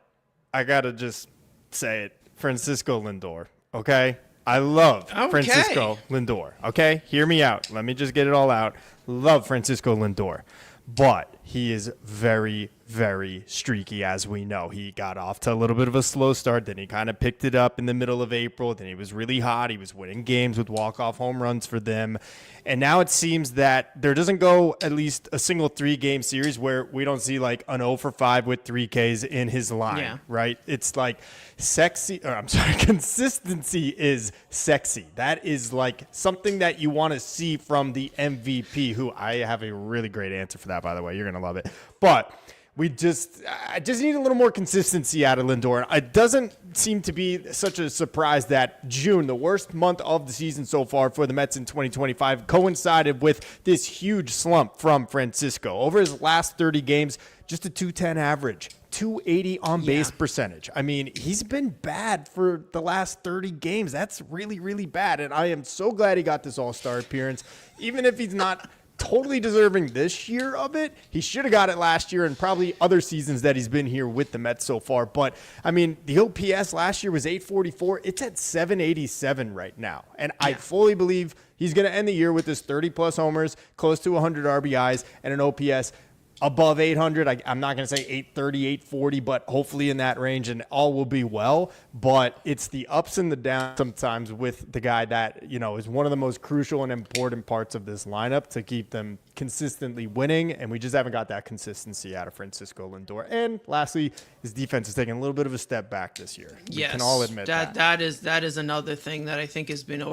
I got to just say it. Francisco Lindor, okay? I love Francisco Lindor, okay? Hear me out. Let me just get it all out. Love Francisco Lindor. But he is very, very streaky, as we know. He got off to a little bit of a slow start. Then he kind of picked it up in the middle of April. Then he was really hot. He was winning games with walk-off home runs for them. And now it seems that there doesn't go at least a single 3-game series where we don't see like an 0 for 5 with 3 Ks in his line, right? It's like consistency is sexy. That is like something that you want to see from the MVP, who I have a really great answer for that, by the way. You're going to love it. But I just need a little more consistency out of Lindor. It doesn't seem to be such a surprise that June, the worst month of the season so far for the Mets in 2025, coincided with this huge slump from Francisco. Over his last 30 games, just a 210 average, 280 on base percentage. I mean, he's been bad for the last 30 games. That's really, really bad. And I am so glad he got this All-Star appearance, even if he's not totally deserving this year of it. He should have got it last year and probably other seasons that he's been here with the Mets so far. But, I mean, the OPS last year was 844. It's at 787 right now. And I fully believe he's going to end the year with his 30-plus homers, close to 100 RBIs, and an OPS above 800. I'm not going to say 830, 840, but hopefully in that range, and all will be well. But it's the ups and the downs sometimes with the guy that, you know, is one of the most crucial and important parts of this lineup to keep them consistently winning, and we just haven't got that consistency out of Francisco Lindor. And lastly, his defense is taking a little bit of a step back this year. We can all admit that. That is another thing that I think has been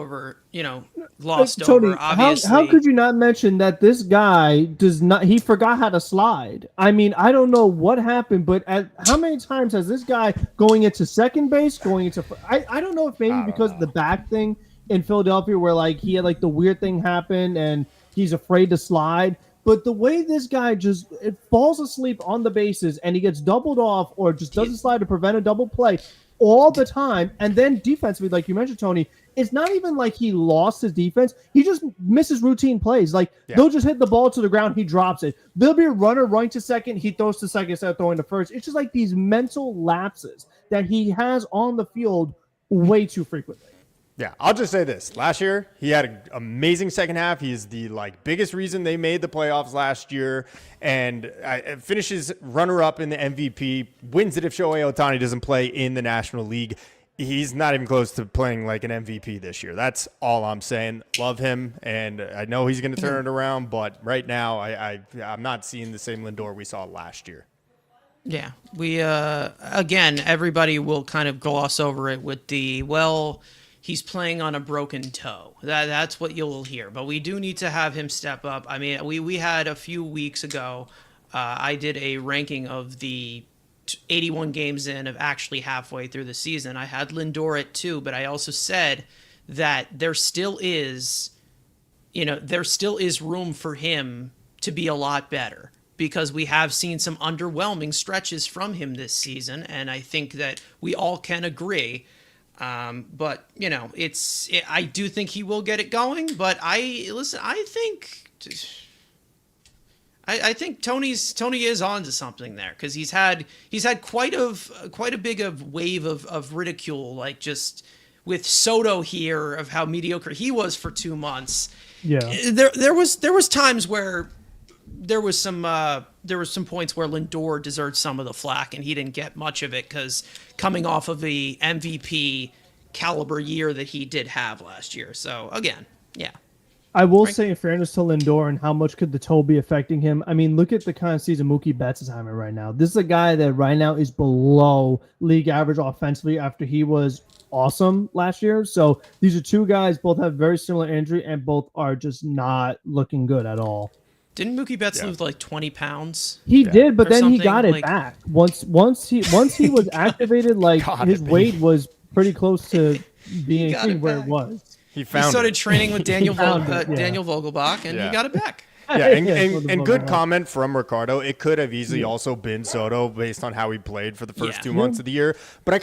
glossed Tony, over, obviously. How could you not mention that this guy he forgot how to slide? I mean, I don't know what happened, but how many times has this guy going into second base, I don't know if maybe because of the back thing in Philadelphia where like he had like the weird thing happen and he's afraid to slide. But the way this guy falls asleep on the bases and he gets doubled off or just doesn't slide to prevent a double play all the time. And then defensively, like you mentioned, Tony, it's not even like he lost his defense. He just misses routine plays. Like they'll just hit the ball to the ground. He drops it. There'll be a runner running to second. He throws to second instead of throwing to first. It's just like these mental lapses that he has on the field way too frequently. Yeah, I'll just say this. Last year, he had an amazing second half. He is the biggest reason they made the playoffs last year, and finishes runner-up in the MVP, wins it if Shohei Ohtani doesn't play in the National League. He's not even close to playing like an MVP this year. That's all I'm saying. Love him, and I know he's going to turn it around, but right now I'm not seeing the same Lindor we saw last year. Yeah, we again, everybody will kind of gloss over it with he's playing on a broken toe. That's what you'll hear. But we do need to have him step up. I mean, we had a few weeks ago, I did a ranking of the 81 games in of actually halfway through the season. I had Lindor at 2, but I also said that there still is room for him to be a lot better because we have seen some underwhelming stretches from him this season. And I think that we all can agree. But I do think he will get it going, but I think Tony is onto something there. Cause he's had quite a big wave of ridicule, like just with Soto here of how mediocre he was for 2 months. Yeah. There was times where there was some points where Lindor deserved some of the flack and he didn't get much of it because coming off of the MVP caliber year that he did have last year. So again, yeah. I will say in fairness to Lindor and how much could the toe be affecting him. I mean, look at the kind of season Mookie Betts is having right now. This is a guy that right now is below league average offensively after he was awesome last year. So these are two guys, both have very similar injury and both are just not looking good at all. Didn't Mookie Betts lose like 20 pounds? He did, but then he got it back. Once he was activated, like his weight was pretty close to being where it was. He started training with Daniel Vogelbach, and he got it back. Yeah, and good comment from Ricardo. It could have easily also been Soto based on how he played for the first 2 months of the year. But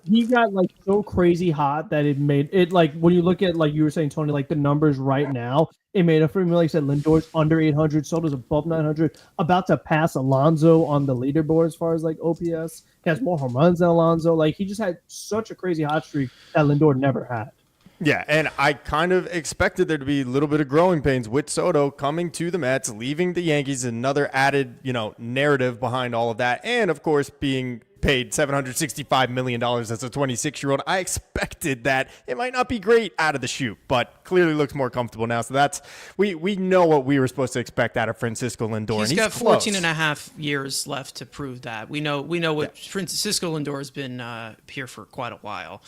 he got like so crazy hot that it made it like when you look at like you were saying, Tony, like the numbers right now, it made up for him. Like you said, Lindor's under 800, Soto's above 900, about to pass Alonso on the leaderboard as far as like OPS. He has more home runs than Alonso. Like he just had such a crazy hot streak that Lindor never had. Yeah, and I kind of expected there to be a little bit of growing pains with Soto coming to the Mets, leaving the Yankees, another added, narrative behind all of that. And, of course, being paid $765 million as a 26-year-old. I expected that it might not be great out of the chute, but clearly looks more comfortable now. So that's we know what we were supposed to expect out of Francisco Lindor. He's and got close. 14 and a half years left to prove that. We know what Francisco Lindor has been here for quite a while.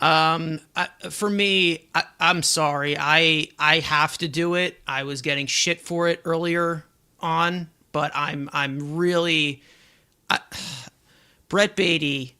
For me, I'm sorry. I have to do it. I was getting shit for it earlier on, but I'm really Brett Beatty,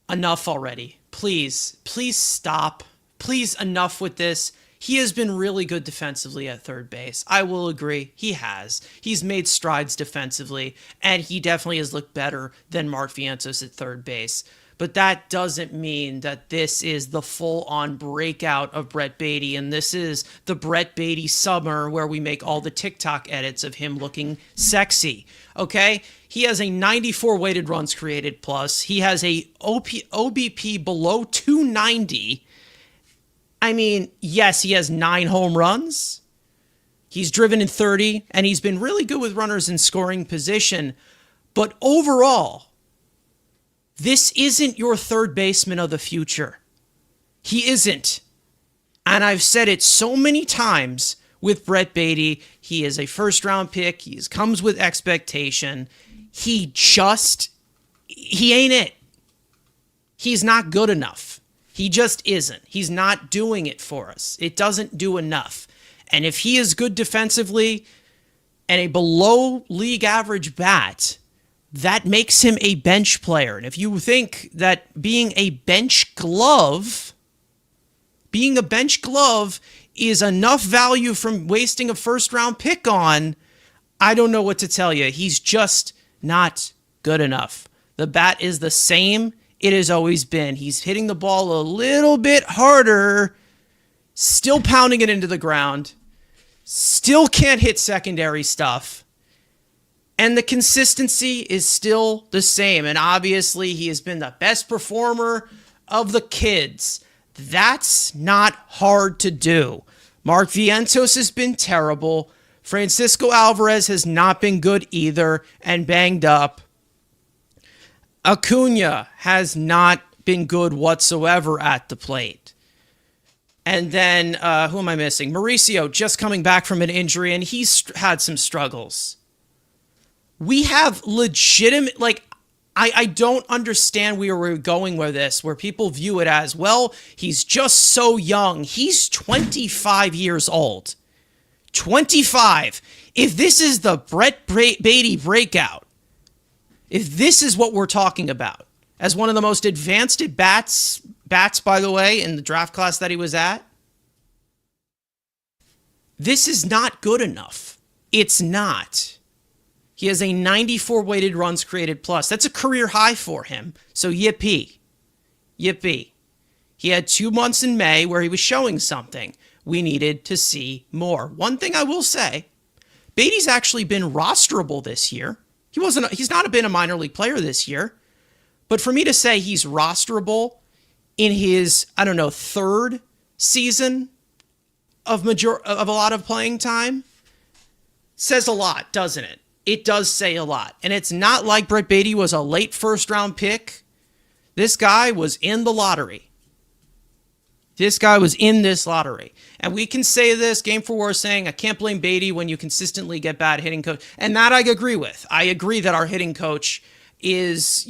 enough already. Please stop. Please, enough with this. He has been really good defensively at third base. I will agree. He has. He's made strides defensively, and he definitely has looked better than Mark Vientos at third base. But that doesn't mean that this is the full-on breakout of Brett Beatty, and this is the Brett Beatty summer where we make all the TikTok edits of him looking sexy, okay? He has a 94 weighted runs created plus. He has a OBP below 290. I mean, yes, he has 9 home runs. He's driven in 30, and he's been really good with runners in scoring position. But overall, this isn't your third baseman of the future. He isn't. And I've said it so many times with Brett Beatty. He is a first-round pick. He comes with expectation. He ain't it. He's not good enough. He just isn't. He's not doing it for us. It doesn't do enough. And if he is good defensively and a below league average bat, that makes him a bench player. And if you think that being a bench glove is enough value from wasting a first round pick on, I don't know what to tell you. He's just not good enough. The bat is the same it has always been. He's hitting the ball a little bit harder, still pounding it into the ground, still can't hit secondary stuff. And the consistency is still the same. And obviously, he has been the best performer of the kids. That's not hard to do. Mark Vientos has been terrible. Francisco Alvarez has not been good either and banged up. Acuna has not been good whatsoever at the plate. And then, who am I missing? Mauricio, just coming back from an injury, and he's had some struggles. We have legitimate, I don't understand where we're going with this, where people view it as, well, he's just so young. He's 25 years old. 25. If this is the Brett Beatty breakout, if this is what we're talking about, as one of the most advanced at bats, by the way, in the draft class that he was at, this is not good enough. It's not. He has a 94 weighted runs created plus. That's a career high for him. So yippee. Yippee. He had 2 months in May where he was showing something. We needed to see more. One thing I will say, Beatty's actually been rosterable this year. He's not been a minor league player this year. But for me to say he's rosterable in his, third season of a lot of playing time says a lot, doesn't it? It does say a lot. And it's not like Brett Beatty was a late first-round pick. This guy was in the lottery. This guy was in this lottery. And we can say this, Game for War saying, I can't blame Beatty when you consistently get bad hitting coach. And that I agree with. I agree that our hitting coach is,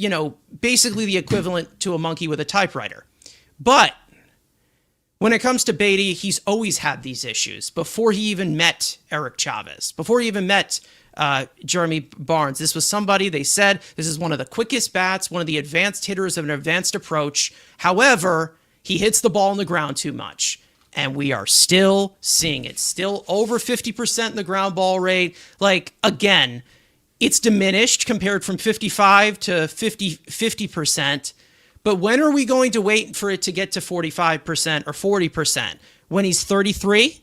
basically the equivalent to a monkey with a typewriter. But when it comes to Beatty, he's always had these issues before he even met Eric Chavez, before he even met Jeremy Barnes. This was somebody, they said, this is one of the quickest bats, one of the advanced hitters of an advanced approach. However, he hits the ball on the ground too much. And we are still seeing it. Still over 50% in the ground ball rate. Again, it's diminished compared from 55 to 50%. But when are we going to wait for it to get to 45% or 40%? When he's 33?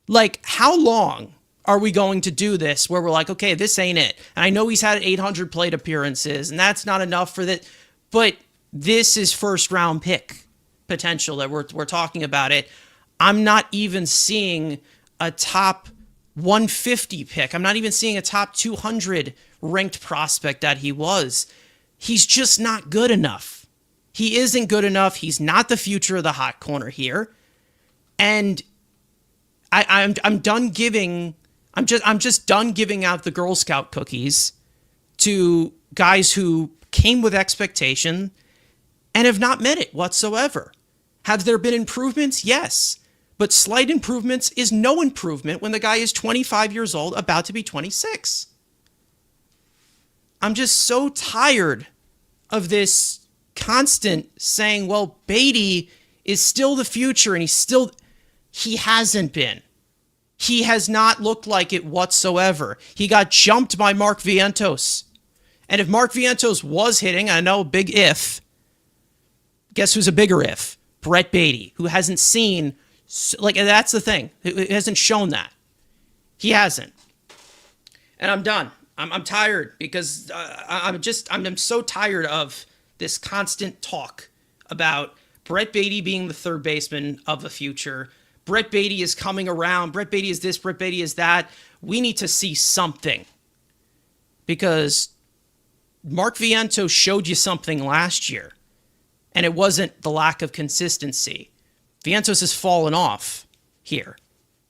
Like, how long are we going to do this where we're like, okay, this ain't it? And I know he's had 800 plate appearances, and that's not enough for that. But this is first round pick potential that we're talking about it. I'm not even seeing a top 150 pick. I'm not even seeing a top 200 ranked prospect that he was. He's just not good enough. He isn't good enough. He's not the future of the hot corner here. And I'm done giving I'm just done giving out the Girl Scout cookies to guys who came with expectation and have not met it whatsoever. Have there been improvements? Yes. But slight improvements is no improvement when the guy is 25 years old, about to be 26. I'm just so tired of this constant saying, well, Beatty is still the future, and he hasn't been. He has not looked like it whatsoever. He got jumped by Mark Vientos. And if Mark Vientos was hitting, I know, big if, guess who's a bigger if? Brett Beatty, who hasn't seen, like, that's the thing. It hasn't shown that. He hasn't. And I'm done. I'm tired because I'm so tired of this constant talk about Brett Beatty being the third baseman of the future. Brett Beatty is coming around. Brett Beatty is this. Brett Beatty is that. We need to see something because Mark Vientos showed you something last year, and it wasn't the lack of consistency. Vientos has fallen off here.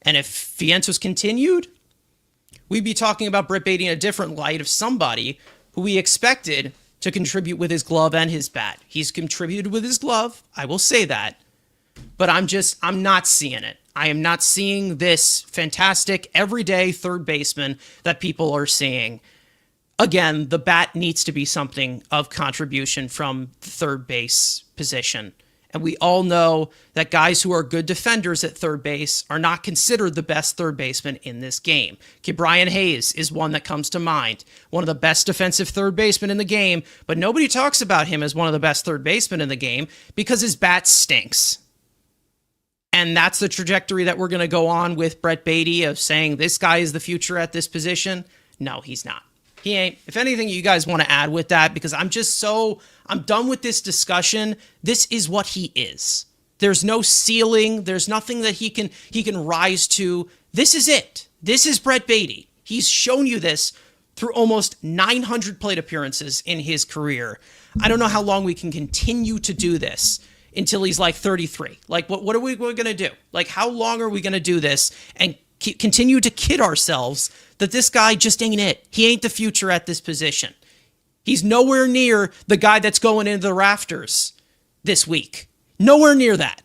And if Vientos continued, we'd be talking about Brett Beatty in a different light of somebody who we expected to contribute with his glove and his bat. He's contributed with his glove, I will say that, but I'm not seeing it. I am not seeing this fantastic everyday third baseman that people are seeing. Again, the bat needs to be something of contribution from the third base position. And we all know that guys who are good defenders at third base are not considered the best third baseman in this game. Brian Hayes is one that comes to mind. One of the best defensive third basemen in the game, but nobody talks about him as one of the best third basemen in the game because his bat stinks. And that's the trajectory that we're going to go on with Brett Beatty of saying this guy is the future at this position. No, he's not. He ain't. If anything, you guys want to add with that, because I'm done with this discussion. This is what he is. There's no ceiling. There's nothing that he can rise to. This is it. This is Brett Beatty. He's shown you this through almost 900 plate appearances in his career. I don't know how long we can continue to do this until he's like 33. Like, what are we going to do? Like, how long are we going to do this and continue to kid ourselves that this guy just ain't it? He ain't the future at this position. He's nowhere near the guy that's going into the rafters this week. Nowhere near that.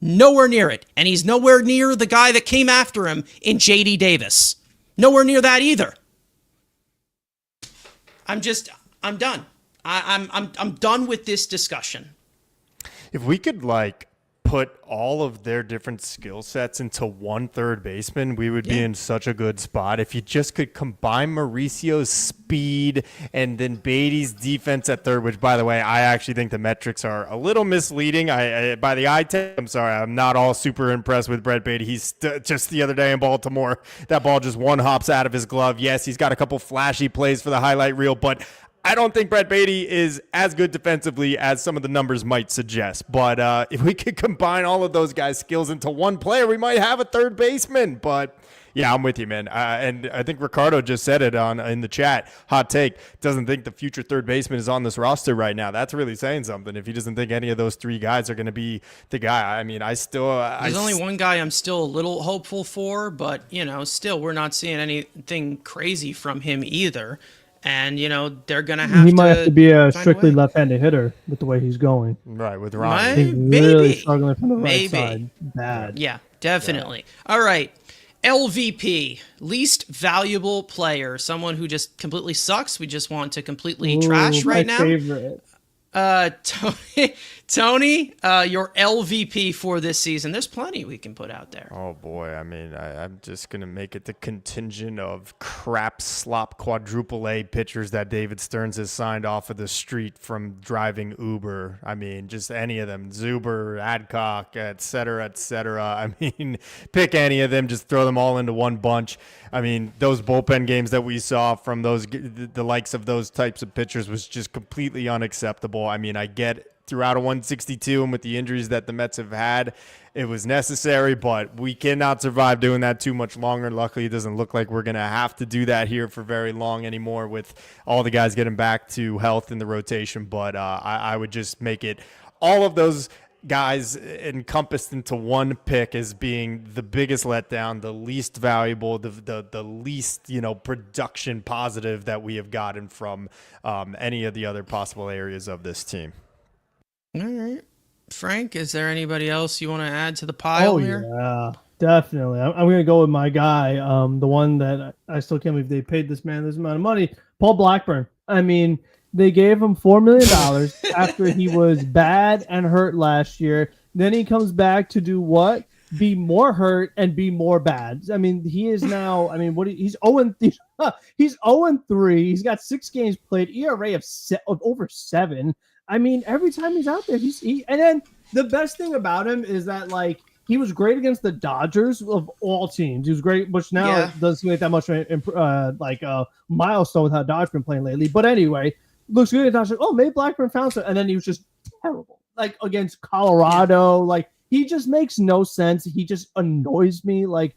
Nowhere near it. And he's nowhere near the guy that came after him in J.D. Davis. Nowhere near that either. I'm done. I'm done with this discussion. If we could put all of their different skill sets into one third baseman, we would be in such a good spot. If you just could combine Mauricio's speed and then Beatty's defense at third, which, by the way, I actually think the metrics are a little misleading. By the eye test, I'm sorry, I'm not all super impressed with Brett Beatty. He's just the other day in Baltimore, that ball just one hops out of his glove. Yes, he's got a couple flashy plays for the highlight reel, but I don't think Brett Beatty is as good defensively as some of the numbers might suggest. But if we could combine all of those guys' skills into one player, we might have a third baseman. But yeah, I'm with you, man. And I think Ricardo just said it in the chat. Hot take. Doesn't think the future third baseman is on this roster right now. That's really saying something. If he doesn't think any of those three guys are going to be the guy. I mean, There's only one guy I'm still a little hopeful for, but still we're not seeing anything crazy from him either. And, they're going to have to... He might have to be a strictly left-handed hitter with the way he's going. Right, with Ron. He's really struggling from the right side. Bad. Yeah, definitely. Yeah. All right. LVP, least valuable player. Someone who just completely sucks. We just want to completely trash right now. My favorite. Tony, your LVP for this season. There's plenty we can put out there. Oh boy, I mean, I'm just gonna make it the contingent of crap slop quadruple A pitchers that David Stearns has signed off of the street from driving Uber. I mean, just any of them, Zuber, Adcock, et cetera, et cetera. I mean, pick any of them, just throw them all into one bunch. I mean, those bullpen games that we saw from the likes of those types of pitchers was just completely unacceptable. I mean, I get throughout a 162 and with the injuries that the Mets have had, it was necessary, but we cannot survive doing that too much longer. Luckily, it doesn't look like we're going to have to do that here for very long anymore with all the guys getting back to health in the rotation. But I would just make it all of those guys encompassed into one pick as being the biggest letdown, the least valuable, the least, production positive that we have gotten from any of the other possible areas of this team. All right. Frank, is there anybody else you want to add to the pile here? Yeah, definitely. I'm going to go with my guy, the one that I still can't believe they paid this man this amount of money, Paul Blackburn. I mean, they gave him $4 million after he was bad and hurt last year. Then he comes back to do what? Be more hurt and be more bad. I mean, he is now, he's 0 he's 0-3. He's got 6 games played, ERA of over 7. I mean, every time he's out there, and then the best thing about him is that, like, he was great against the Dodgers of all teams. He was great, which now doesn't seem like that much milestone with how Dodgers been playing lately. But anyway, looks good. Dodgers, maybe Blackburn found something, and then he was just terrible, like against Colorado. Like, he just makes no sense. He just annoys me. Like,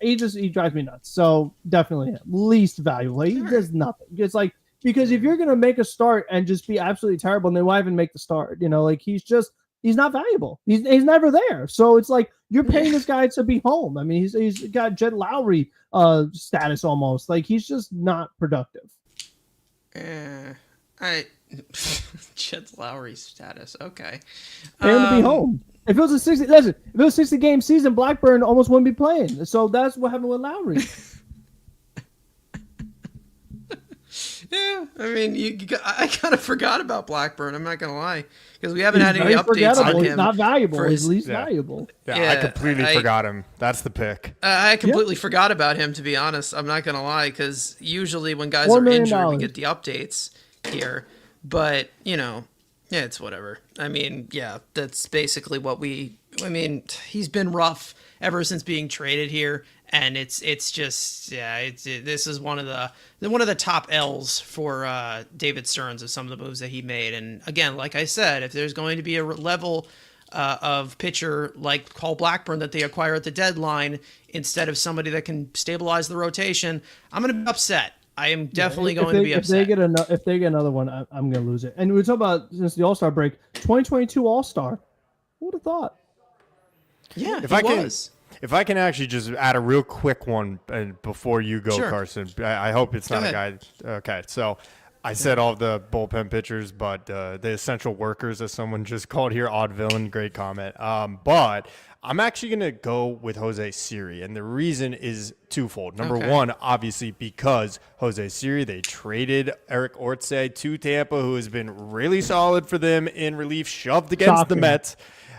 he drives me nuts. So definitely him. Least valuable. He does nothing. It's like, because if you're going to make a start and just be absolutely terrible, and then why even make the start? Like, he's not valuable. He's never there. So it's like, you're paying this guy to be home. I mean, he's got Jed Lowry status almost. Like, he's just not productive. Jed Lowry status. Okay. Pay him to be home. If it was a 60 game season, Blackburn almost wouldn't be playing. So that's what happened with Lowry. Yeah, I mean, I kind of forgot about Blackburn. I'm not gonna lie, because we haven't had any updates on him. He's not valuable. He's least valuable. Yeah, I completely forgot him. That's the pick. I completely forgot about him, to be honest. I'm not gonna lie, because usually when guys are injured, we get the updates here. But it's whatever. I mean, yeah, that's basically what he's been rough ever since being traded here. And it's just this is one of the top L's for David Stearns of some of the moves that he made. And again, like I said, if there's going to be a level of pitcher like Paul Blackburn that they acquire at the deadline instead of somebody that can stabilize the rotation, I'm going to be upset. I am definitely going to be upset. If they get another one, I'm going to lose it. And we talk about, since the All-Star break, 2022 All-Star. Who would have thought? Yeah, If I can actually just add a real quick one before you go, sure. Carson, I hope it's not a guy. Okay, so I said all the bullpen pitchers, but the essential workers, as someone just called here, odd villain, great comment. But I'm actually going to go with Jose Siri, and the reason is twofold. Number one, obviously, because Jose Siri, they traded Eric Ortze to Tampa, who has been really solid for them in relief, shoved against the Mets.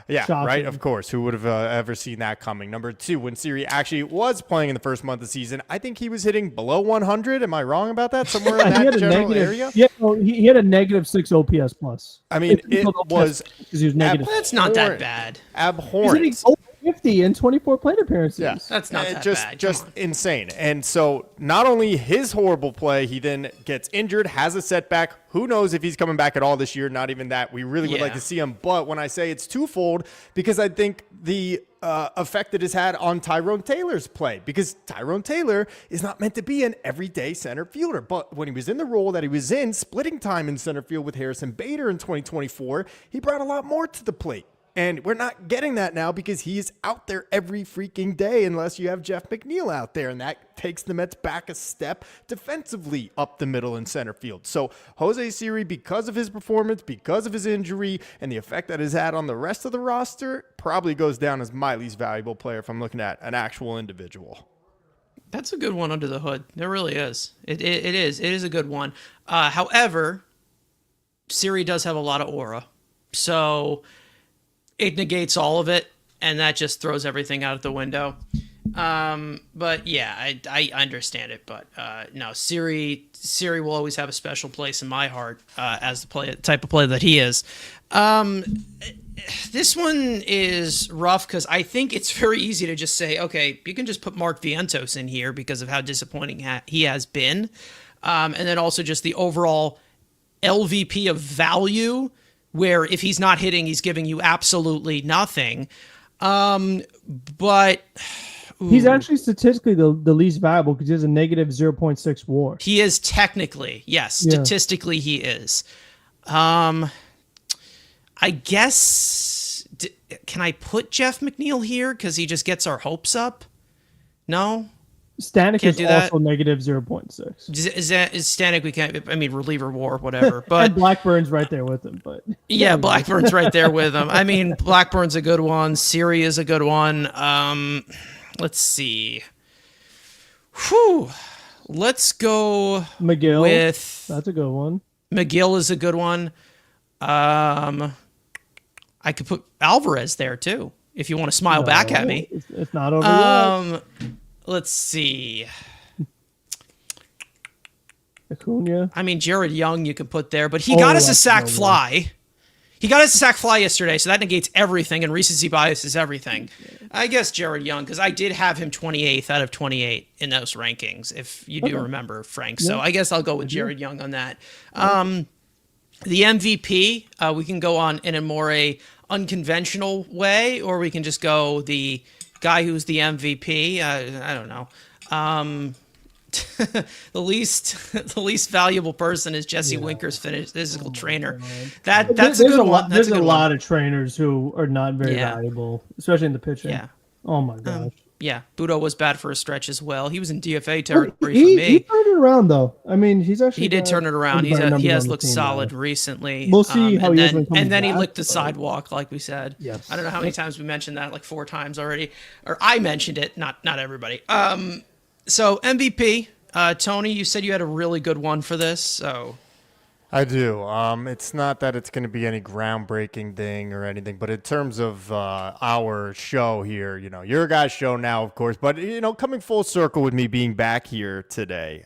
Yeah, shocking. Right, of course. Who would have ever seen that coming? Number two, when Siri actually was playing in the first month of the season, I think he was hitting below 100. Am I wrong about that? Somewhere in that general area? Yeah, he had a -6 OPS plus. I mean, it was negative. That's not that bad. Abhorrent. He's hitting 50 in 24 plate appearances. Yeah. That's not that bad. Just insane. And so not only his horrible play, he then gets injured, has a setback. Who knows if he's coming back at all this year? Not even that. We really would like to see him. But when I say it's twofold, because I think the effect it has had on Tyrone Taylor's play, because Tyrone Taylor is not meant to be an everyday center fielder. But when he was in the role that he was in, splitting time in center field with Harrison Bader in 2024, he brought a lot more to the plate. And we're not getting that now because he's out there every freaking day unless you have Jeff McNeil out there. And that takes the Mets back a step defensively up the middle in center field. So Jose Siri, because of his performance, because of his injury, and the effect that has had on the rest of the roster, probably goes down as my least valuable player if I'm looking at an actual individual. That's a good one under the hood. It really is. It is a good one. However, Siri does have a lot of aura. So it negates all of it, and that just throws everything out of the window. But yeah, I understand it. But no, Siri will always have a special place in my heart as the type of player that he is. This one is rough because I think it's very easy to just say, okay, you can just put Mark Vientos in here because of how disappointing he has been. And then also just the overall LVP of value, where if he's not hitting, he's giving you absolutely nothing. But he's actually statistically the least valuable because he has a negative 0.6 WAR. He is technically, yes, statistically he is. I guess, can I put Jeff McNeil here because he just gets our hopes up? No? Stanek Can't is also negative 0.6. Is Stanek, we can't, I mean, reliever WAR, whatever. But and Blackburn's right there with him. But yeah, Blackburn's right there with him. I mean, Blackburn's a good one. Siri is a good one. Let's see. Whew. Let's go McGill. That's a good one. McGill is a good one. I could put Alvarez there too, if you want to smile back at me. It's not over yet. Let's see. Acuna. I mean, Jared Young you could put there, but he got us a sack fly. He got us a sack fly yesterday, so that negates everything, and recency bias is everything. I guess Jared Young, because I did have him 28th out of 28 in those rankings, if you do remember, Frank. So I guess I'll go with Jared Young on that. The MVP, we can go on in a more unconventional way, or we can just go the guy who's the MVP. I don't know. The least valuable person is Jesse Winker's physical trainer. That's a good one. There's a lot of trainers who are not very valuable, especially in the pitching. Yeah. Oh my gosh. Yeah, Budo was bad for a stretch as well. He was in DFA territory for me. He turned it around though. I mean, he did turn it around. He has looked solid recently. We'll see how he is when he comes and then back, he licked the sidewalk, like we said. Yes. I don't know how many times we mentioned that, like 4 times already, or I mentioned it, not everybody. So MVP, Tony, you said you had a really good one for this. So I do. It's not that it's going to be any groundbreaking thing or anything, but in terms of our show here, your guys' show now, of course, but, coming full circle with me being back here today,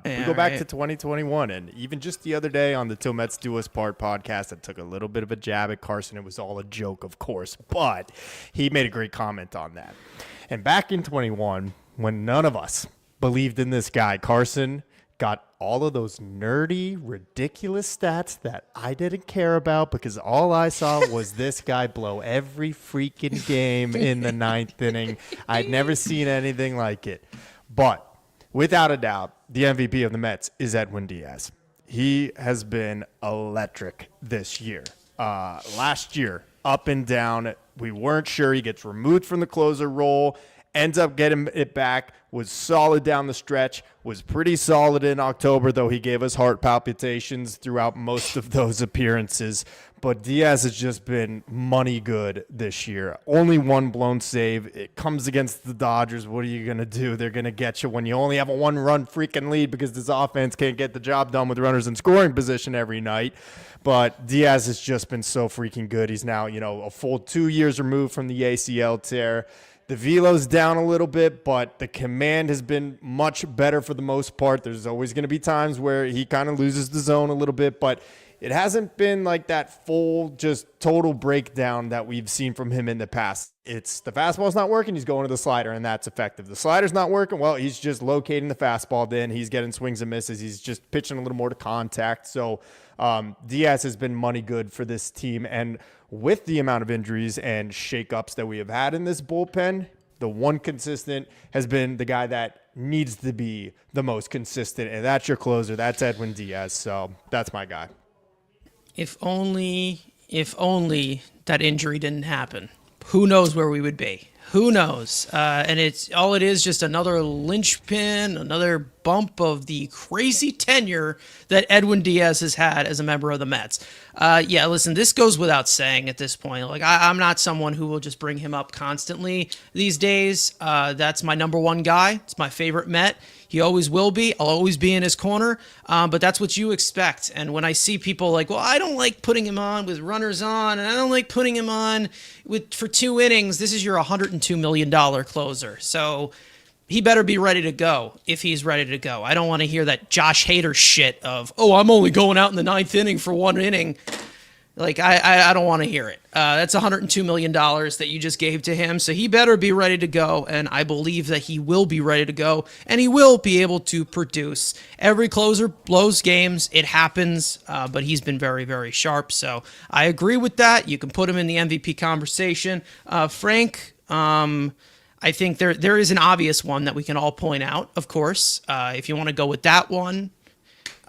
we go back to 2021, and even just the other day on the Till Mets Do Us Part podcast, I took a little bit of a jab at Carson. It was all a joke, of course, but he made a great comment on that. And back in 21, when none of us believed in this guy, Carson got all of those nerdy, ridiculous stats that I didn't care about because all I saw was this guy blow every freaking game in the 9th inning. I'd never seen anything like it. But without a doubt, the MVP of the Mets is Edwin Diaz. He has been electric this year. Last year, up and down, we weren't sure. He gets removed from the closer role, ends up getting it back, was solid down the stretch, was pretty solid in October, though he gave us heart palpitations throughout most of those appearances. But Diaz has just been money good this year. Only one blown save. It comes against the Dodgers. What are you going to do? They're going to get you when you only have a 1-run freaking lead because this offense can't get the job done with runners in scoring position every night. But Diaz has just been so freaking good. He's now, a full 2 years removed from the ACL tear. The velo's down a little bit, but the command has been much better for the most part. There's always going to be times where he kind of loses the zone a little bit, but it hasn't been like that full, just total breakdown that we've seen from him in the past. It's the fastball's not working, he's going to the slider, and that's effective. The slider's not working, well, he's just locating the fastball then. He's getting swings and misses. He's just pitching a little more to contact. So Diaz has been money good for this team, and with the amount of injuries and shakeups that we have had in this bullpen, the one consistent has been the guy that needs to be the most consistent, and that's your closer. That's Edwin Diaz. So that's my guy. If only that injury didn't happen. Who knows where we would be? Who knows? And it is just another linchpin, another bump of the crazy tenure that Edwin Diaz has had as a member of the Mets. Listen, this goes without saying at this point. Like I'm not someone who will just bring him up constantly these days. That's my number one guy. It's my favorite Met. He always will be. I'll always be in his corner. But that's what you expect. And when I see people like, well, I don't like putting him on with runners on, and I don't like putting him on for 2 innings. This is your $102 million closer. So he better be ready to go if he's ready to go. I don't want to hear that Josh Hader shit of, oh, I'm only going out in the 9th inning for 1 inning. Like, I don't want to hear it. That's $102 million that you just gave to him. So he better be ready to go. And I believe that he will be ready to go. And he will be able to produce. Every closer blows games. It happens. But he's been very, very sharp. So I agree with that. You can put him in the MVP conversation. Frank, I think there is an obvious one that we can all point out, of course. If you want to go with that one,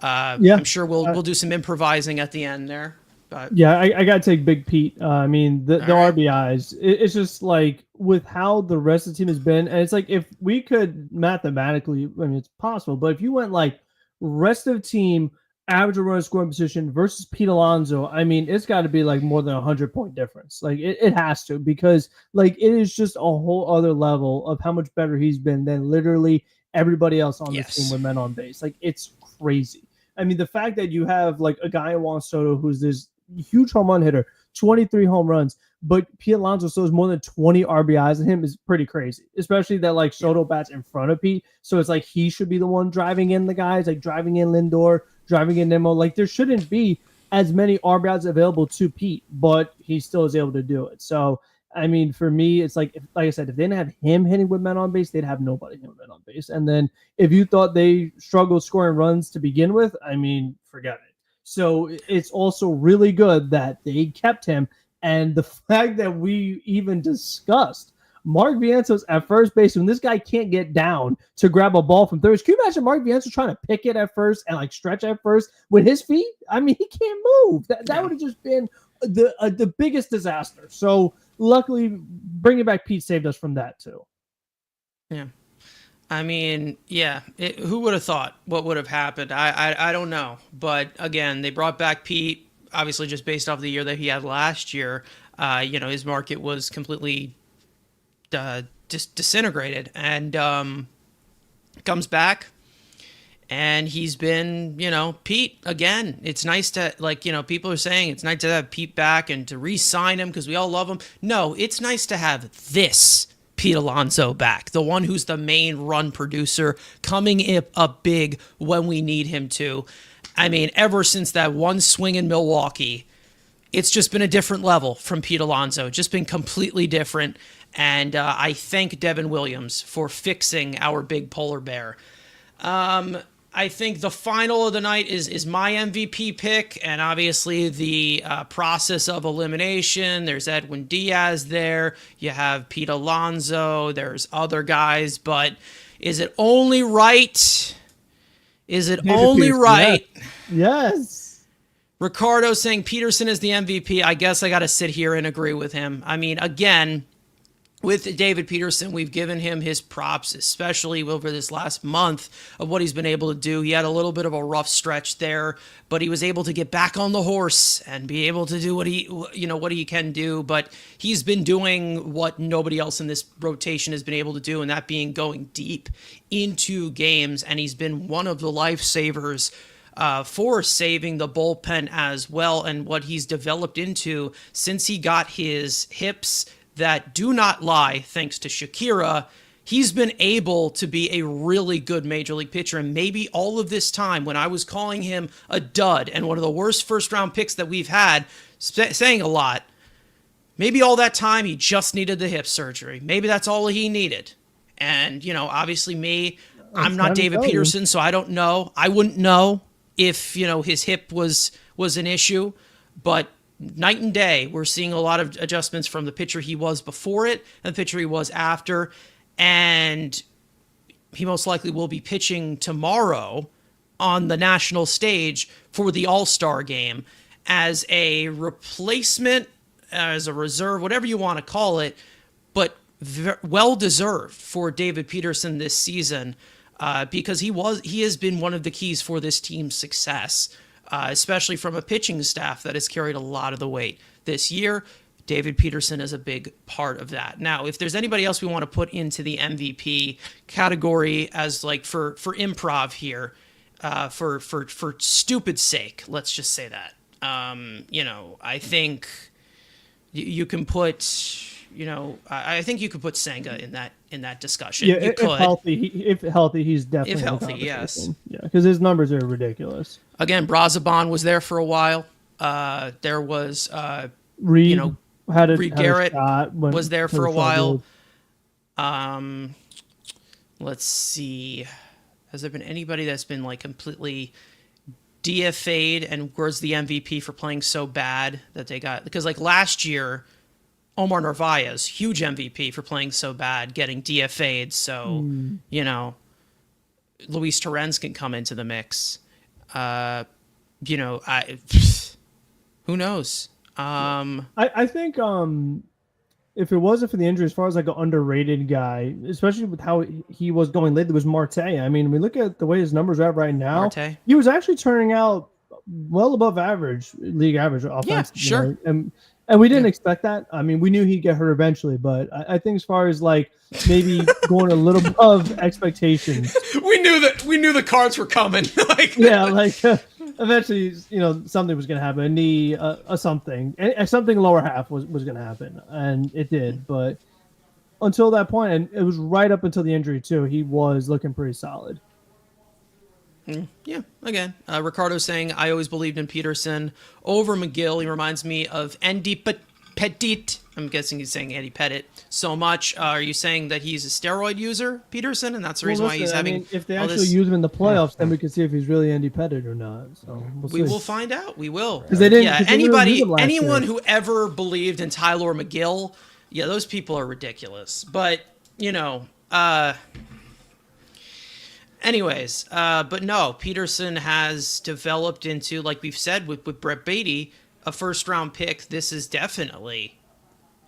I'm sure we'll do some improvising at the end there. But yeah, I got to take Big Pete. I mean, the right. RBIs, it's just like with how the rest of the team has been. And it's like if we could mathematically, I mean, it's possible, but if you went like rest of team, average runner scoring position versus Pete Alonso, I mean, it's got to be like more than 100-point difference. Like it has to, because like it is just a whole other level of how much better he's been than literally everybody else on this team with men on base. Like it's crazy. I mean, the fact that you have like a guy in Juan Soto who's this huge home run hitter, 23 home runs, but Pete Alonso still has more than 20 RBIs in him is pretty crazy, especially that like Soto bats in front of Pete. So it's like he should be the one driving in the guys, like driving in Lindor, driving in Nemo. Like there shouldn't be as many RBIs available to Pete, but he still is able to do it. So, I mean, for me, it's like, like I said, if they didn't have him hitting with men on base, they'd have nobody hitting with men on base. And then if you thought they struggled scoring runs to begin with, I mean, forget it. So it's also really good that they kept him. And the fact that we even discussed Mark Vientos at first base when this guy can't get down to grab a ball from third. Can you imagine Mark Vientos trying to pick it at first and like stretch at first with his feet? I mean, he can't move. That would have just been the biggest disaster. So luckily, bringing back Pete saved us from that too. Yeah. I mean, yeah, who would have thought what would have happened? I don't know. But again, they brought back Pete, obviously just based off the year that he had last year. His market was completely just disintegrated, and comes back, and he's been, Pete again. It's nice to, people are saying it's nice to have Pete back and to re-sign him because we all love him. No, it's nice to have this Pete Alonso back, the one who's the main run producer, coming up big when we need him to. I mean, ever since that one swing in Milwaukee, it's just been a different level from Pete Alonso, just been completely different. And I thank Devin Williams for fixing our big polar bear. I think the final of the night is my MVP pick, and obviously the process of elimination. There's Edwin Diaz there. You have Pete Alonso. There's other guys, but is it only right? Is it only right? Yes. Ricardo saying Peterson is the MVP. I guess I got to sit here and agree with him. I mean, again, with David Peterson, we've given him his props, especially over this last month of what he's been able to do. He had a little bit of a rough stretch there, but he was able to get back on the horse and be able to do what he can do. But he's been doing what nobody else in this rotation has been able to do, and that being going deep into games. And he's been one of the lifesavers for saving the bullpen as well, and what he's developed into since he got his hips that do not lie, thanks to Shakira. He's been able to be a really good major league pitcher. And maybe all of this time when I was calling him a dud and one of the worst first round picks that we've had, saying a lot, maybe all that time he just needed the hip surgery. Maybe that's all he needed. And, obviously I'm not David Peterson, so I don't know. I wouldn't know if, his hip was an issue, but night and day, we're seeing a lot of adjustments from the pitcher he was before it and the pitcher he was after. And he most likely will be pitching tomorrow on the national stage for the All-Star game as a replacement, as a reserve, whatever you want to call it, but well-deserved for David Peterson this season because he has been one of the keys for this team's success. Especially from a pitching staff that has carried a lot of the weight this year. David Peterson is a big part of that. Now, if there's anybody else we want to put into the MVP category as like for improv here, for stupid sake, let's just say that. I think you can put. I think you could put Senga in that discussion. Yeah, you could. If healthy, he's definitely If in the healthy, yes. conversation. Yeah, because his numbers are ridiculous. Again, Brazaban was there for a while. There was Reed Reed Garrett was there for a while. Let's see. Has there been anybody that's been like completely DFA'd and was the MVP for playing so bad that they got? Because like last year, Omar Narvaez, huge MVP for playing so bad, getting DFA'd. So, Luis Torrens can come into the mix. Who knows? I think if it wasn't for the injury, as far as like an underrated guy, especially with how he was going lately, was Marte. I mean, we look at the way his numbers are at right now. Marte. He was actually turning out well above average, league average offense. Yeah, sure. And we didn't expect that. I mean, we knew he'd get hurt eventually, but I think as far as like maybe going a little above expectations, we knew the cards were coming. Eventually, something was going to happen. Something lower half was going to happen, and it did. But until that point, and it was right up until the injury too, he was looking pretty solid. Yeah, again, Ricardo saying, I always believed in Peterson over McGill. He reminds me of Andy Pettit. I'm guessing he's saying Andy Pettit so much. Are you saying that he's a steroid user, Peterson, and that's the reason why he's having if they actually use him in the playoffs, then we can see if he's really Andy Pettit or not. So we will find out. We will. Because they didn't. Anyone who ever believed in Tyler McGill, those people are ridiculous. But, anyways, but no, Peterson has developed into, like we've said with Brett Beatty, a first-round pick. This is definitely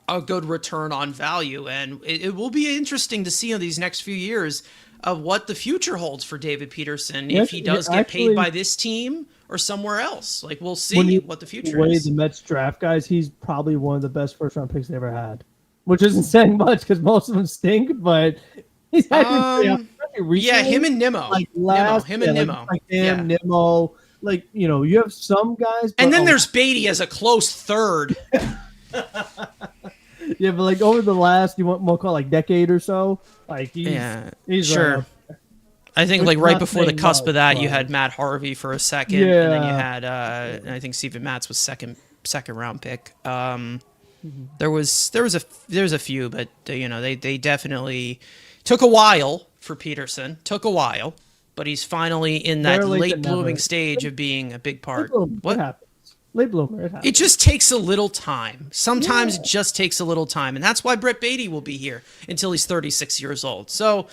a good return on value, and it will be interesting to see in these next few years of what the future holds for David Peterson, if he does get paid by this team or somewhere else. Like, we'll see what the future is. The Mets draft guys, he's probably one of the best first-round picks they ever had, which isn't saying much because most of them stink, but he's actually recently, him and Nimmo. Nimmo. Like, you have some guys. And then there's Beatty as a close third. Yeah, but like over the last, you want more call like decade or so, like he's sure. I think like right before the cusp of that, you had Matt Harvey for a second, and then you had I think Steven Matz was second round pick. There was a few, but they definitely took a while for Peterson. Took a while, but he's finally in that late blooming stage of being a big part. What happens? Late bloomer. It just takes a little time. Sometimes it just takes a little time, and that's why Brett Beatty will be here until he's 36 years old. So,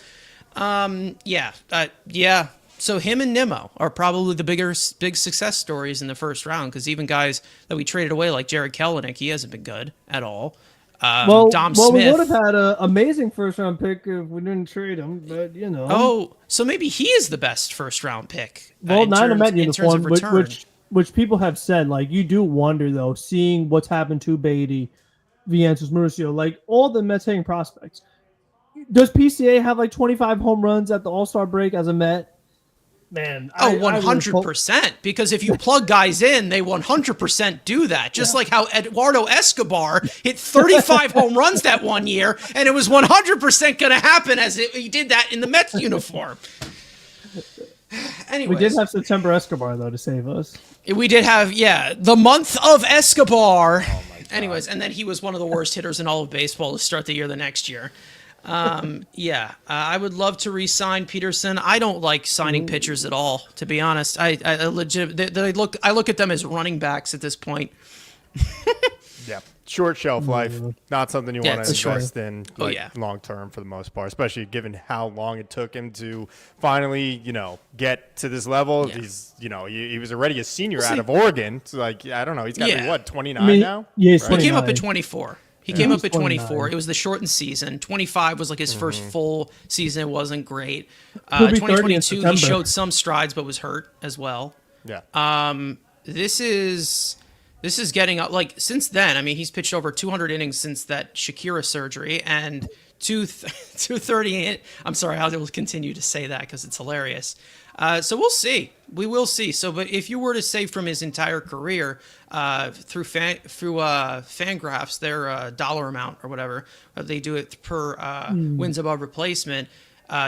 So him and Nimmo are probably the big success stories in the first round, because even guys that we traded away like Jared Kelenic, he hasn't been good at all. Dom Smith. We would have had an amazing first round pick if we didn't trade him, but Oh, so maybe he is the best first round pick. Well, not in Met uniform, which people have said, like, you do wonder though, seeing what's happened to Beatty, Vientos, Mauricio, like all the Mets hitting prospects. Does PCA have like 25 home runs at the All-Star break as a Met? Man, 100%. Because if you plug guys in, they 100% do that. Just like how Eduardo Escobar hit 35 home runs that one year, and it was 100% going to happen he did that in the Mets uniform. Anyways. We did have September Escobar, though, to save us. We did have, the month of Escobar. Anyways, and then he was one of the worst hitters in all of baseball to start the year the next year. I would love to re-sign Peterson. I don't like signing pitchers at all, to be honest. I look at them as running backs at this point. Short shelf life, not something you want to invest in long term for the most part, especially given how long it took him to finally, get to this level. He's, he was already a senior out of Oregon. So I don't know. He's got to be 29 now? Yeah, right? He came up at 24. He came up at 24. It was the shortened season. 25 was like his first full season. It wasn't great. 2022, he showed some strides, but was hurt as well. Yeah. This is This is getting up like since then. I mean, he's pitched over 200 innings since that Shakira surgery and 230. I'm sorry, I'll continue to say that because it's hilarious. So we'll see. We will see. So, but if you were to say from his entire career through Fangraphs, their dollar amount or whatever they do it per wins above replacement,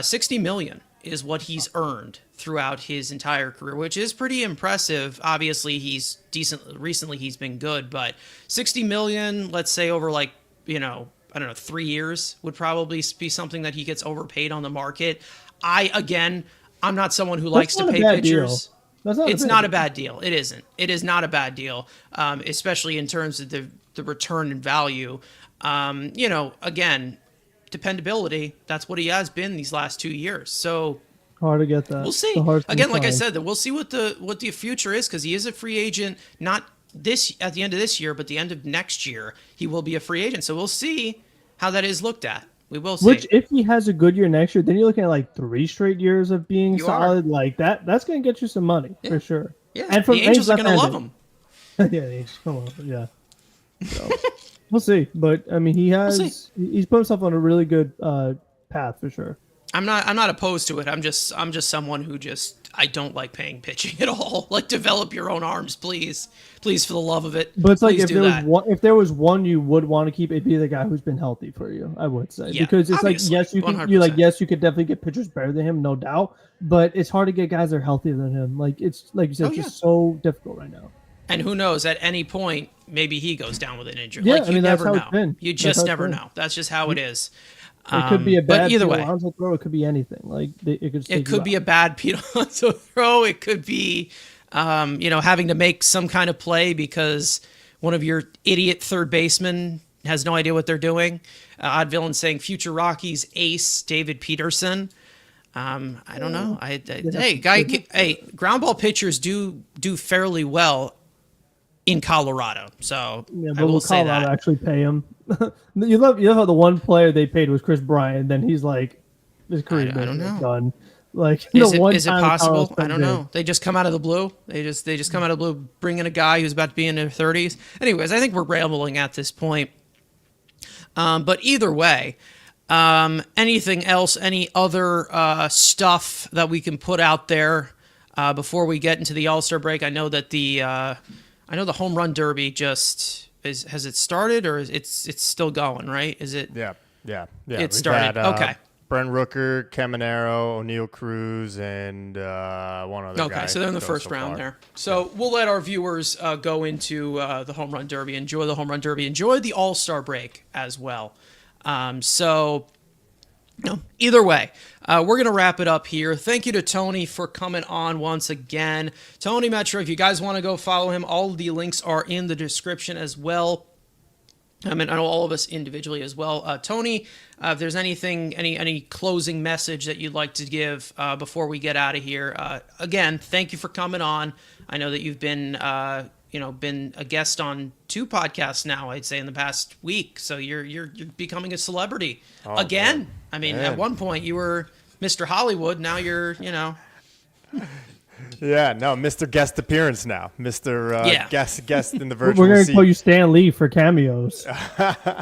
60 million is what he's earned throughout his entire career, which is pretty impressive. Obviously, he's decent. Recently, he's been good, but 60 million, let's say over like, I don't know, 3 years would probably be something that he gets overpaid on the market. I'm not someone who likes to pay pitchers. It's not a bad deal. It isn't. It is not a bad deal, especially in terms of the return and value. Again, dependability. That's what he has been these last 2 years. So hard to get that. We'll see. Again, like I said, we'll see what the future is because he is a free agent. Not this at the end of this year, but the end of next year, he will be a free agent. So we'll see how that is looked at. We will see. Which, if he has a good year next year, then you're looking at like 3 straight years of being solid. Like that. That's going to get you some money for sure. Yeah, and the Angels are going to love him. Yeah, the Angels. Come on. Yeah. So, we'll see. But I mean, he's put himself on a really good path for sure. I'm not opposed to it. I'm just someone who I don't like paying pitching at all. Like, develop your own arms, please, for the love of it. But it's like if there was one you would want to keep, it'd be the guy who's been healthy for you. I would say because it's obviously, like yes you could definitely get pitchers better than him, no doubt. But it's hard to get guys that are healthier than him. Like it's like you said, it's just so difficult right now. And who knows? At any point, maybe he goes down with an injury. Yeah, like, you never know. It's been. You just never know. That's just how it is. It could be a bad either way. Alonso throw. It could be anything. Like it could be a bad Pete Alonso throw. It could be, having to make some kind of play because one of your idiot third basemen has no idea what they're doing. Odd Villain saying future Rockies ace David Peterson. I don't know. Ground ball pitchers do fairly well in Colorado. So I will say that. Actually pay him. you love how the one player they paid was Chris Bryant. Then he's like, his career is done. Like, is it possible? I don't know. They just come out of the blue. They just come out of the blue, bring in a guy who's about to be in their 30s. Anyways, I think we're rambling at this point. But either way, anything else? Any other stuff that we can put out there before we get into the All-Star break? I know that the home run derby has it started or it's still going, right? Is it? Yeah. It started. Okay. Brent Rooker, Caminero, O'Neal Cruz, and one other guy. Okay, so they're in the first round there. So we'll let our viewers go into the home run derby, enjoy the home run derby, enjoy the All-Star break as well. Either way, we're going to wrap it up here. Thank you to Tony for coming on once again. TonyMetro, if you guys want to go follow him, all of the links are in the description as well. I mean, I know all of us individually as well. Tony, if there's anything, any closing message that you'd like to give before we get out of here, again, thank you for coming on. I know that you've been, been a guest on 2 podcasts now, I'd say in the past week. So you're becoming a celebrity again. Man. I mean, at one point you were Mr. Hollywood. Now you're, Yeah, no, Mr. Guest Appearance now. Mr. Guest in the virtual We're going seat. to call you Stan Lee for cameos.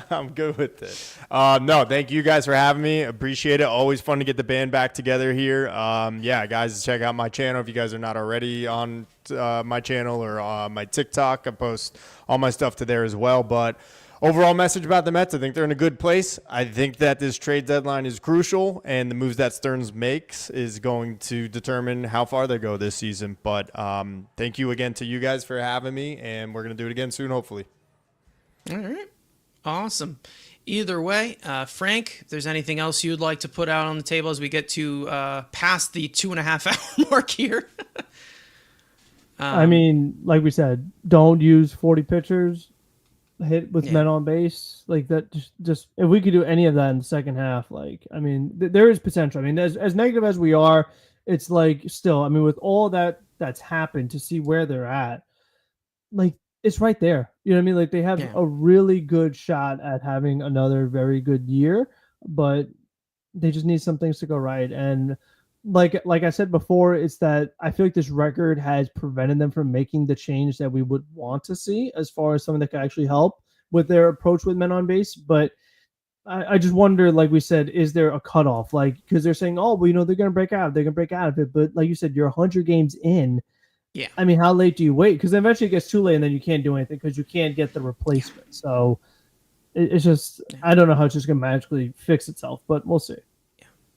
I'm good with it. No, thank you guys for having me. Appreciate it. Always fun to get the band back together here. Guys, check out my channel if you guys are not already on my channel or my TikTok. I post all my stuff to there as well. But overall message about the Mets, I think they're in a good place. I think that this trade deadline is crucial, and the moves that Stearns makes is going to determine how far they go this season. But thank you again to you guys for having me, and we're going to do it again soon, hopefully. All right. Awesome. Either way, Frank, if there's anything else you'd like to put out on the table as we get to past the 2.5 hour mark here. I mean, like we said, don't use 40 pitchers. Hit with men on base like that. Just if we could do any of that in the second half, like I mean, there is potential. I mean, as negative as we are, it's like still. I mean, with all that's happened, to see where they're at, like it's right there. You know what I mean? Like they have a really good shot at having another very good year, but they just need some things to go right. And like I said before, it's that I feel like this record has prevented them from making the change that we would want to see as far as something that could actually help with their approach with men on base. But I just wonder, like we said, is there a cutoff? Like, because they're saying, oh, well, they're going to break out. They're going to break out of it. But like you said, you're 100 games in. Yeah. I mean, how late do you wait? Because eventually it gets too late and then you can't do anything because you can't get the replacement. So it's just, I don't know how it's just going to magically fix itself, but we'll see.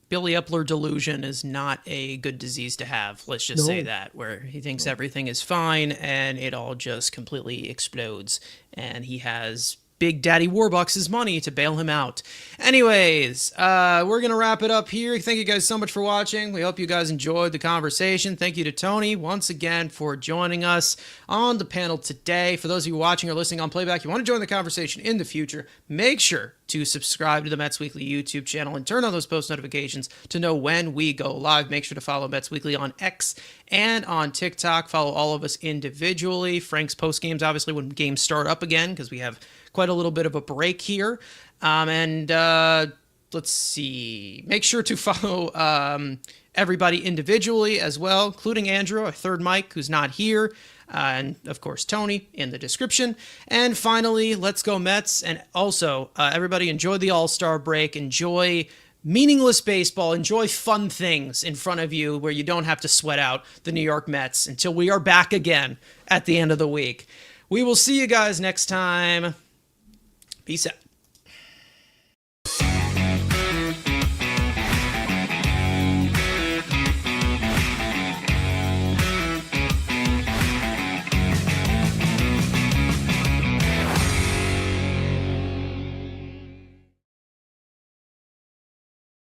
Billy Epler delusion is not a good disease to have. Let's just say that, where he thinks everything is fine and it all just completely explodes. And he has Big Daddy Warbucks' money to bail him out. Anyways, we're going to wrap it up here. Thank you guys so much for watching. We hope you guys enjoyed the conversation. Thank you to Tony once again for joining us on the panel today. For those of you watching or listening on playback, you want to join the conversation in the future, make sure to subscribe to the Mets Weekly YouTube channel and turn on those post notifications to know when we go live. Make sure to follow Mets Weekly on X and on TikTok. Follow all of us individually. Frank's post games, obviously, when games start up again, because we have quite a little bit of a break here. Let's see. Make sure to follow everybody individually as well, including Andrew, our third Mike, who's not here. And of course, Tony in the description. And finally, let's go Mets. And also, everybody enjoy the All-Star break. Enjoy meaningless baseball. Enjoy fun things in front of you where you don't have to sweat out the New York Mets until we are back again at the end of the week. We will see you guys next time. Peace out.